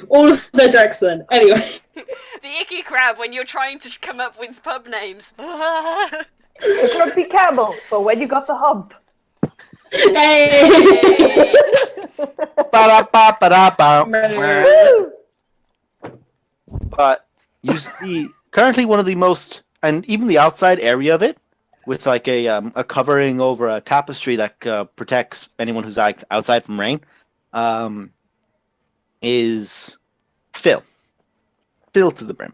[SPEAKER 4] All of those are excellent. Anyway.
[SPEAKER 2] The icky crab when you're trying to come up with pub names.
[SPEAKER 3] The grumpy camel for when you got the hump.
[SPEAKER 4] Hey!
[SPEAKER 1] Ba-da-ba-ba-da-ba.
[SPEAKER 3] Woo!
[SPEAKER 1] But you see, currently one of the most, and even the outside area of it, with like a covering over a tapestry that protects anyone who's outside from rain, is filled to the brim.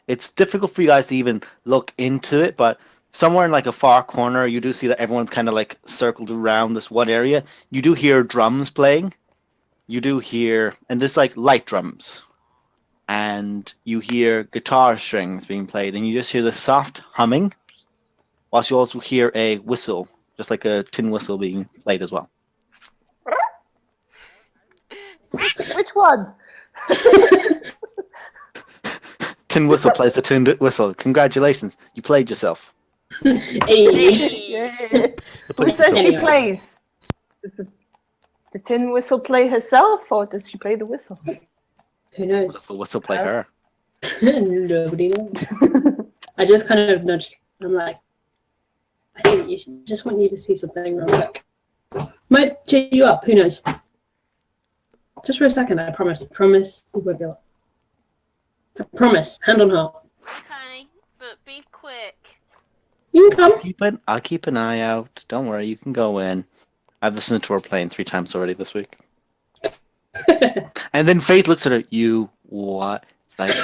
[SPEAKER 1] It's difficult for you guys to even look into it, but somewhere in like a far corner, you do see that everyone's kind of like circled around this one area. You do hear drums playing. You do hear, and this like light drums. And you hear guitar strings being played, and you just hear the soft humming, whilst you also hear a whistle, just like a tin whistle being played as well.
[SPEAKER 3] Which one?
[SPEAKER 1] Tin whistle plays the tin whistle. Congratulations, you played yourself.
[SPEAKER 4] Hey.
[SPEAKER 3] Yeah. Who says she
[SPEAKER 4] Anyway.
[SPEAKER 3] plays? It's a... Does Tin Whistle play herself, or does she play the whistle?
[SPEAKER 4] Who knows?
[SPEAKER 1] Does the whistle play her?
[SPEAKER 4] Nobody knows. I just kind of nudged. I'm like, I think you just want you to see something real quick. Might cheer you up. Who knows? Just for a second, I promise. Promise. It won't be long. I promise. Hand on heart.
[SPEAKER 2] Okay, but be quick.
[SPEAKER 4] You can come.
[SPEAKER 1] I'll keep an eye out. Don't worry, you can go in. I've listened to her playing 3 times already this week. And then Faith looks at her. You what? Like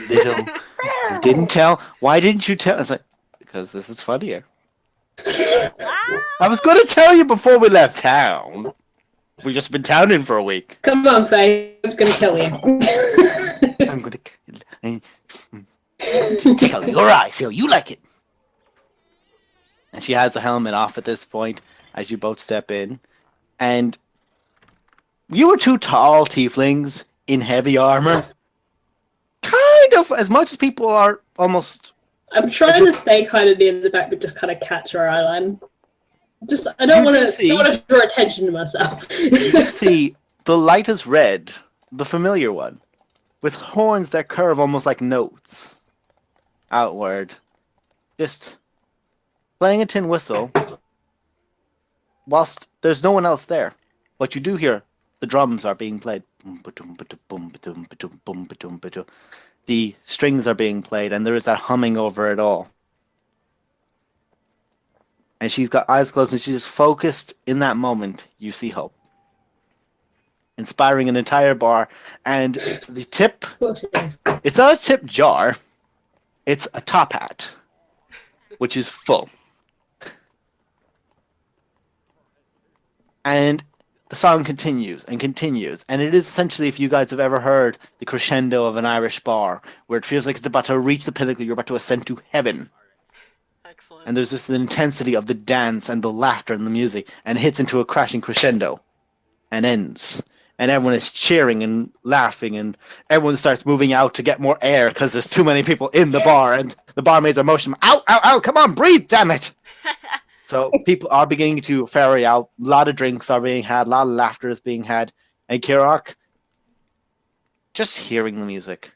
[SPEAKER 1] little. You didn't tell. Why didn't you tell? I was like, because this is funnier. I was going to tell you before we left town. We've just been towning for a week.
[SPEAKER 4] Come on, Faye. I'm just going to kill you.
[SPEAKER 1] I'm going to tickle your eye so you like it. And she has the helmet off at this point as you both step in. And you were 2 tall tieflings in heavy armor. Kind of, as much as people are almost...
[SPEAKER 4] I'm trying to stay kind of near the back, but just kind of catch her eyeline. Just, I don't want to draw attention to myself.
[SPEAKER 1] You see the lightest red, the familiar one, with horns that curve almost like notes outward. Just playing a tin whistle whilst there's no one else there. But you do hear the drums are being played. The strings are being played, and there is that humming over it all. And she's got eyes closed, and she's just focused in that moment. You see hope. Inspiring an entire bar. And the tip, it's not a tip jar, it's a top hat, which is full. And the song continues and continues. And it is essentially, if you guys have ever heard the crescendo of an Irish bar, where it feels like it's about to reach the pinnacle, you're about to ascend to heaven.
[SPEAKER 2] Excellent.
[SPEAKER 1] And there's this intensity of the dance and the laughter and the music, and it hits into a crashing crescendo and ends. And everyone is cheering and laughing, and everyone starts moving out to get more air because there's too many people in the bar, and the barmaids are motioning, ow, ow, ow, come on, breathe, damn it! So people are beginning to ferry out. A lot of drinks are being had, a lot of laughter is being had. And Kirok, just hearing the music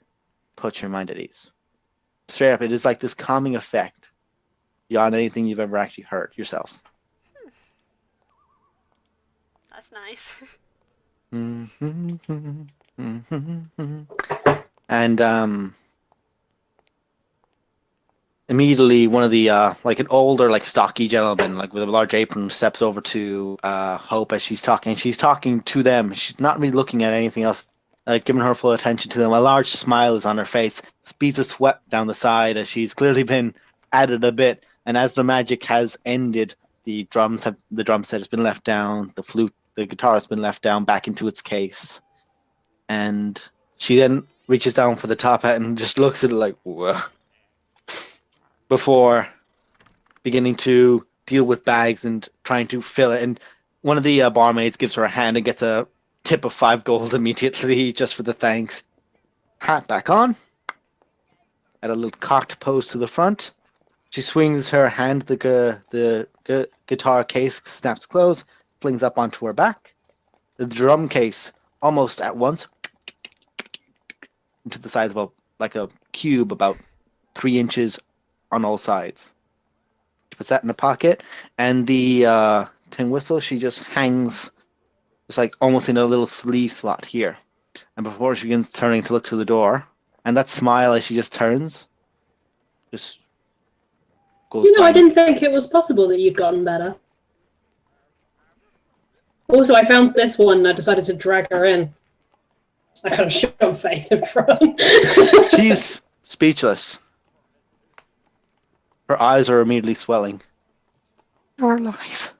[SPEAKER 1] puts your mind at ease. Straight up, it is like this calming effect beyond anything you've ever actually heard yourself.
[SPEAKER 2] That's nice.
[SPEAKER 1] And immediately one of the like an older, like stocky gentleman, like with a large apron, steps over to Hope as she's talking. She's talking to them. She's not really looking at anything else, giving her full attention to them. A large smile is on her face, beads of sweat down the side as she's clearly been added a bit. And as the magic has ended, the drum set has been left down, the guitar has been left down back into its case. And she then reaches down for the top hat and just looks at it like, whoa. Before beginning to deal with bags and trying to fill it. And one of the barmaids gives her a hand and gets a tip of 5 gold immediately just for the thanks. Hat back on. At a little cocked pose to the front. She swings her hand, the guitar case snaps closed, flings up onto her back. The drum case, almost at once, into the size of like a cube, about 3 inches on all sides. She puts that in the pocket, and the tin whistle, she just hangs, just like almost in a little sleeve slot here. And before she begins turning to look to the door, and that smile as she just turns, just goes.
[SPEAKER 4] You know, I didn't think it was possible that you'd gotten better. Also, I found this one and I decided to drag her in. I kind of shoved Faith in front.
[SPEAKER 1] She's speechless. Her eyes are immediately swelling. You're alive.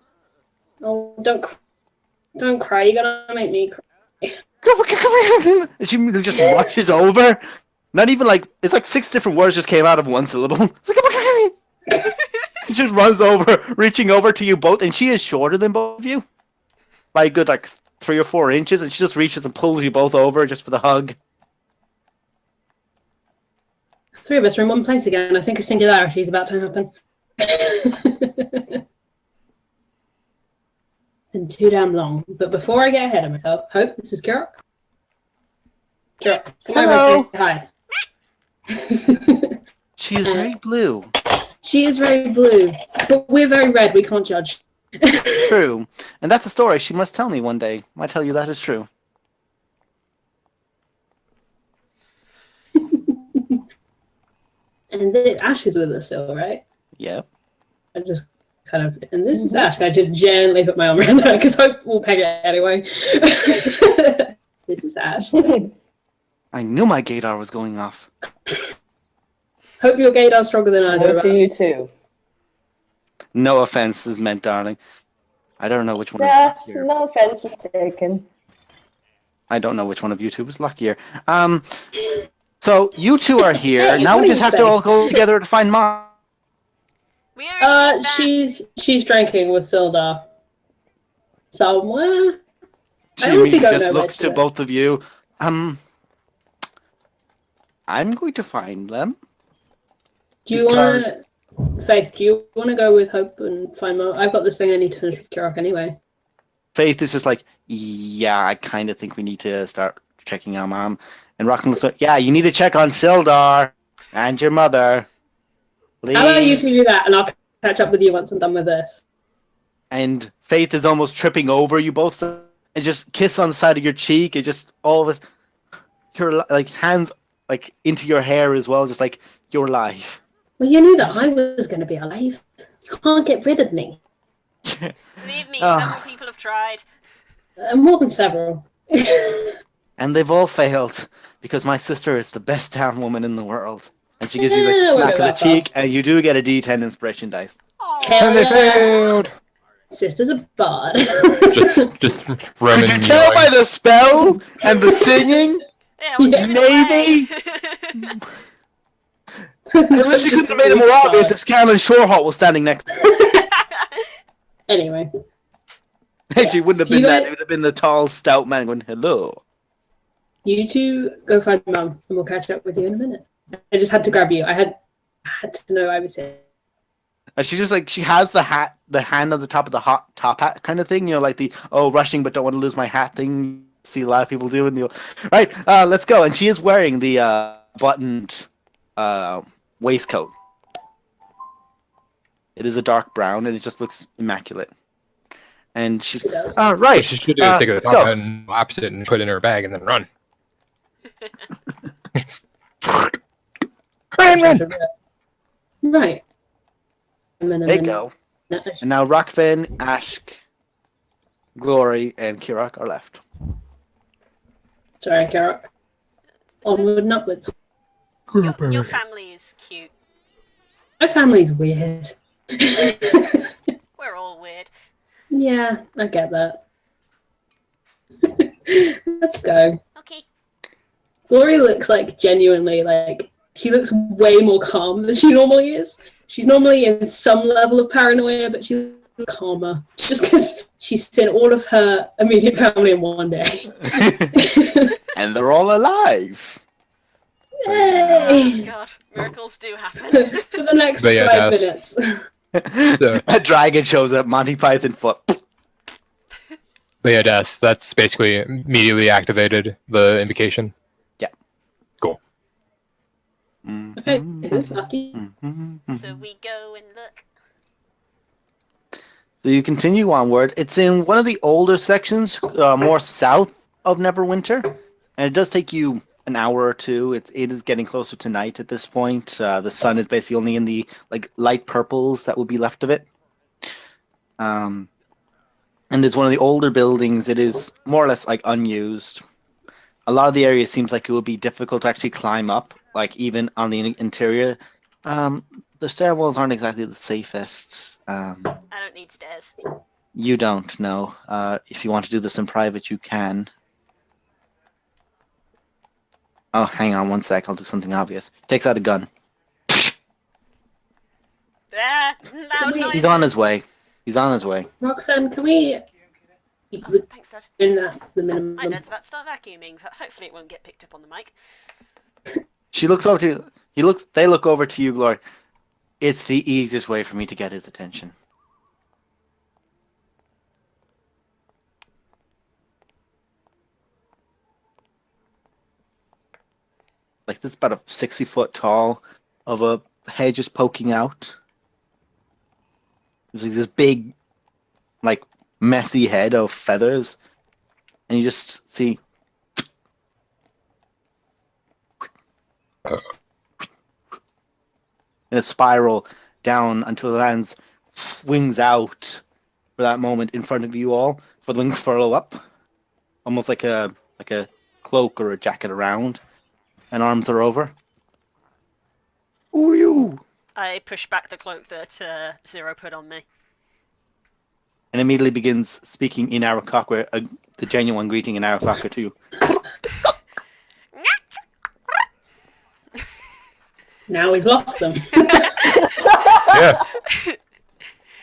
[SPEAKER 4] Oh, don't cry. You're gonna make me cry.
[SPEAKER 1] And she just rushes over. Not even like, it's like 6 different words just came out of one syllable. It's like, she just runs over, reaching over to you both, and she is shorter than both of you. By a good like 3 or 4 inches, and she just reaches and pulls you both over just for the hug.
[SPEAKER 4] 3 of us are in one place again. I think a singularity is about to happen. Been too damn long. But before I get ahead of myself, Hope, this is Kirok. Kirok, come over
[SPEAKER 1] Hello.
[SPEAKER 4] and say hi.
[SPEAKER 1] She is very blue.
[SPEAKER 4] She is very blue, but we're very red. We can't judge.
[SPEAKER 1] True. And that's a story she must tell me one day. I tell you that is true.
[SPEAKER 4] And Ash is with us still, right?
[SPEAKER 1] Yep.
[SPEAKER 4] I just kind of, and this is Ash. I just gently put my arm around her because Hope will peg it anyway. This is Ash.
[SPEAKER 1] I knew my gaydar was going off.
[SPEAKER 4] Hope your gaydar's stronger than either of
[SPEAKER 3] Hello to
[SPEAKER 4] us.
[SPEAKER 3] you too.
[SPEAKER 1] No offense is meant, darling. I don't know which one
[SPEAKER 3] Yeah,
[SPEAKER 1] is luckier.
[SPEAKER 3] no offense was taken.
[SPEAKER 1] I don't know which one of you two is luckier. So you two are here.
[SPEAKER 4] Hey,
[SPEAKER 1] now
[SPEAKER 4] what
[SPEAKER 1] we
[SPEAKER 4] do
[SPEAKER 1] just
[SPEAKER 4] you
[SPEAKER 1] have to
[SPEAKER 4] say?
[SPEAKER 1] all go together to find Mom.
[SPEAKER 2] We already did that.
[SPEAKER 4] She's drinking with Sildar. Somewhere?
[SPEAKER 1] She
[SPEAKER 4] I honestly
[SPEAKER 1] immediately
[SPEAKER 4] don't
[SPEAKER 1] just
[SPEAKER 4] know
[SPEAKER 1] looks
[SPEAKER 4] where
[SPEAKER 1] to
[SPEAKER 4] to go.
[SPEAKER 1] both of you. I'm going to find them.
[SPEAKER 4] Do you want to, Faith, do you want to go with Hope and find Mo? I've got this thing I need to finish with Kirok anyway.
[SPEAKER 1] Faith is just like, yeah, I kind of think we need to start checking on Mom. And Rockman looks like, yeah, you need to check on Sildar and your mother. Please.
[SPEAKER 4] How about you two do that and I'll catch up with you once I'm done with this?
[SPEAKER 1] And Faith is almost tripping over you both, so, and just kiss on the side of your cheek, and just all of us, your like hands like into your hair as well, just like you're alive.
[SPEAKER 4] Well, you knew that I was going to be alive. You can't get rid of me.
[SPEAKER 2] Believe me,
[SPEAKER 1] Ah.
[SPEAKER 2] several people have tried.
[SPEAKER 4] More than several.
[SPEAKER 1] And they've all failed because my sister is the best damn woman in the world. And she gives you like
[SPEAKER 4] Yeah,
[SPEAKER 1] a
[SPEAKER 4] we'll
[SPEAKER 1] smack
[SPEAKER 4] go
[SPEAKER 1] of the
[SPEAKER 4] that far.
[SPEAKER 1] cheek, and you do get a D10 inspiration dice.
[SPEAKER 4] Hell
[SPEAKER 6] And they
[SPEAKER 4] yeah.
[SPEAKER 6] failed.
[SPEAKER 4] Sister's a bard.
[SPEAKER 6] Just
[SPEAKER 1] Could
[SPEAKER 6] Roman
[SPEAKER 1] you tell by
[SPEAKER 6] yelling.
[SPEAKER 1] the spell and the singing?
[SPEAKER 2] Yeah, we'll give it
[SPEAKER 1] Maybe.
[SPEAKER 2] away.
[SPEAKER 1] I literally
[SPEAKER 4] Just
[SPEAKER 1] couldn't have made it
[SPEAKER 4] a
[SPEAKER 1] more
[SPEAKER 4] weak
[SPEAKER 1] obvious
[SPEAKER 4] bard.
[SPEAKER 1] if Scanlan Shorehart was standing next to me.
[SPEAKER 4] Anyway,
[SPEAKER 1] Actually, it wouldn't have
[SPEAKER 4] You
[SPEAKER 1] been that.
[SPEAKER 4] guys-
[SPEAKER 1] It would have been the tall, stout man going, hello.
[SPEAKER 4] you two go find Mum and we'll catch up with you in a minute. I just had to grab you. I had to know I was here.
[SPEAKER 1] And she just like, she has the hat, the hand on the top of the top hat kind of thing, you know, like the, oh, rushing but don't want to lose my hat thing. See a lot of people doing the, right, let's go. And she is wearing the buttoned waistcoat. It is a dark brown and it just looks immaculate. And she,
[SPEAKER 4] She does.
[SPEAKER 1] right.
[SPEAKER 6] What she should do is take the
[SPEAKER 1] let's
[SPEAKER 6] top
[SPEAKER 1] go.
[SPEAKER 6] hat and lapse it and put it in her bag and then run. Run!
[SPEAKER 4] Right.
[SPEAKER 1] They go. And now Rockfin, Ashk, Glory, and Kirak are left.
[SPEAKER 4] Sorry, Kirok. Onward and upwards.
[SPEAKER 2] Your family is cute.
[SPEAKER 4] My family's weird.
[SPEAKER 2] We're all weird.
[SPEAKER 4] Yeah, I get that. Let's go.
[SPEAKER 2] Okay.
[SPEAKER 4] Glory looks like genuinely like she looks way more calm than she normally is. She's normally in some level of paranoia, but she's calmer just because she's seen all of her immediate family in one day.
[SPEAKER 1] And they're all alive.
[SPEAKER 2] Oh
[SPEAKER 4] Yay!
[SPEAKER 2] god, miracles do happen.
[SPEAKER 4] For the next
[SPEAKER 6] But yeah,
[SPEAKER 4] 5
[SPEAKER 6] that's-
[SPEAKER 4] minutes.
[SPEAKER 1] A dragon shows up, Monty Python foot.
[SPEAKER 6] But yeah, that's basically immediately activated the invocation.
[SPEAKER 4] Okay, who's after you?
[SPEAKER 2] So we go and look.
[SPEAKER 1] So you continue onward. It's in one of the older sections, more south of Neverwinter, and it does take you an hour or two. It is getting closer to night at this point. The sun is basically only in the like light purples that would be left of it. And it's one of the older buildings. It is more or less like unused. A lot of the area seems like it would be difficult to actually climb up, like even on the interior. The stairwells aren't exactly the safest.
[SPEAKER 2] I don't need stairs.
[SPEAKER 1] You don't know. If you want to do this in private, you can. Oh, hang on one sec. I'll do something obvious. Takes out a gun.
[SPEAKER 2] Ah, loud noises.
[SPEAKER 1] He's on his way. He's on his way.
[SPEAKER 4] Roxanne, can we keep
[SPEAKER 2] Oh, thanks, Dad.
[SPEAKER 4] in that to the minimum?
[SPEAKER 2] My dad's about to start vacuuming, but hopefully it won't get picked up on the mic.
[SPEAKER 1] She looks over to you. They look over to you, Glory. It's the easiest way for me to get his attention. like this about a 60-foot tall of a head just poking out. There's like this big, like messy head of feathers, and you just see in a spiral down until it lands wings out for that moment in front of you all. For the wings furrow up, almost like a cloak or a jacket around, and arms are over. Ooh, you!
[SPEAKER 2] I push back the cloak that Zero put on me.
[SPEAKER 1] And immediately begins speaking in Arakakra, the genuine greeting in Arakakra too.
[SPEAKER 4] Now we've lost them.
[SPEAKER 6] Yeah.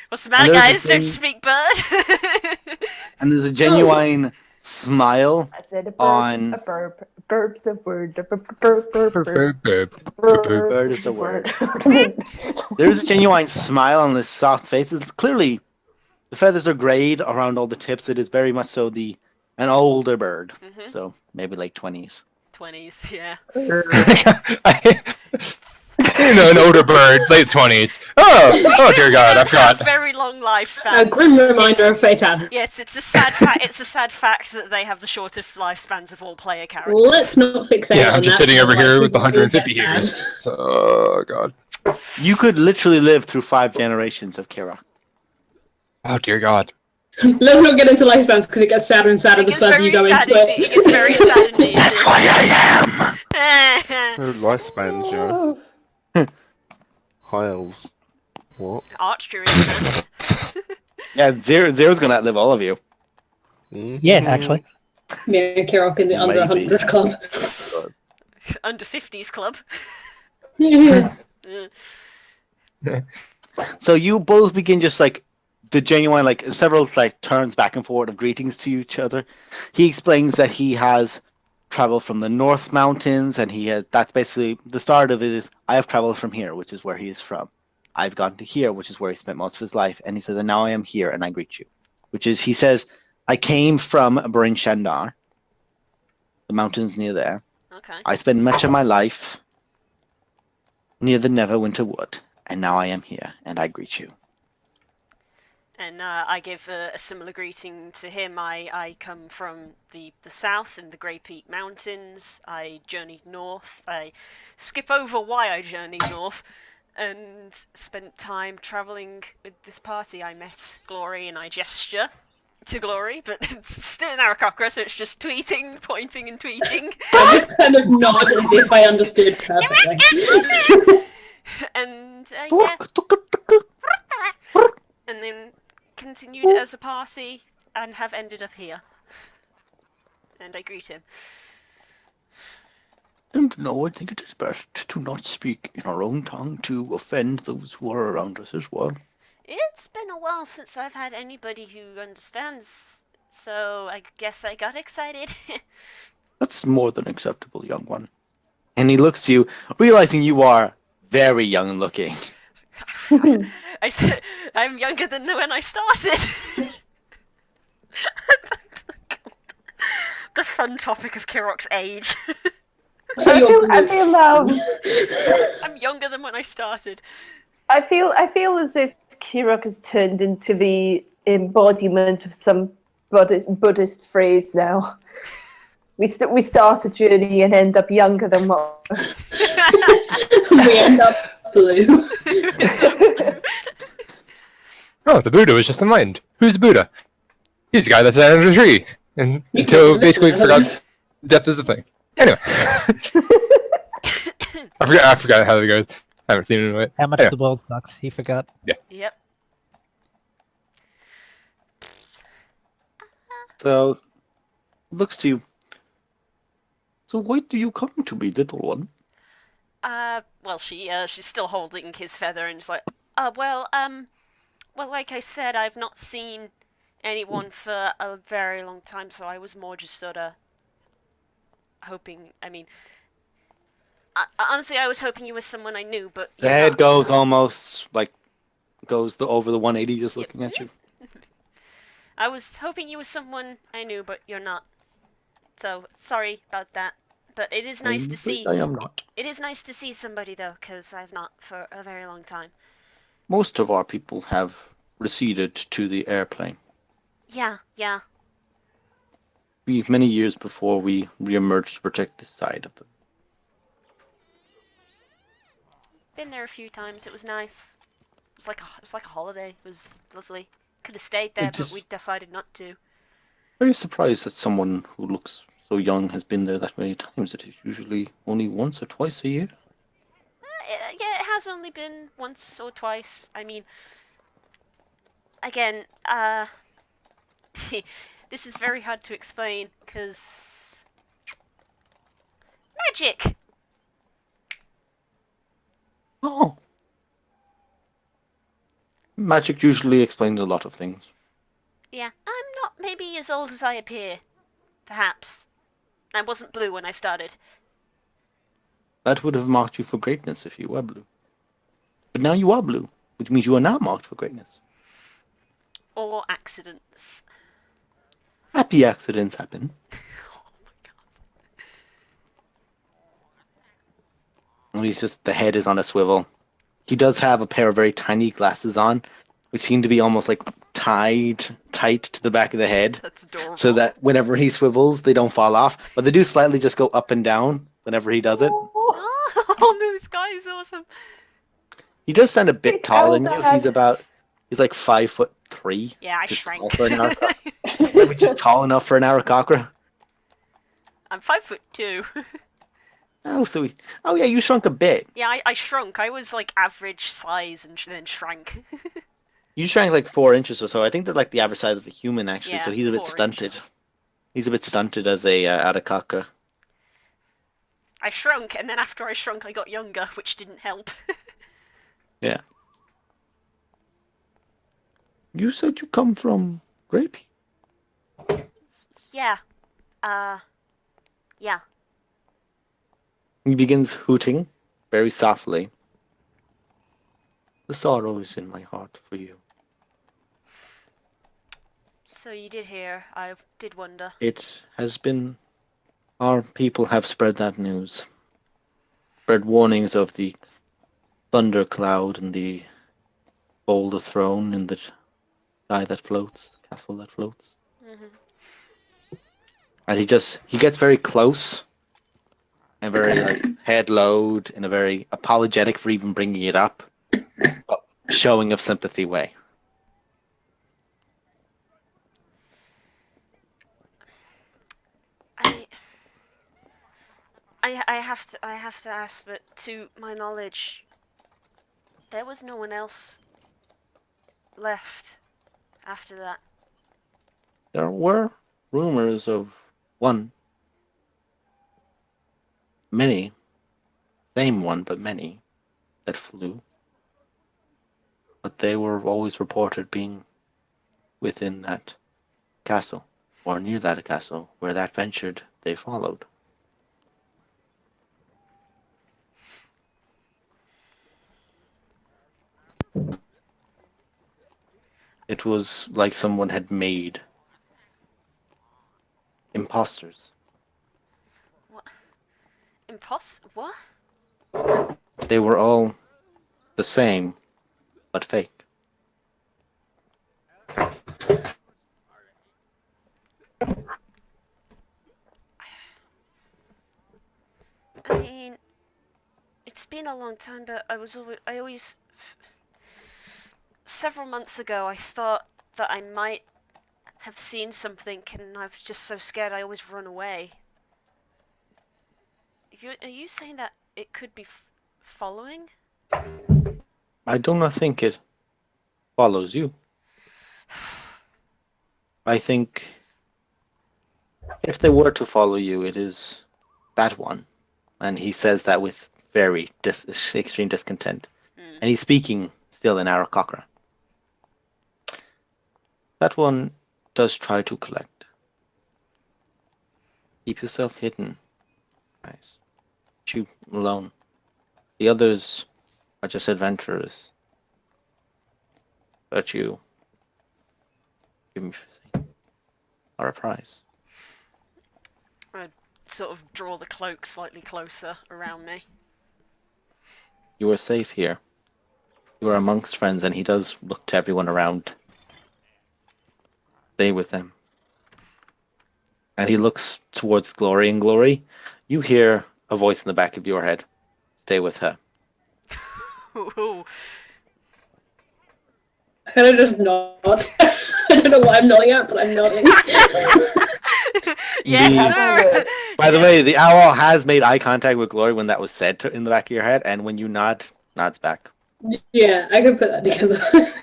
[SPEAKER 2] What's the matter,
[SPEAKER 1] And there's
[SPEAKER 2] guys?
[SPEAKER 1] a
[SPEAKER 2] Don't you
[SPEAKER 1] thing-
[SPEAKER 2] speak bird?
[SPEAKER 1] And there's a genuine smile
[SPEAKER 3] I said a burp,
[SPEAKER 1] on.
[SPEAKER 3] a burp. Burp's a word. A burp, burp, burp, burp.
[SPEAKER 1] Bird is a word. There's a genuine smile on this soft face. It's clearly the feathers are grayed around all the tips. It is very much so an older bird.
[SPEAKER 2] Mhm.
[SPEAKER 1] So maybe like 20s.
[SPEAKER 2] 20s, yeah.
[SPEAKER 6] An older bird, late 20s. Oh dear God, I
[SPEAKER 2] Have
[SPEAKER 6] forgot.
[SPEAKER 2] very long lifespans.
[SPEAKER 4] A grim reminder of fatality.
[SPEAKER 2] Yes, it's a sad fact. It's a sad fact that they have the shortest lifespans of all player characters.
[SPEAKER 4] Let's not fixate
[SPEAKER 6] Yeah,
[SPEAKER 4] on
[SPEAKER 6] I'm just
[SPEAKER 4] that,
[SPEAKER 6] sitting over
[SPEAKER 4] otherwise
[SPEAKER 6] here with
[SPEAKER 4] people will
[SPEAKER 6] 150
[SPEAKER 4] get
[SPEAKER 6] years.
[SPEAKER 4] mad.
[SPEAKER 6] Oh God.
[SPEAKER 1] You could literally live through 5 generations of Kira.
[SPEAKER 6] Oh dear God.
[SPEAKER 4] Let's not get into lifespans because it gets sadder and sadder
[SPEAKER 2] It
[SPEAKER 4] the
[SPEAKER 2] gets
[SPEAKER 4] further
[SPEAKER 2] very
[SPEAKER 4] you go
[SPEAKER 2] sad
[SPEAKER 4] into
[SPEAKER 2] indeed. It
[SPEAKER 4] it.
[SPEAKER 2] gets very sad indeed.
[SPEAKER 1] That's why I am.
[SPEAKER 8] No lifespans, yo. High elves. What?
[SPEAKER 2] Archdruids.
[SPEAKER 1] Yeah, Zero's gonna outlive all of you.
[SPEAKER 5] Yeah, actually.
[SPEAKER 4] Me and Kirok in the under
[SPEAKER 1] Maybe.
[SPEAKER 4] 100 club.
[SPEAKER 2] Under 50s club.
[SPEAKER 4] Yeah.
[SPEAKER 1] So you both begin just like the genuine, like several like turns back and forth of greetings to each other. He explains that he has traveled from the North Mountains, and that's basically the start of it. Is I have traveled from here, which is where he is from. I've gone to here, which is where he spent most of his life, and he says, and now I am here, and I greet you. Which is, he says, I came from Bryn Shandar, the mountains near there.
[SPEAKER 2] Okay.
[SPEAKER 1] I spent much of my life near the Neverwinter Wood, and now I am here, and I greet you.
[SPEAKER 2] And I give a similar greeting to him. I come from the south in the Grey Peak Mountains. I journeyed north. I skip over why I journeyed north and spent time travelling with this party. I met Glory and I gesture to Glory, but it's still in Arakocra, so it's just tweeting, pointing and tweeting.
[SPEAKER 4] I just kind of nod as if I understood perfectly.
[SPEAKER 2] And yeah, and then continued as a party and have ended up here. And I greet him.
[SPEAKER 1] And no, I think it is best to not speak in our own tongue to offend those who are around us as well.
[SPEAKER 2] It's been a while since I've had anybody who understands, so I guess I got excited.
[SPEAKER 1] That's more than acceptable, young one. And he looks to you, realizing you are very young looking.
[SPEAKER 2] I said, I'm younger than when I started. The fun topic of Kirok's age.
[SPEAKER 4] So
[SPEAKER 3] I
[SPEAKER 4] you're
[SPEAKER 3] feel
[SPEAKER 2] I'm younger than when I started.
[SPEAKER 3] I feel as if Kirok has turned into the embodiment of some Buddhist phrase now. We start a journey and end up younger than what.
[SPEAKER 4] we end up blue.
[SPEAKER 6] Oh, the Buddha was just enlightened. Who's the Buddha? He's the guy that's under the tree. And
[SPEAKER 4] You
[SPEAKER 6] until
[SPEAKER 4] can-
[SPEAKER 6] basically forgot death is a thing. Anyway. I forgot how it goes. I haven't seen it in a while.
[SPEAKER 5] How much
[SPEAKER 6] Yeah.
[SPEAKER 5] the world sucks. He forgot.
[SPEAKER 2] Yep.
[SPEAKER 1] So, looks to you. So why do you come to me, little one?
[SPEAKER 2] Well, she's still holding his feather and is like, well, like I said, I've not seen anyone for a very long time, so I was more just sort of hoping, honestly, I was hoping you were someone I knew, but
[SPEAKER 1] The
[SPEAKER 2] you're
[SPEAKER 1] head
[SPEAKER 2] not.
[SPEAKER 1] goes almost like over the 180, just looking at you.
[SPEAKER 2] I was hoping you were someone I knew, but you're not. So, sorry about that. But it is
[SPEAKER 1] I'm
[SPEAKER 2] nice to
[SPEAKER 1] afraid
[SPEAKER 2] see.
[SPEAKER 1] I am not.
[SPEAKER 2] It is nice to see somebody though, because I've not for a very long time.
[SPEAKER 1] Most of our people have receded to the airplane.
[SPEAKER 2] Yeah, yeah.
[SPEAKER 1] Many years before we re-emerged to protect this side of them.
[SPEAKER 2] Been there a few times. It was nice. It was like a holiday. It was lovely. Could have stayed there, but we decided not to.
[SPEAKER 1] Very surprised that someone who looks so young has been there that many times. It is usually only once or twice a year.
[SPEAKER 2] Yeah, it has only been once or twice. I mean, again, this is very hard to explain because magic.
[SPEAKER 1] Oh. Magic usually explains a lot of things.
[SPEAKER 2] Yeah, I'm not maybe as old as I appear. Perhaps. I wasn't blue when I started.
[SPEAKER 1] That would have marked you for greatness if you were blue. But now you are blue, which means you are not marked for greatness.
[SPEAKER 2] Or accidents.
[SPEAKER 1] Happy accidents happen.
[SPEAKER 2] Oh my god.
[SPEAKER 1] And he's just, the head is on a swivel. He does have a pair of very tiny glasses on, which seem to be almost like tight to the back of the head.
[SPEAKER 2] That's adorable.
[SPEAKER 1] So that whenever he swivels, they don't fall off. But they do slightly just go up and down whenever he does it.
[SPEAKER 2] Oh no, this guy is awesome.
[SPEAKER 1] He does stand a bit
[SPEAKER 3] Big
[SPEAKER 1] taller than you.
[SPEAKER 3] Dad.
[SPEAKER 1] He's like 5'3".
[SPEAKER 2] Yeah, I
[SPEAKER 1] Just
[SPEAKER 2] shrank.
[SPEAKER 1] tall for an Aarakocra. Which is tall enough for an Aarakocra.
[SPEAKER 2] I'm 5'2".
[SPEAKER 1] Oh yeah, you shrunk a bit.
[SPEAKER 2] Yeah, I shrunk. I was like average size and then shrank.
[SPEAKER 1] You shrank like 4 inches or so. I think they're like the average size of a human actually.
[SPEAKER 2] Yeah,
[SPEAKER 1] So he's a bit
[SPEAKER 2] 4
[SPEAKER 1] stunted.
[SPEAKER 2] inches.
[SPEAKER 1] He's a bit stunted as a Aarakocra.
[SPEAKER 2] I shrunk, and then after I shrunk, I got younger, which didn't help.
[SPEAKER 1] Yeah. You said you come from Grape.
[SPEAKER 2] Yeah. Yeah.
[SPEAKER 1] He begins hooting very softly. The sorrow is in my heart for you.
[SPEAKER 2] So you did hear. I did wonder.
[SPEAKER 1] It has been. Our people have spread that news. Spread warnings of the thunder cloud and the boulder throne in the sky that floats, the castle that floats. And he gets very close and very like head lowered in a very apologetic for even bringing it up, but showing of sympathy way.
[SPEAKER 2] I have to ask, but to my knowledge, there was no one else left after that.
[SPEAKER 1] There were rumors of many, same one, but many, that flew. But they were always reported being within that castle, or near that castle, where that ventured, they followed. It was like someone had made imposters.
[SPEAKER 2] What? What?
[SPEAKER 1] They were all the same, but fake.
[SPEAKER 2] I mean, it's been a long time, but several months ago, I thought that I might have seen something, and I was just so scared I always run away. Are you saying that it could be following?
[SPEAKER 1] I do not think it follows you. I think if they were to follow you, it is that one. And he says that with very extreme discontent. And he's speaking still in Aarakocra. That one does try to collect. Keep yourself hidden, guys. You alone. The others are just adventurers. But you, give me are a prize.
[SPEAKER 2] sort of draw the cloak slightly closer around me.
[SPEAKER 1] You are safe here. You are amongst friends, and he does look to everyone around. Stay with them. And he looks towards Glory, and Glory, you hear a voice in the back of your head. Stay with her.
[SPEAKER 2] Ooh.
[SPEAKER 4] I kind of just nod. I don't know what I'm nodding at, but I'm nodding.
[SPEAKER 2] Yes,
[SPEAKER 1] The-
[SPEAKER 2] sir.
[SPEAKER 1] By the way, the owl has made eye contact with Glory when that was said in the back of your head, and when you nod, nods back.
[SPEAKER 4] Yeah, I can put that together.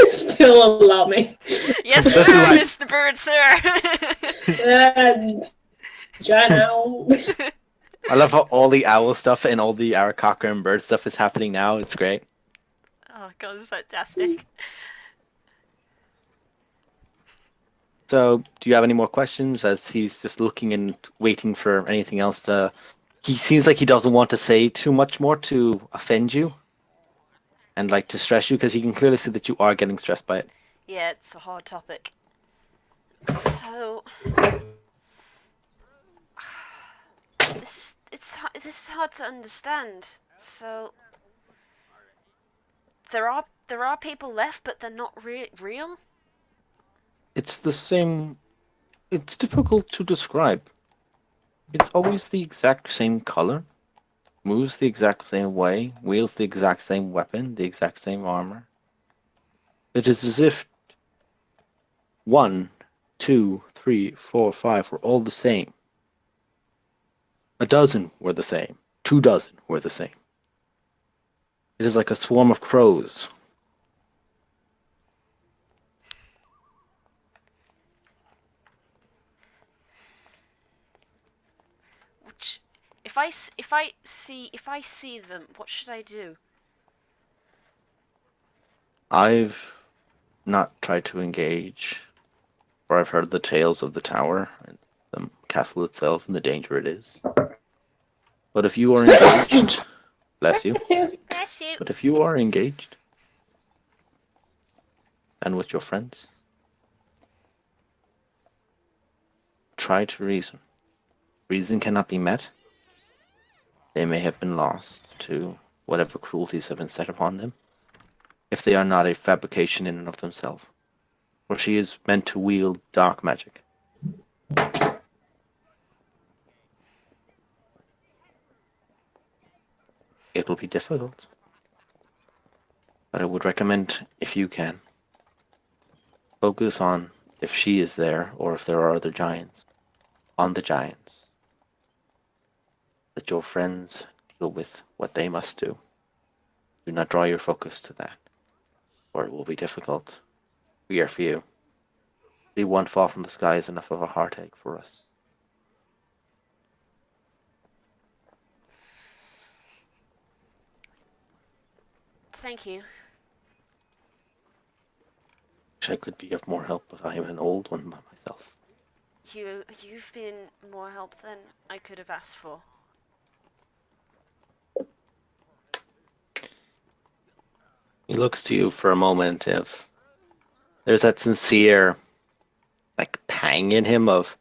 [SPEAKER 4] Still allow me.
[SPEAKER 2] Yes,
[SPEAKER 1] This
[SPEAKER 2] sir,
[SPEAKER 1] is like-
[SPEAKER 2] Mr. Bird, sir.
[SPEAKER 4] Giant owl.
[SPEAKER 1] I love how all the owl stuff and all the Arakaka and bird stuff is happening now. It's great.
[SPEAKER 2] Oh god, it's fantastic.
[SPEAKER 1] So, do you have any more questions? As he's just looking and waiting for anything else to. He seems like he doesn't want to say too much more to offend you, and like to stress you, because he can clearly see that you are getting stressed by it.
[SPEAKER 2] Yeah, it's a hard topic. So this is hard to understand. So there are people left, but they're not real.
[SPEAKER 1] It's the same. It's difficult to describe. It's always the exact same color, moves the exact same way, wields the exact same weapon, the exact same armor. It is as if 1, 2, 3, 4, 5 were all the same. A dozen were the same. 2 dozen were the same. It is like a swarm of crows.
[SPEAKER 2] Which, if I see them, what should I do?
[SPEAKER 1] I've not tried to engage, for I've heard the tales of the tower and the castle itself and the danger it is. But if you are engaged, bless you.
[SPEAKER 2] Bless you.
[SPEAKER 1] But if you are engaged, and with your friends, try to reason. Reason cannot be met. They may have been lost to whatever cruelties have been set upon them, if they are not a fabrication in and of themselves. For she is meant to wield dark magic. It will be difficult, but I would recommend, if you can, focus on if she is there or if there are other giants, on the giants. Let your friends deal with what they must do. Do not draw your focus to that, or it will be difficult. We are few. See one fall from the sky is enough of a heartache for us.
[SPEAKER 2] Thank you.
[SPEAKER 1] Wish I could be of more help, but I am an old one by myself.
[SPEAKER 2] You've been more help than I could have asked for.
[SPEAKER 1] He looks to you for a moment of there's that sincere like pang in him of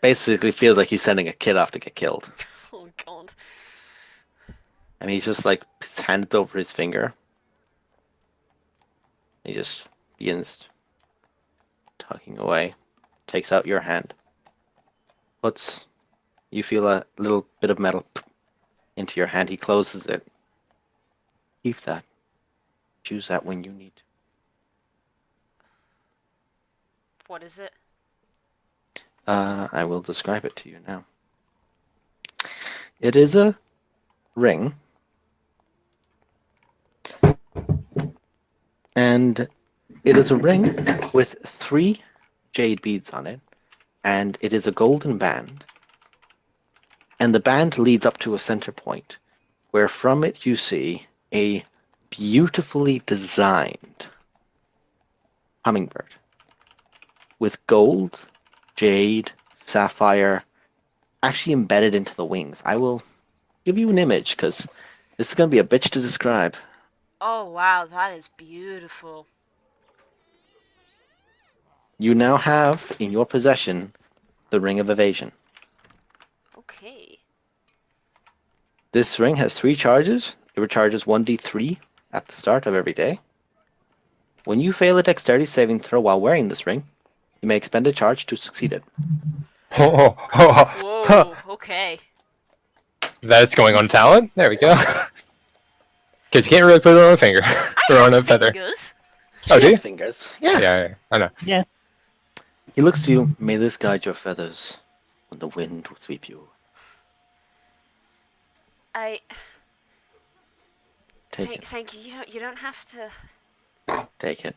[SPEAKER 1] basically feels like he's sending a kid off to get killed.
[SPEAKER 2] Oh god.
[SPEAKER 1] And he's just like his hand over his finger. He just begins tugging away, takes out your hand, puts you feel a little bit of metal into your hand. He closes it. Keep that. Choose that when you need.
[SPEAKER 2] What is it?
[SPEAKER 1] I will describe it to you now. It is a ring, and it is a ring with 3 jade beads on it, and it is a golden band, and the band leads up to a center point, where from it you see a beautifully designed hummingbird with gold, jade, sapphire actually embedded into the wings. I will give you an image because this is going to be a bitch to describe.
[SPEAKER 2] Oh wow, that is beautiful.
[SPEAKER 1] You now have in your possession the Ring of Evasion.
[SPEAKER 2] Okay.
[SPEAKER 1] This ring has 3 charges. It recharges 1d3 at the start of every day. When you fail a dexterity saving throw while wearing this ring, you may expend a charge to succeed it.
[SPEAKER 2] Whoa. Okay.
[SPEAKER 6] That's going on talent. There we go. Because you can't really put it on a finger
[SPEAKER 2] I
[SPEAKER 6] or on a
[SPEAKER 2] have
[SPEAKER 6] feather.
[SPEAKER 2] fingers.
[SPEAKER 6] Oh,
[SPEAKER 1] She
[SPEAKER 6] do
[SPEAKER 1] has
[SPEAKER 6] you?
[SPEAKER 1] fingers. Yeah.
[SPEAKER 6] Yeah, I know.
[SPEAKER 5] Yeah.
[SPEAKER 1] He looks to you. May this guide your feathers when the wind will sweep you.
[SPEAKER 2] I
[SPEAKER 1] Take it.
[SPEAKER 2] thank you. You don't have to.
[SPEAKER 1] Take it.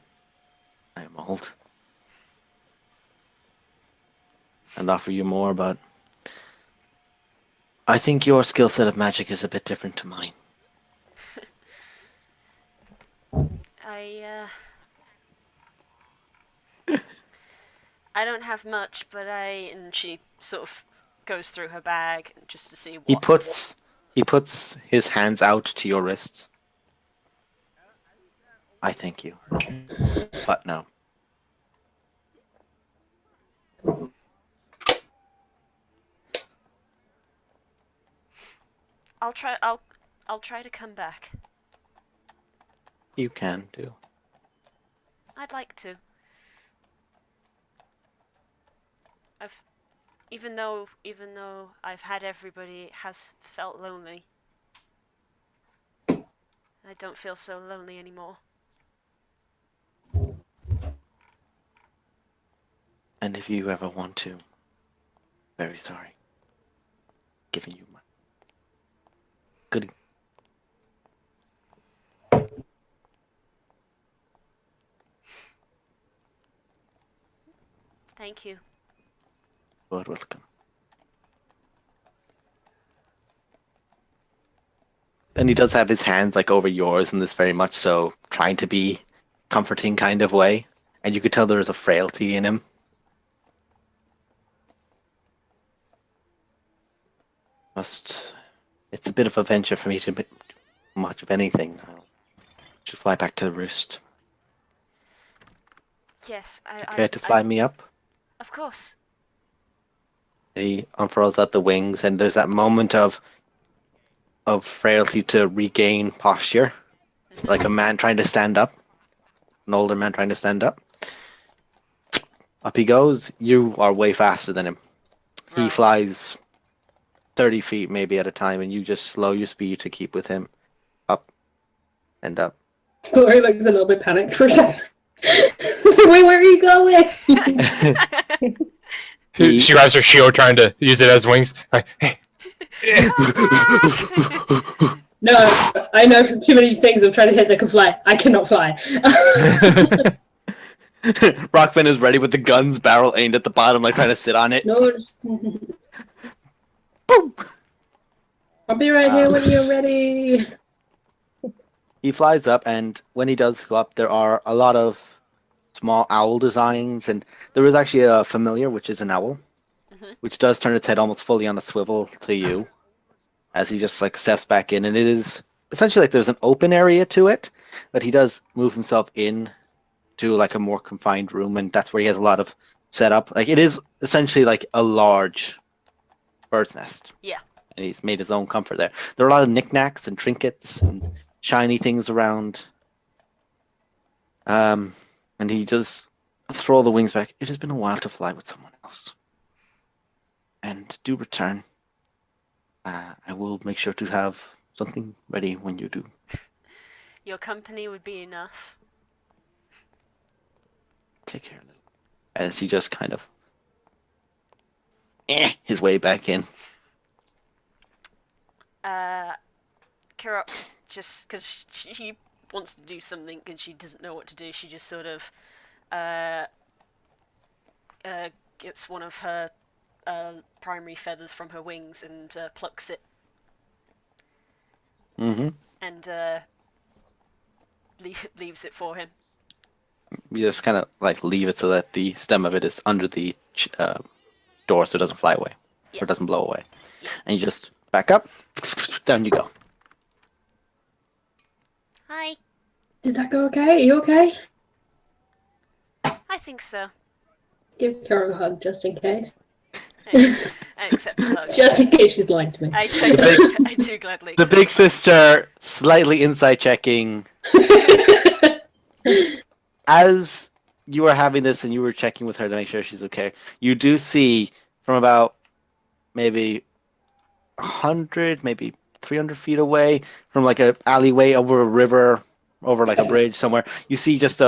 [SPEAKER 1] I am old. I'd offer you more, but I think your skill set of magic is a bit different to mine.
[SPEAKER 2] I don't have much, but and she sort of goes through her bag just to see
[SPEAKER 1] He
[SPEAKER 2] what.
[SPEAKER 1] puts his hands out to your wrists. I thank you. But no.
[SPEAKER 2] I'll try. I'll try to come back.
[SPEAKER 1] You can do.
[SPEAKER 2] I'd like to. Even though I've had everybody, it has felt lonely. I don't feel so lonely anymore.
[SPEAKER 1] And if you ever want to, very sorry. Giving you my good.
[SPEAKER 2] Thank you.
[SPEAKER 1] You're welcome. And he does have his hands like over yours in this very much so trying to be comforting kind of way. And you could tell there is a frailty in him. It's a bit of a venture for me to do much of anything. Should fly back to the roost.
[SPEAKER 2] Yes,
[SPEAKER 1] Care to fly me up?
[SPEAKER 2] Of course.
[SPEAKER 1] He unfurls out the wings, and there's that moment of frailty to regain posture, like a man trying to stand up, an older man trying to stand up. Up he goes. You are way faster than him. He
[SPEAKER 2] Right.
[SPEAKER 1] flies 30 feet maybe at a time, and you just slow your speed to keep with him. Up and up.
[SPEAKER 4] Glory looks a little bit panicked for a second. So wait, where are you going?
[SPEAKER 6] She grabs her shield, trying to use it as wings. Like, hey.
[SPEAKER 4] No, I know from too many things I'm trying to hit that can fly. I cannot fly.
[SPEAKER 1] Rockman is ready with the gun's barrel aimed at the bottom, like trying to sit on it.
[SPEAKER 4] No,
[SPEAKER 1] Boom!
[SPEAKER 4] I'll be right here when you're ready.
[SPEAKER 1] He flies up, and when he does go up, there are a lot of small owl designs, and there is actually a familiar, which is an owl, which does turn its head almost fully on a swivel to you, as he just like steps back in, and it is essentially like there's an open area to it, but he does move himself in to like a more confined room, and that's where he has a lot of setup. Like it is essentially like a large bird's nest.
[SPEAKER 2] Yeah.
[SPEAKER 1] And he's made his own comfort there. There are a lot of knickknacks and trinkets and shiny things around. And he just throw the wings back. It has been a while to fly with someone else. And do return. I will make sure to have something ready when you do.
[SPEAKER 2] Your company would be enough.
[SPEAKER 1] Take care, Lou. As he just kind of his way back in.
[SPEAKER 2] Kira, just because she wants to do something and she doesn't know what to do, she just sort of gets one of her primary feathers from her wings and plucks it.
[SPEAKER 1] Mm-hmm.
[SPEAKER 2] And leaves it for him.
[SPEAKER 1] You just kind of like leave it so that the stem of it is under the door so it doesn't fly away.
[SPEAKER 2] Yeah.
[SPEAKER 1] Or it doesn't blow away.
[SPEAKER 2] Yeah.
[SPEAKER 1] And you just back up, down you go.
[SPEAKER 2] Hi.
[SPEAKER 4] Did that go okay? Are you okay?
[SPEAKER 2] I think so.
[SPEAKER 4] Give Kara a hug just in case.
[SPEAKER 2] Accept the hug.
[SPEAKER 4] Just in case she's lying to me.
[SPEAKER 2] I do gladly
[SPEAKER 1] The
[SPEAKER 2] accept
[SPEAKER 1] big
[SPEAKER 2] the hug.
[SPEAKER 1] sister slightly inside checking as you were having this and you were checking with her to make sure she's okay. You do see from about maybe 100, maybe 300 feet away from like an alleyway over a river, over like a bridge somewhere. You see just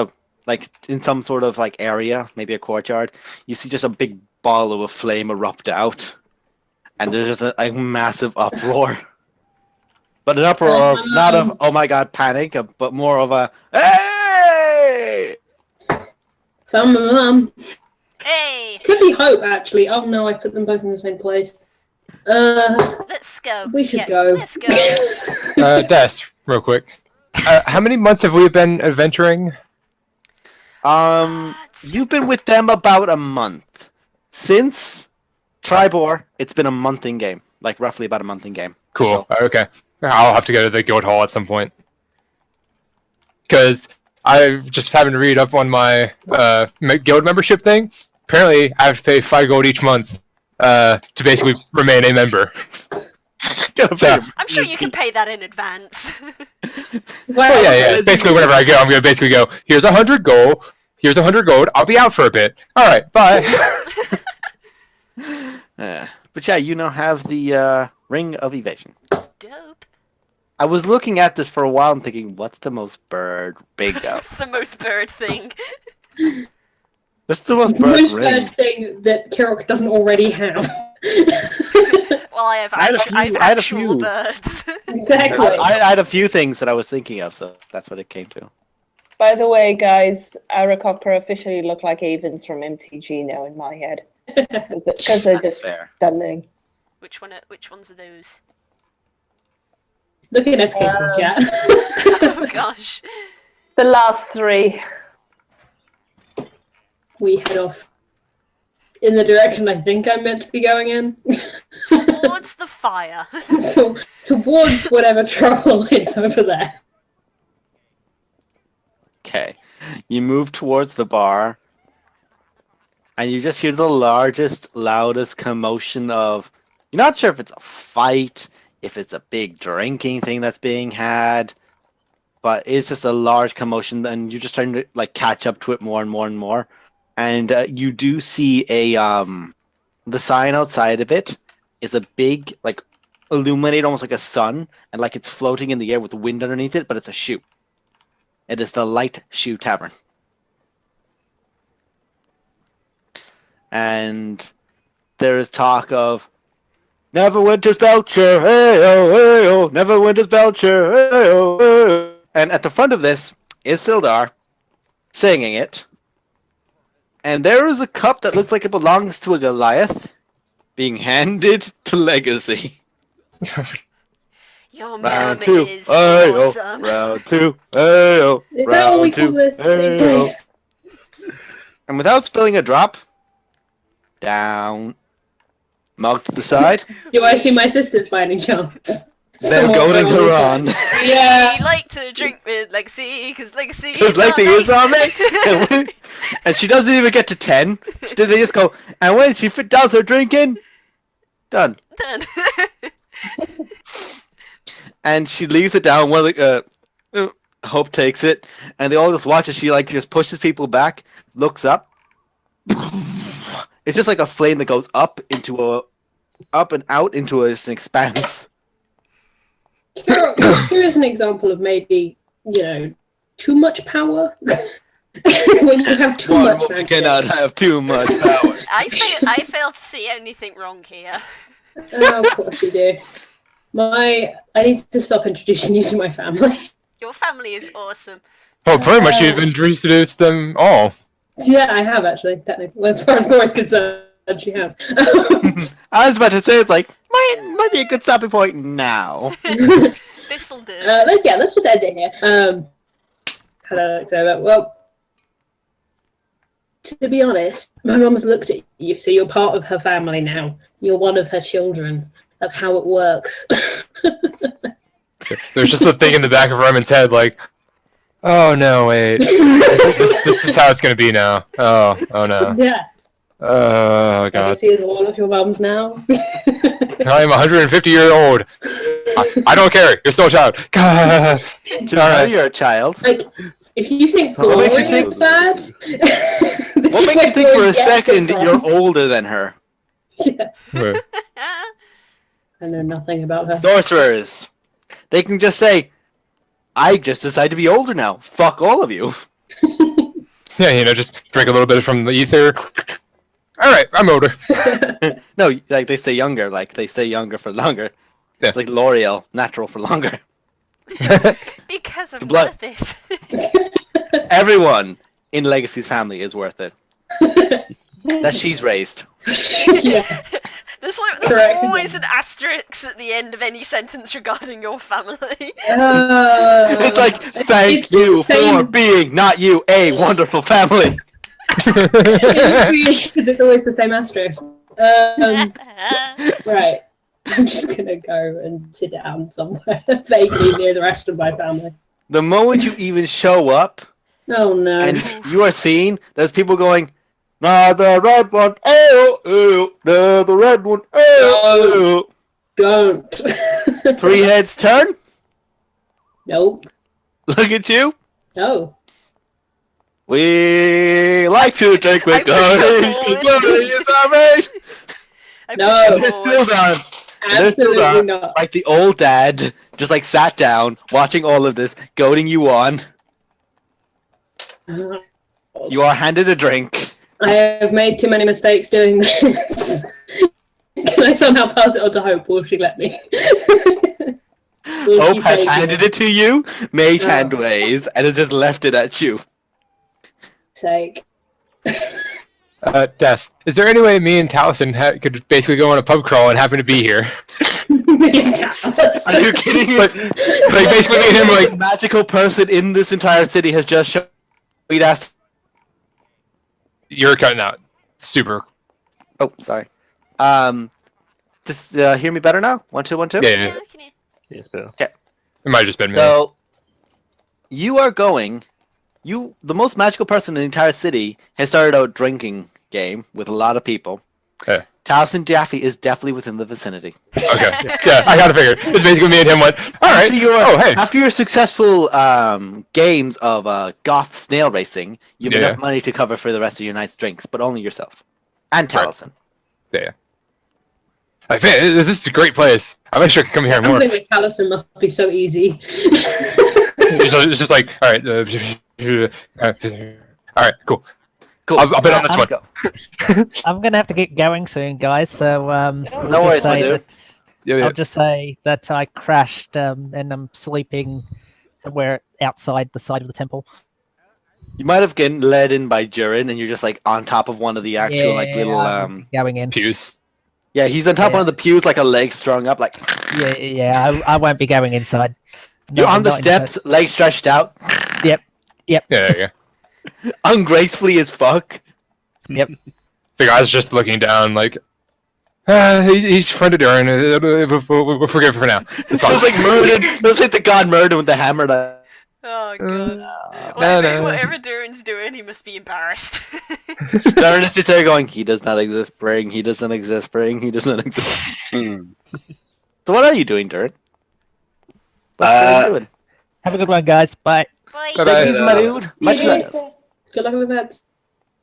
[SPEAKER 1] like in some sort of like area, maybe a courtyard. You see just a big ball of a flame erupt out, and there's just a massive uproar. But an uproar of not of oh my god panic, but more of a hey.
[SPEAKER 4] Found my mum.
[SPEAKER 2] Hey,
[SPEAKER 4] Could be Hope, actually. Oh no, I put them both in the same place.
[SPEAKER 2] let's go.
[SPEAKER 4] We should
[SPEAKER 2] Yeah,
[SPEAKER 4] go.
[SPEAKER 2] Let's go.
[SPEAKER 6] Des, real quick. How many months have we been adventuring?
[SPEAKER 1] You've been with them about a month. Since Tribor, it's been a month in game. Like roughly about a month in game.
[SPEAKER 6] Cool. Okay. I'll have to go to the guild hall at some point. Because I've just having to read up on my guild membership thing. Apparently, I have to pay 5 gold each month to basically remain a member. So,
[SPEAKER 2] I'm sure you can pay that in advance.
[SPEAKER 6] well, yeah. Basically, whenever I go, I'm going to basically go, here's 100 gold. Here's 100 gold. I'll be out for a bit. All right, bye.
[SPEAKER 1] But yeah, you now have the Ring of Evasion.
[SPEAKER 2] Dope.
[SPEAKER 1] I was looking at this for a while and thinking, what's the most big though?
[SPEAKER 2] That's the most bird thing.
[SPEAKER 1] What's the most
[SPEAKER 4] The
[SPEAKER 1] bird
[SPEAKER 4] most
[SPEAKER 1] ring?
[SPEAKER 4] bad thing that Kirok doesn't already have.
[SPEAKER 2] Well, I have
[SPEAKER 1] I had a few-
[SPEAKER 2] I have
[SPEAKER 1] I had a
[SPEAKER 2] actual
[SPEAKER 1] few.
[SPEAKER 2] birds.
[SPEAKER 4] Exactly.
[SPEAKER 1] I had a few things that I was thinking of, so that's what it came to.
[SPEAKER 3] By the way, guys, Aarakocra officially look like Avens from MTG now in my head. Because they're just
[SPEAKER 1] Fair.
[SPEAKER 3] stunning.
[SPEAKER 2] Which ones are those?
[SPEAKER 4] Look at SKT chat.
[SPEAKER 2] Oh gosh.
[SPEAKER 3] The last three.
[SPEAKER 4] We head off in the direction I think I'm meant to be going in.
[SPEAKER 2] Towards the fire.
[SPEAKER 4] Towards whatever trouble is over there.
[SPEAKER 1] Okay. You move towards the bar, and you just hear the largest, loudest commotion of... You're not sure if it's a fight, if it's a big drinking thing that's being had, but it's just a large commotion, and you're just trying to like catch up to it more and more and more. And you do see the sign outside of it is a big, like, illuminated, almost like a sun, and like it's floating in the air with wind underneath it, but it's a shoe. It is the Light Shoe Tavern. And there is talk of Neverwinter's Belcher, hey-oh, hey-oh, Neverwinter's Belcher, hey-oh, hey-oh. And at the front of this is Sildar singing it. And there is a cup that looks like it belongs to a Goliath being handed to Legacy.
[SPEAKER 2] Your mum
[SPEAKER 1] Round two,
[SPEAKER 2] is
[SPEAKER 1] hey-oh,
[SPEAKER 2] awesome.
[SPEAKER 1] round two, hey-oh,
[SPEAKER 4] Is that what we
[SPEAKER 1] round
[SPEAKER 4] call
[SPEAKER 1] two,
[SPEAKER 4] this?
[SPEAKER 1] hey-oh. And without spilling a drop, down, mug to the side,
[SPEAKER 4] Do I see my sisters by any chance?
[SPEAKER 1] they're
[SPEAKER 4] Somewhere
[SPEAKER 1] goading
[SPEAKER 4] along
[SPEAKER 1] her
[SPEAKER 4] the
[SPEAKER 1] on.
[SPEAKER 4] side. Yeah.
[SPEAKER 2] We like to drink with Lexi because Lexi
[SPEAKER 1] Because
[SPEAKER 2] is
[SPEAKER 1] Lexi is on
[SPEAKER 2] amazing.
[SPEAKER 1] me, and she doesn't even get to 10. They just go, and when she does her drinking, done.
[SPEAKER 2] Done.
[SPEAKER 1] And she leaves it down. One Hope takes it, and they all just watch as she like just pushes people back, looks up. It's just like a flame that goes up and out into just an expanse.
[SPEAKER 4] Here is an example of maybe, too much power. When you have too much
[SPEAKER 1] One
[SPEAKER 4] power.
[SPEAKER 1] cannot have too much power.
[SPEAKER 2] I fail to see anything wrong here.
[SPEAKER 4] Oh, of course you do. I need to stop introducing you to my family.
[SPEAKER 2] Your family is awesome.
[SPEAKER 6] Well, pretty much you've introduced them all.
[SPEAKER 4] Yeah, I have actually, technically. Well, as far as Laura's concerned, she has.
[SPEAKER 1] I was about to say it's like might be a good stopping point now.
[SPEAKER 2] This'll do.
[SPEAKER 4] Let's just end it here. Hello, October. Well, to be honest, my mum's looked at you, so you're part of her family now. You're one of her children. That's how it works.
[SPEAKER 6] There's just a thing in the back of Roman's head like, oh no, wait. This is how it's going to be now. Oh no.
[SPEAKER 4] Yeah.
[SPEAKER 6] Oh god.
[SPEAKER 4] Legacy is all of your mums now.
[SPEAKER 6] I'm 150-year-old. I don't care. You're still a child. God.
[SPEAKER 1] Now you're a child.
[SPEAKER 4] Like, if you think
[SPEAKER 8] What
[SPEAKER 4] glory
[SPEAKER 8] makes you
[SPEAKER 4] is
[SPEAKER 8] think-
[SPEAKER 4] bad,
[SPEAKER 1] What makes you think for a second you're older than her?
[SPEAKER 4] Yeah,
[SPEAKER 6] Wait.
[SPEAKER 4] I know nothing about her.
[SPEAKER 1] Sorcerers. They can just say, I just decided to be older now. Fuck all of you.
[SPEAKER 6] Yeah, just drink a little bit from the ether. All right, I'm older.
[SPEAKER 1] No, like they stay younger. Like they stay younger for longer.
[SPEAKER 6] Yeah.
[SPEAKER 1] It's like L'Oreal, natural for longer.
[SPEAKER 2] Because I'm
[SPEAKER 1] blood-
[SPEAKER 2] worth this.
[SPEAKER 1] Everyone in Legacy's family is worth it. That she's raised.
[SPEAKER 4] Yeah.
[SPEAKER 2] There's
[SPEAKER 4] Correct.
[SPEAKER 2] always an asterisk at the end of any sentence regarding your family.
[SPEAKER 1] It's like, thank
[SPEAKER 4] It's the
[SPEAKER 1] you for
[SPEAKER 4] same-
[SPEAKER 1] being not you, a wonderful family.
[SPEAKER 4] Because it's always the same asterisk. Right. I'm just gonna go and sit down somewhere vaguely near the rest of my family.
[SPEAKER 1] The moment you even show up
[SPEAKER 4] Oh no.
[SPEAKER 1] and you are seen, there's people going, nah, the red one, oh, oh, the red one, oh, oh.
[SPEAKER 4] Don't.
[SPEAKER 1] 3 heads turn,
[SPEAKER 4] Nope.
[SPEAKER 1] look at you.
[SPEAKER 4] No.
[SPEAKER 1] We like to drink with
[SPEAKER 2] I push
[SPEAKER 1] glory,
[SPEAKER 2] her forward.
[SPEAKER 1] glory is our race.
[SPEAKER 2] I push
[SPEAKER 4] No.
[SPEAKER 2] you
[SPEAKER 1] They're still
[SPEAKER 2] forward.
[SPEAKER 1] done. They're still
[SPEAKER 4] Absolutely
[SPEAKER 1] done.
[SPEAKER 4] not.
[SPEAKER 1] Like the old dad, just like sat down, watching all of this, goading you on. You are handed a drink.
[SPEAKER 4] I have made too many mistakes doing this. Can I somehow pass it on to Hope? Will she let me? Will
[SPEAKER 1] Hope
[SPEAKER 4] she
[SPEAKER 1] has
[SPEAKER 4] save me?
[SPEAKER 1] handed it to you, mage
[SPEAKER 4] Oh.
[SPEAKER 1] hand ways, and has just left it at you.
[SPEAKER 4] Sake.
[SPEAKER 6] Des, is there any way me and Taliesin could basically go on a pub crawl and happen to be here?
[SPEAKER 1] Are you kidding me?
[SPEAKER 6] Like basically me and him like,
[SPEAKER 1] magical person in this entire city has just shown. We'd asked.
[SPEAKER 6] you're cutting out. Super.
[SPEAKER 1] Oh, sorry. Just hear me better now. 1 2 1 2.
[SPEAKER 6] Yeah,
[SPEAKER 2] Yeah,
[SPEAKER 6] yeah.
[SPEAKER 2] I can hear.
[SPEAKER 8] Yes, better.
[SPEAKER 6] It might have just been me.
[SPEAKER 1] So you are going. The most magical person in the entire city has started a drinking game with a lot of people.
[SPEAKER 6] Yeah.
[SPEAKER 1] Taliesin Jaffe is definitely within the vicinity.
[SPEAKER 6] Okay. Yeah, I gotta figure. It's basically me and him went, alright. Oh, hey.
[SPEAKER 1] After your successful games of goth snail racing, you have
[SPEAKER 6] Yeah.
[SPEAKER 1] enough money to cover for the rest of your night's drinks, but only yourself. And
[SPEAKER 6] Right.
[SPEAKER 1] Taliesin.
[SPEAKER 6] Yeah. Like, man, this is a great place. I wish I could come here more.
[SPEAKER 4] Something with Callison must be so easy.
[SPEAKER 6] It's just like, alright. Alright, cool.
[SPEAKER 1] Cool.
[SPEAKER 6] I'll bet on this
[SPEAKER 1] Let's
[SPEAKER 6] one.
[SPEAKER 1] go.
[SPEAKER 5] I'm gonna have to get going soon, guys. So we'll
[SPEAKER 1] No worries,
[SPEAKER 5] just
[SPEAKER 1] my
[SPEAKER 5] say
[SPEAKER 1] dude.
[SPEAKER 5] that
[SPEAKER 6] Yeah,
[SPEAKER 5] I'll just say that I crashed and I'm sleeping somewhere outside the side of the temple.
[SPEAKER 1] You might have gotten led in by Durin, and you're just like on top of one of the actual like little
[SPEAKER 5] I'm going in.
[SPEAKER 6] Pews.
[SPEAKER 1] Yeah, he's on top of
[SPEAKER 5] Yeah.
[SPEAKER 1] one of the pews, like a leg strung up, like
[SPEAKER 5] Yeah. I won't be going inside.
[SPEAKER 1] you're
[SPEAKER 5] No,
[SPEAKER 1] on the
[SPEAKER 5] not inside.
[SPEAKER 1] steps, legs stretched out,
[SPEAKER 6] Yeah.
[SPEAKER 1] ungracefully as fuck.
[SPEAKER 6] The guy's just looking down, like, he's friend of Durin. We'll forgive for now. It's
[SPEAKER 1] It
[SPEAKER 6] fine.
[SPEAKER 1] was like Murden. It was like the god Murden with the hammer. That
[SPEAKER 2] Oh god.
[SPEAKER 6] no, no.
[SPEAKER 2] Whatever Durin's doing, he must be embarrassed.
[SPEAKER 1] Durin is just there going, he does not exist. Bring, he does not exist. Bring, he does not exist. So what are you doing, Durin? What's Durin doing?
[SPEAKER 5] Have a good one, guys. Bye.
[SPEAKER 2] Bye.
[SPEAKER 6] Bye-bye.
[SPEAKER 1] Thank you, my dude. Much love.
[SPEAKER 4] Good luck with that.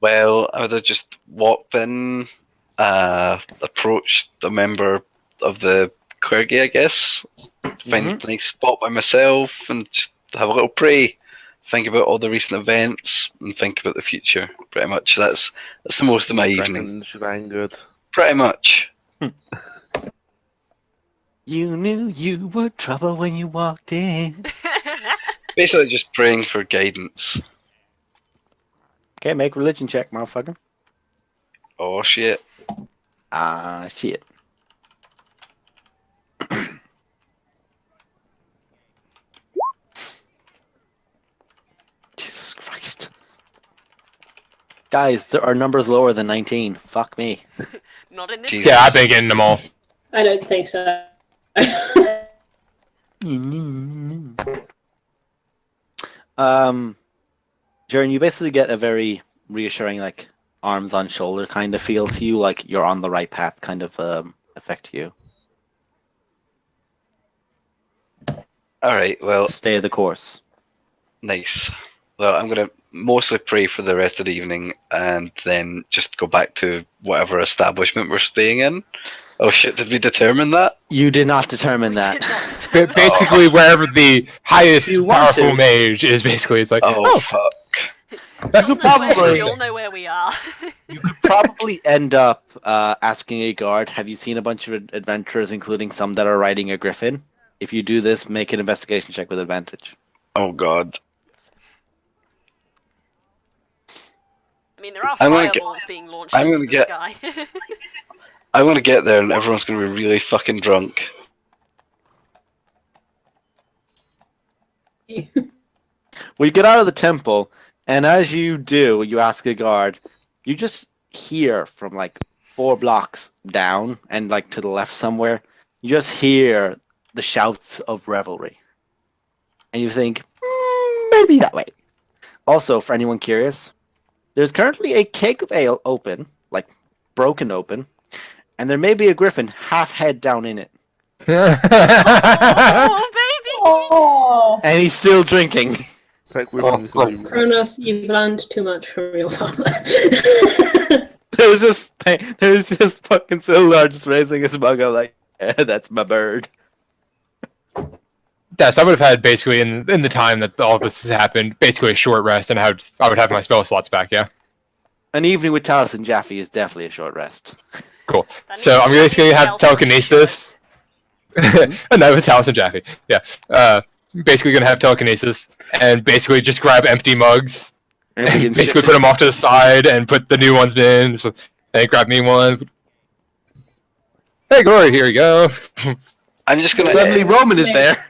[SPEAKER 7] Well, I would have just walked in, approached a member of the clergy, I guess, find a nice spot by myself and just have a little pray, think about all the recent events and think about the future. Pretty much, that's the most of my evening.
[SPEAKER 8] Drinking shebang good.
[SPEAKER 7] Pretty much.
[SPEAKER 1] You knew you were trouble when you walked in.
[SPEAKER 7] Basically, just praying for guidance.
[SPEAKER 1] Okay, make religion check, motherfucker.
[SPEAKER 7] Oh shit.
[SPEAKER 1] Ah, shit. Jesus Christ. Guys, our number's lower than 19. Fuck me.
[SPEAKER 2] Not in this
[SPEAKER 7] Jesus.
[SPEAKER 6] Yeah, I've been getting them all.
[SPEAKER 4] I don't think so.
[SPEAKER 1] Jaren, you basically get a very reassuring, like, arms on shoulder kind of feel to you, like you're on the right path kind of effect to you.
[SPEAKER 7] Alright, well,
[SPEAKER 1] Stay the course.
[SPEAKER 7] nice. Well, I'm going to mostly pray for the rest of the evening and then just go back to whatever establishment we're staying in. Oh shit, did we determine that?
[SPEAKER 1] You did not determine
[SPEAKER 2] We
[SPEAKER 1] that.
[SPEAKER 2] did not determine that.
[SPEAKER 6] Basically, wherever the highest
[SPEAKER 1] You want
[SPEAKER 6] powerful
[SPEAKER 1] to.
[SPEAKER 6] mage is, basically, it's like,
[SPEAKER 7] Oh, fuck.
[SPEAKER 2] You'll know,
[SPEAKER 1] probably-
[SPEAKER 2] you'll know where we are.
[SPEAKER 1] You could probably end up asking a guard, have you seen a bunch of adventurers, including some that are riding a griffin? If you do this, make an investigation check with advantage.
[SPEAKER 7] Oh god.
[SPEAKER 2] I mean, there are
[SPEAKER 7] I'm gonna get-
[SPEAKER 2] fireballs being launched
[SPEAKER 7] I'm
[SPEAKER 2] into
[SPEAKER 7] gonna
[SPEAKER 2] the
[SPEAKER 7] get-
[SPEAKER 2] sky.
[SPEAKER 7] I'm going to get there and everyone's going to be really fucking drunk.
[SPEAKER 1] Well, you get out of the temple, and as you do, you ask a guard, you just hear from like 4 blocks down and like to the left somewhere, you just hear the shouts of revelry. And you think, maybe that way. Also, for anyone curious, there's currently a keg of ale open, like broken open, and there may be a griffin half head down in it.
[SPEAKER 2] Oh, baby!
[SPEAKER 3] Oh,
[SPEAKER 1] And he's still drinking.
[SPEAKER 8] Thank Griffin.
[SPEAKER 4] Kronos, you've learned too much from your father.
[SPEAKER 1] There's just fucking Sildar just raising his mug up like, that's my bird.
[SPEAKER 6] Yes, I would have had basically in the time that all this has happened, basically a short rest, and I would have my spell slots back. Yeah,
[SPEAKER 1] An evening with Talos and Jaffe is definitely a short rest.
[SPEAKER 6] cool.
[SPEAKER 2] That
[SPEAKER 6] So
[SPEAKER 2] needs-
[SPEAKER 6] I'm
[SPEAKER 2] that
[SPEAKER 6] basically
[SPEAKER 2] needs
[SPEAKER 6] gonna have
[SPEAKER 2] help as a
[SPEAKER 6] telekinesis. A night with Talos and Jaffe. Yeah. Basically gonna have telekinesis and basically just grab empty mugs and basically put them off to the side and put the new ones in. So hey, grab me one. Hey, Glory, here you go.
[SPEAKER 7] I'm just going
[SPEAKER 1] Suddenly
[SPEAKER 7] to
[SPEAKER 1] Roman is there.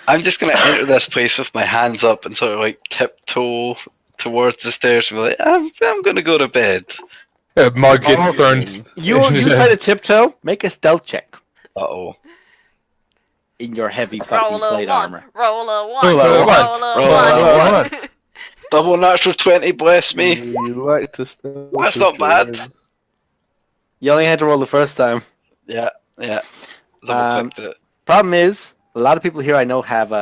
[SPEAKER 7] I'm just going to enter this place with my hands up and sort of like tiptoe towards the stairs and be like, I'm going to go to bed.
[SPEAKER 6] A mug gets thrown.
[SPEAKER 1] You try to tiptoe, make a stealth check
[SPEAKER 7] Uh-oh.
[SPEAKER 1] in your heavy fucking
[SPEAKER 2] Roll a
[SPEAKER 1] plate
[SPEAKER 2] 1,
[SPEAKER 1] armor.
[SPEAKER 2] roll a 1,
[SPEAKER 6] Roll a one,
[SPEAKER 2] roll a
[SPEAKER 1] roll a
[SPEAKER 2] 1.
[SPEAKER 7] Double natural 20, bless me.
[SPEAKER 8] You like to steal
[SPEAKER 7] That's
[SPEAKER 8] the
[SPEAKER 7] not bad.
[SPEAKER 8] children.
[SPEAKER 1] You only had to roll the first time.
[SPEAKER 7] Yeah. Double clicked it.
[SPEAKER 1] Problem is, a lot of people here I know have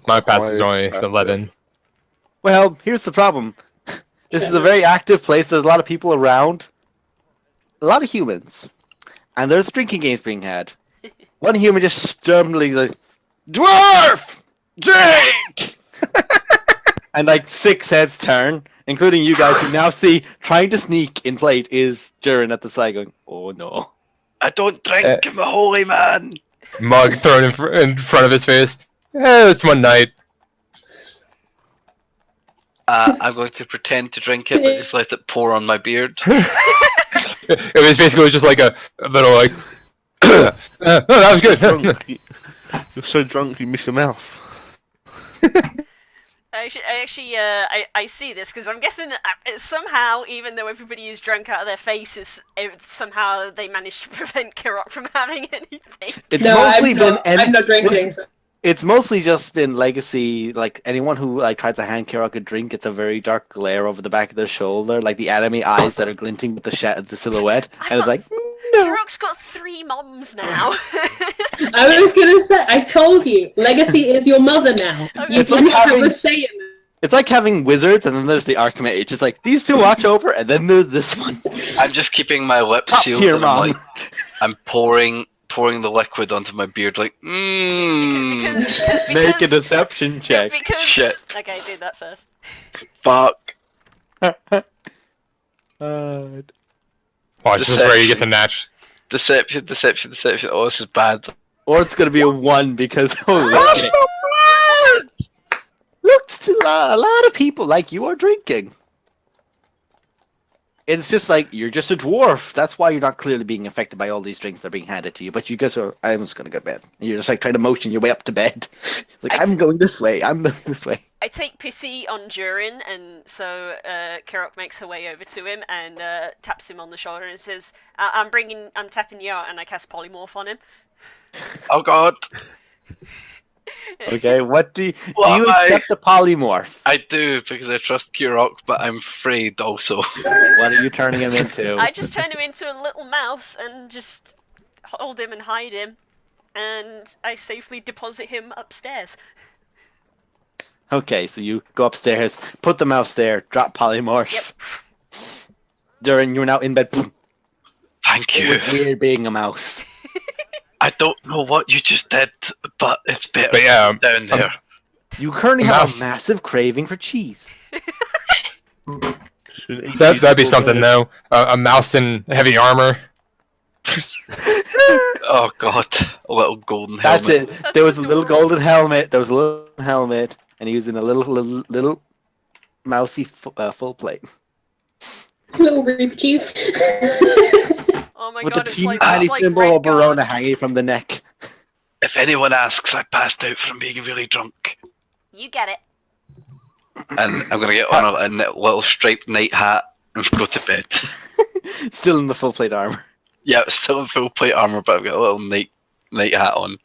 [SPEAKER 6] My pass is only 11.
[SPEAKER 1] well, here's the problem. This is a very active place. There's a lot of people around. A lot of humans. And there's drinking games being had. One human just sternly like, Dwarf! Drink! And like 6 heads turn, including you guys who now see trying to sneak in plate is Durin at the side going, oh no.
[SPEAKER 7] I don't drink, I'm a holy man.
[SPEAKER 6] Mug thrown in front of his face. It's one night.
[SPEAKER 7] I'm going to pretend to drink it, but just let it pour on my beard.
[SPEAKER 6] It was basically just like a little like. Oh, that was good.
[SPEAKER 8] You're so drunk you miss your mouth.
[SPEAKER 2] I see this because I'm guessing that somehow, even though everybody is drunk out of their faces, somehow they managed to prevent Kirok from having anything.
[SPEAKER 1] It's
[SPEAKER 4] No,
[SPEAKER 1] mostly
[SPEAKER 4] I'm not drinking. So.
[SPEAKER 1] It's mostly just been legacy. Like anyone who like tries to hand Kirok a drink, it's a very dark glare over the back of their shoulder, like the anime eyes that are glinting with the silhouette, and it's like, no.
[SPEAKER 2] Kirok's got 3 moms now.
[SPEAKER 4] I was gonna say, I told you, Legacy is your mother now. You
[SPEAKER 1] It's like
[SPEAKER 4] didn't have
[SPEAKER 1] having-
[SPEAKER 4] a say in it.
[SPEAKER 1] It's like having wizards, and then there's the Archmage. It's like these two watch over, and then there's this one.
[SPEAKER 7] I'm just keeping my lips
[SPEAKER 1] Top
[SPEAKER 7] sealed
[SPEAKER 1] tier
[SPEAKER 7] and I'm
[SPEAKER 1] mom.
[SPEAKER 7] like, I'm pouring the liquid onto my beard like,
[SPEAKER 1] Make a deception check.
[SPEAKER 2] Because...
[SPEAKER 7] shit,
[SPEAKER 2] Okay, do that first.
[SPEAKER 7] fuck.
[SPEAKER 6] Watch, this is where you get some natch.
[SPEAKER 7] Deception. Oh, this is bad.
[SPEAKER 1] Or it's gonna be a 1 because holy
[SPEAKER 7] That's
[SPEAKER 1] shit.
[SPEAKER 7] not bad!
[SPEAKER 1] Looks to a lot of people like you are drinking. It's just like you're just a dwarf. That's why you're not clearly being affected by all these drinks that are being handed to you. But you guys are. I'm just gonna go to bed. And you're just like trying to motion your way up to bed. Like I'm going this way. I'm going this way.
[SPEAKER 2] I take pity on Durin, and so Kirok makes her way over to him and taps him on the shoulder and says, I'm tapping you out, and I cast Polymorph on him.
[SPEAKER 7] Oh god.
[SPEAKER 1] Okay, what do
[SPEAKER 7] What
[SPEAKER 1] you
[SPEAKER 7] am I?
[SPEAKER 1] accept the polymorph?
[SPEAKER 7] I do because I trust Kirok, but I'm afraid also.
[SPEAKER 1] What are you turning him into?
[SPEAKER 2] I just turn him into a little mouse and just hold him and hide him, and I safely deposit him upstairs.
[SPEAKER 1] Okay, so you go upstairs, put the mouse there, drop polymorph.
[SPEAKER 2] Yep.
[SPEAKER 1] During you're now in bed.
[SPEAKER 7] Thank
[SPEAKER 1] It
[SPEAKER 7] you.
[SPEAKER 1] was weird being a mouse.
[SPEAKER 7] I don't know what you just did, but it's better
[SPEAKER 6] But yeah,
[SPEAKER 7] down there.
[SPEAKER 1] You currently
[SPEAKER 6] A
[SPEAKER 1] have
[SPEAKER 6] mouse.
[SPEAKER 1] a massive craving for cheese.
[SPEAKER 6] That'd be something though. A mouse in heavy armor.
[SPEAKER 7] Oh god, a little golden
[SPEAKER 1] That's
[SPEAKER 7] helmet.
[SPEAKER 1] it.
[SPEAKER 2] That's
[SPEAKER 1] There was a little
[SPEAKER 2] adorable.
[SPEAKER 1] golden helmet. There was a little helmet, and he was in a little mousy full plate
[SPEAKER 4] Little Reaper Chief.
[SPEAKER 2] Oh my
[SPEAKER 1] with
[SPEAKER 2] god,
[SPEAKER 1] the
[SPEAKER 2] it's
[SPEAKER 1] teeny
[SPEAKER 2] like
[SPEAKER 1] tiny symbol
[SPEAKER 2] Red
[SPEAKER 1] of Verona
[SPEAKER 2] Guard.
[SPEAKER 1] hanging from the neck.
[SPEAKER 7] If anyone asks, I passed out from being really drunk.
[SPEAKER 2] You get it.
[SPEAKER 7] And I'm gonna get on a little striped night hat and go to bed.
[SPEAKER 1] Still in the full plate armor.
[SPEAKER 7] Yeah, still in full plate armor, but I've got a little night hat on.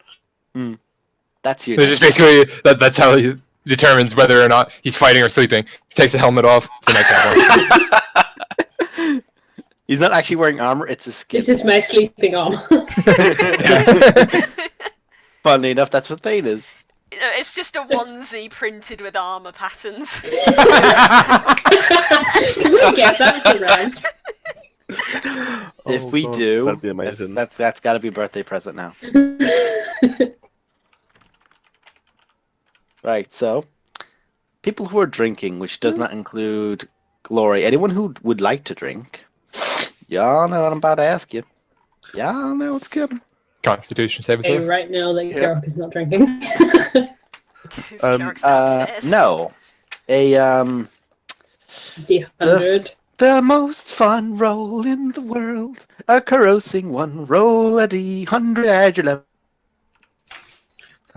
[SPEAKER 1] That's your.
[SPEAKER 6] So just basically, that's how he determines whether or not he's fighting or sleeping. He takes the helmet off. It's a nightcap on.
[SPEAKER 1] He's not actually wearing armor. It's a skin.
[SPEAKER 4] This is my sleeping arm.
[SPEAKER 1] Funnily enough, that's what Thane is.
[SPEAKER 2] It's just a onesie printed with armor patterns.
[SPEAKER 4] Can we get that for Rams?
[SPEAKER 1] If we do,
[SPEAKER 8] that'd be amazing.
[SPEAKER 1] That's got to be a birthday present now. Right. So, people who are drinking, which does not include Glory. Anyone who would like to drink, y'all know what I'm about to ask you. Y'all know what's coming.
[SPEAKER 6] Constitution saving
[SPEAKER 4] Okay,
[SPEAKER 6] throw.
[SPEAKER 4] right now that Garrick is not drinking.
[SPEAKER 2] Carrick's downstairs.
[SPEAKER 1] No. A
[SPEAKER 4] D100.
[SPEAKER 1] The most fun roll in the world. A corrosing one. Roll a D100 at your level.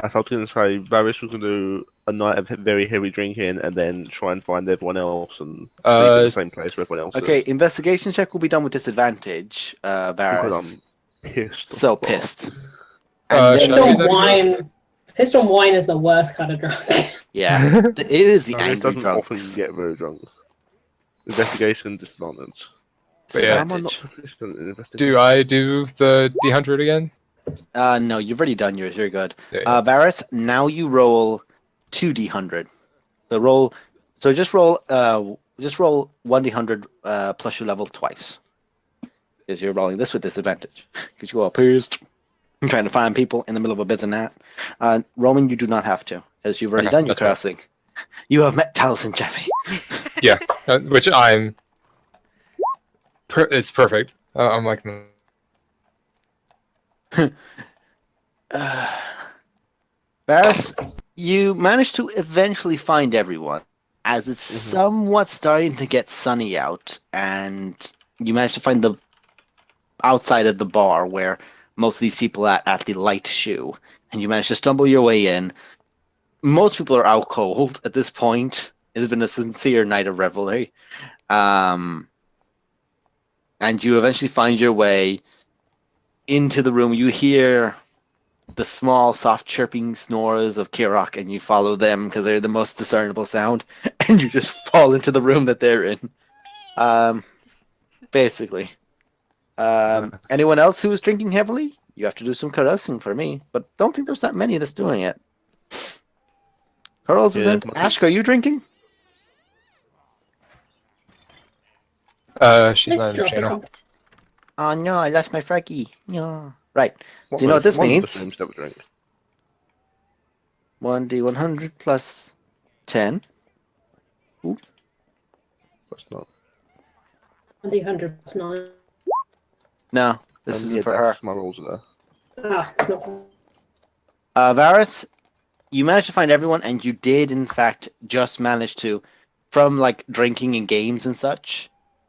[SPEAKER 8] As I was going to say, Varys was going to do a night of very heavy drinking and then try and find everyone else and sleep in the same place where everyone else
[SPEAKER 1] Okay,
[SPEAKER 8] is.
[SPEAKER 1] investigation check will be done with disadvantage,
[SPEAKER 8] Because
[SPEAKER 1] Varys.
[SPEAKER 8] I'm pissed.
[SPEAKER 1] So
[SPEAKER 8] off.
[SPEAKER 1] pissed.
[SPEAKER 6] Should
[SPEAKER 4] Pissed
[SPEAKER 6] I
[SPEAKER 4] on
[SPEAKER 6] do that
[SPEAKER 4] wine. Pissed on wine is the worst kind of drunk.
[SPEAKER 1] Yeah, it is the
[SPEAKER 8] Varys
[SPEAKER 1] angry
[SPEAKER 8] doesn't often
[SPEAKER 1] drunks.
[SPEAKER 8] get very drunk. Investigation disadvantage.
[SPEAKER 6] But yeah.
[SPEAKER 8] Why am I not
[SPEAKER 1] Disadvantage.
[SPEAKER 8] proficient in investigation?
[SPEAKER 6] Do I do the D100 again?
[SPEAKER 1] No, you've already done yours. You're good.
[SPEAKER 6] There you go.
[SPEAKER 1] Varys, now you roll 2d100. So just roll 1d100 plus your level twice. Because you're rolling this with disadvantage. Because you are pissed. I'm trying to find people in the middle of a busy night. Roman, you do not have to, as you've already
[SPEAKER 6] Okay,
[SPEAKER 1] done your
[SPEAKER 6] that's fine.
[SPEAKER 1] crossing. You have met Taliesin Jeffy.
[SPEAKER 6] Yeah, which I'm. It's perfect. I'm like.
[SPEAKER 1] Varys, you managed to eventually find everyone, as it's somewhat starting to get sunny out, and you managed to find the outside of the bar where most of these people are at the light shoe, and you managed to stumble your way in. Most people are out cold at this point. It has been a sincere night of revelry. And you eventually find your way into the room. You hear the small, soft chirping snores of Kirok, and you follow them because they're the most discernible sound, and you just fall into the room that they're in. Basically. Anyone else who is drinking heavily? You have to do some carousing for me, but don't think there's that many that's doing it. Carl's isn't. Ashka, are you drinking?
[SPEAKER 6] She's not in the channel.
[SPEAKER 1] Oh no, I lost my Froggy. No. Right.
[SPEAKER 8] What
[SPEAKER 1] Do you know what this
[SPEAKER 8] one
[SPEAKER 1] means?
[SPEAKER 8] of us seems to have a drink.
[SPEAKER 1] 1d100 plus 10.
[SPEAKER 8] That's not.
[SPEAKER 4] D100 plus 9.
[SPEAKER 1] No, this isn't
[SPEAKER 8] yeah,
[SPEAKER 1] for her.
[SPEAKER 8] that's my rules there.
[SPEAKER 4] Ah, it's not.
[SPEAKER 1] Varys, you managed to find everyone, and you did, in fact, just manage to, from like drinking in games and such,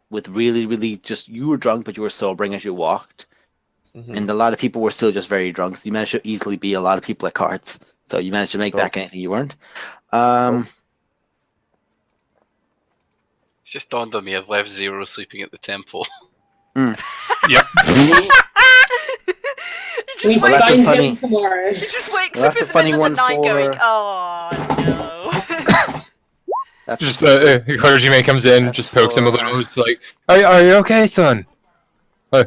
[SPEAKER 1] with really, really just, you were drunk, but you were sobering as you walked. And a lot of people were still just very drunk, so you managed to easily beat a lot of people at cards. So you managed to make back anything you weren't.
[SPEAKER 7] It's just dawned on me I've left Zero sleeping at the temple.
[SPEAKER 6] Yep.
[SPEAKER 2] just
[SPEAKER 4] We
[SPEAKER 1] Well, that's a
[SPEAKER 4] find
[SPEAKER 1] funny-
[SPEAKER 4] him tomorrow.
[SPEAKER 2] He just wakes
[SPEAKER 1] Well,
[SPEAKER 2] up
[SPEAKER 1] that's
[SPEAKER 2] in
[SPEAKER 1] a
[SPEAKER 2] the
[SPEAKER 1] funny
[SPEAKER 2] middle of the
[SPEAKER 1] one
[SPEAKER 2] night going,
[SPEAKER 1] for-
[SPEAKER 2] oh no.
[SPEAKER 1] That's
[SPEAKER 6] Just clergyman comes in,
[SPEAKER 1] That's
[SPEAKER 6] just pokes him a
[SPEAKER 1] for-
[SPEAKER 6] little. It's like, are you okay, son? Where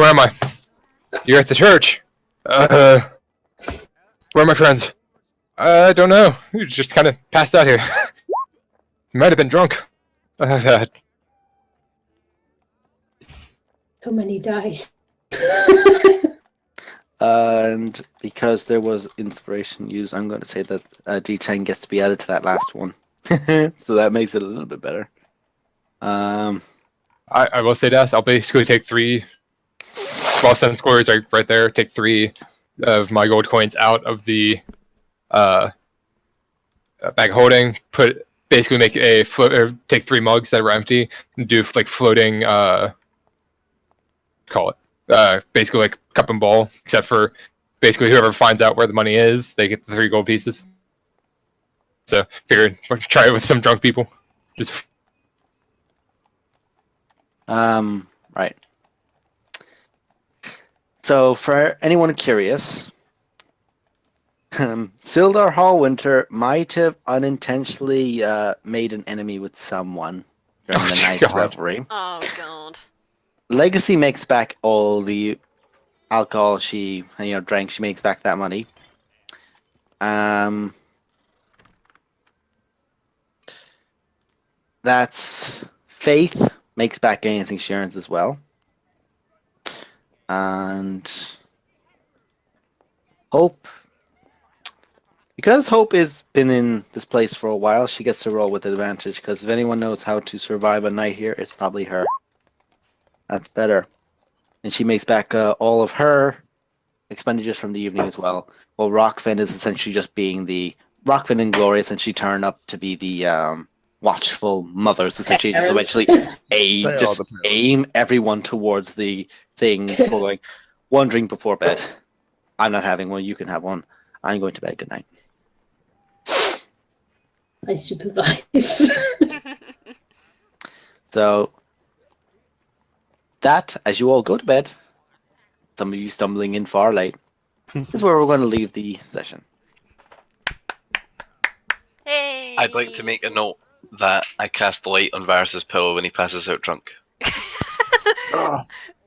[SPEAKER 6] am I? You're at the church. Where are my friends? I don't know. You just kind of passed out here. You might have been drunk. God.
[SPEAKER 4] So many dice.
[SPEAKER 1] And because there was inspiration used, I'm going to say that D10 gets to be added to that last one. So that makes it a little bit better.
[SPEAKER 6] I will say this. I'll basically take 3 small 7 squares right there. Take 3 of my gold coins out of the bag holding. Basically make a float, or take 3 mugs that were empty and do like floating. Call it basically like cup and ball, except for basically whoever finds out where the money is, they get the 3 gold pieces. So figured try it with some drunk people. Just
[SPEAKER 1] right. So for anyone curious, Sildar Hallwinter might have unintentionally made an enemy with someone during
[SPEAKER 6] Oh,
[SPEAKER 1] the night's
[SPEAKER 6] God.
[SPEAKER 1] revelry.
[SPEAKER 2] Oh god.
[SPEAKER 1] Legacy makes back all the alcohol she drank. She makes back that money. That's Faith makes back anything she earns as well. And Hope, because Hope has been in this place for a while, she gets to roll with advantage, because if anyone knows how to survive a night here, it's probably her. That's better. And she makes back all of her expenditures from the evening as well. Well, Rockfin is essentially just being the... Rockfin and Gloria essentially turn up to be the watchful mothers, essentially. Just eventually
[SPEAKER 8] They are
[SPEAKER 1] just
[SPEAKER 8] the parents.
[SPEAKER 1] aim everyone towards the thing, going, one drink before bed. I'm not having one, you can have one. I'm going to bed, good night.
[SPEAKER 4] I supervise.
[SPEAKER 1] So, that, as you all go to bed, some of you stumbling in far late, is where we're going to leave the session.
[SPEAKER 2] Hey.
[SPEAKER 7] I'd like to make a note that I cast the light on Varus's pillow when he passes out drunk.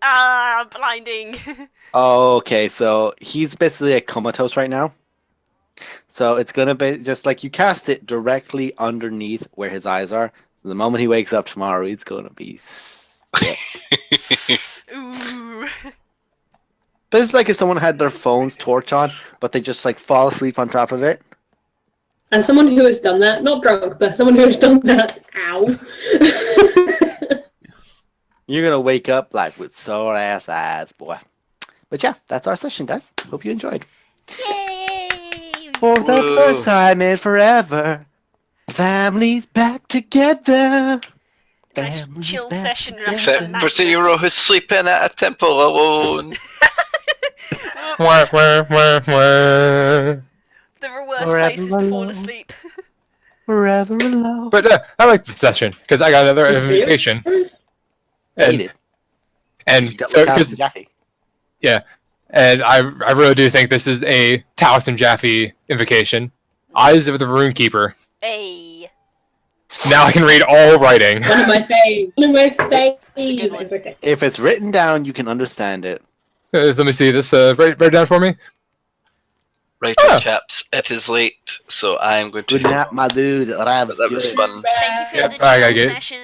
[SPEAKER 2] Ah, blinding.
[SPEAKER 1] Okay, so he's basically comatose right now. So it's going to be just like you cast it directly underneath where his eyes are. So the moment he wakes up tomorrow, he's going to be sick.
[SPEAKER 2] Ooh.
[SPEAKER 1] But it's like if someone had their phone's torch on, but they just like fall asleep on top of it.
[SPEAKER 4] And someone who has done that, not drunk, but someone who has done that, ow.
[SPEAKER 1] You're going to wake up like with sore ass eyes, boy. But yeah, that's our session, guys. Hope you enjoyed.
[SPEAKER 2] Yay.
[SPEAKER 1] For the
[SPEAKER 7] Whoa.
[SPEAKER 1] first time in forever, family's back together.
[SPEAKER 2] Nice
[SPEAKER 1] Family's
[SPEAKER 2] chill
[SPEAKER 1] back
[SPEAKER 2] session
[SPEAKER 1] together.
[SPEAKER 7] Except for
[SPEAKER 2] Madness.
[SPEAKER 7] Zero, who's sleeping at a temple alone.
[SPEAKER 6] wah, wah, wah, wah.
[SPEAKER 2] There are worse
[SPEAKER 1] Forever
[SPEAKER 2] places to fall
[SPEAKER 1] alone.
[SPEAKER 2] asleep.
[SPEAKER 1] Forever alone.
[SPEAKER 6] But I like the session because I got another
[SPEAKER 4] Let's do it.
[SPEAKER 6] invitation.
[SPEAKER 1] Hate it.
[SPEAKER 6] And
[SPEAKER 1] Double
[SPEAKER 6] so,
[SPEAKER 1] Taos
[SPEAKER 6] 'cause-
[SPEAKER 1] and Jaffe.
[SPEAKER 6] and I really do think this is a Taos and Jaffe invocation. Eyes of the Runekeeper.
[SPEAKER 2] Hey.
[SPEAKER 6] Now I can read all writing.
[SPEAKER 4] One of my faves. One of my
[SPEAKER 2] a good one.
[SPEAKER 4] faves.
[SPEAKER 1] If it's written down, you can understand it.
[SPEAKER 6] Let me see this. Write it down for me.
[SPEAKER 7] Right,
[SPEAKER 6] Ah.
[SPEAKER 7] chaps, it is late, so I am going to.
[SPEAKER 1] Good night, my dude. Rav's
[SPEAKER 7] That was
[SPEAKER 1] good.
[SPEAKER 7] fun.
[SPEAKER 2] Thank you for
[SPEAKER 6] Yep,
[SPEAKER 2] the
[SPEAKER 6] I
[SPEAKER 2] chill
[SPEAKER 6] get it.
[SPEAKER 2] session.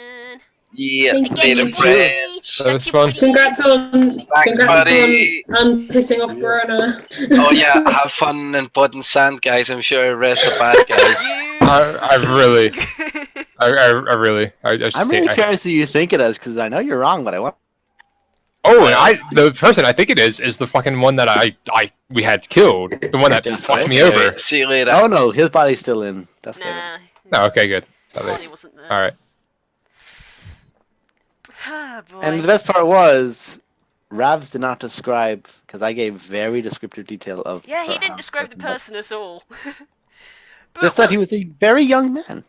[SPEAKER 7] Yeah,
[SPEAKER 4] Thank
[SPEAKER 2] Get
[SPEAKER 7] made
[SPEAKER 2] you,
[SPEAKER 7] a
[SPEAKER 2] buddy.
[SPEAKER 7] friends.
[SPEAKER 6] That was
[SPEAKER 2] Get you,
[SPEAKER 6] fun.
[SPEAKER 2] buddy.
[SPEAKER 4] Congrats on
[SPEAKER 7] Thanks, buddy.
[SPEAKER 4] pissing off Verona.
[SPEAKER 7] Oh yeah, have fun in blood and sand, guys. I'm sure I raised the bad guy.
[SPEAKER 2] You.
[SPEAKER 6] I really, I just
[SPEAKER 1] I'm
[SPEAKER 6] hate-
[SPEAKER 1] really
[SPEAKER 6] I-
[SPEAKER 1] curious who you think it is, because I know you're wrong, but I want.
[SPEAKER 6] Oh, and the person I think it is the fucking one that we had killed. The one that
[SPEAKER 1] Just
[SPEAKER 6] fucked
[SPEAKER 1] right.
[SPEAKER 6] me over.
[SPEAKER 7] See you later.
[SPEAKER 1] Oh no, his body's still in. That's good.
[SPEAKER 2] Nah.
[SPEAKER 6] Oh, okay, good.
[SPEAKER 2] Body wasn't there.
[SPEAKER 6] All right.
[SPEAKER 2] Ah, boy.
[SPEAKER 1] And the best part was, Ravs did not describe, because I gave very descriptive detail of.
[SPEAKER 2] Yeah, he
[SPEAKER 1] her
[SPEAKER 2] didn't describe the
[SPEAKER 1] but
[SPEAKER 2] person at all. But
[SPEAKER 1] Just that he was a very young man.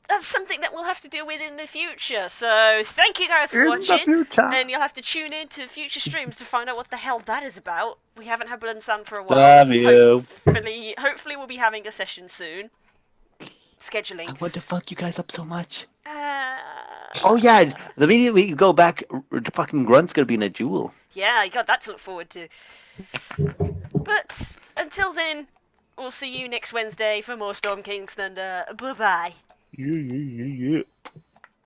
[SPEAKER 2] that's something that we'll have to deal with in the future. So thank you guys for
[SPEAKER 1] In the
[SPEAKER 2] watching,
[SPEAKER 1] future.
[SPEAKER 2] and you'll have to tune in to future streams to find out what the hell that is about. We haven't had Blood and Sand for a while.
[SPEAKER 1] Love you.
[SPEAKER 2] Hopefully we'll be having a session soon. Scheduling.
[SPEAKER 1] I want to fuck you guys up so much.
[SPEAKER 2] Uh,
[SPEAKER 1] Oh yeah, the minute we go back, the fucking Grunt's gonna be in a jewel.
[SPEAKER 2] yeah, I got that to look forward to. But until then, we'll see you next Wednesday for more Storm King's Thunder. Bye bye.
[SPEAKER 8] Yeah.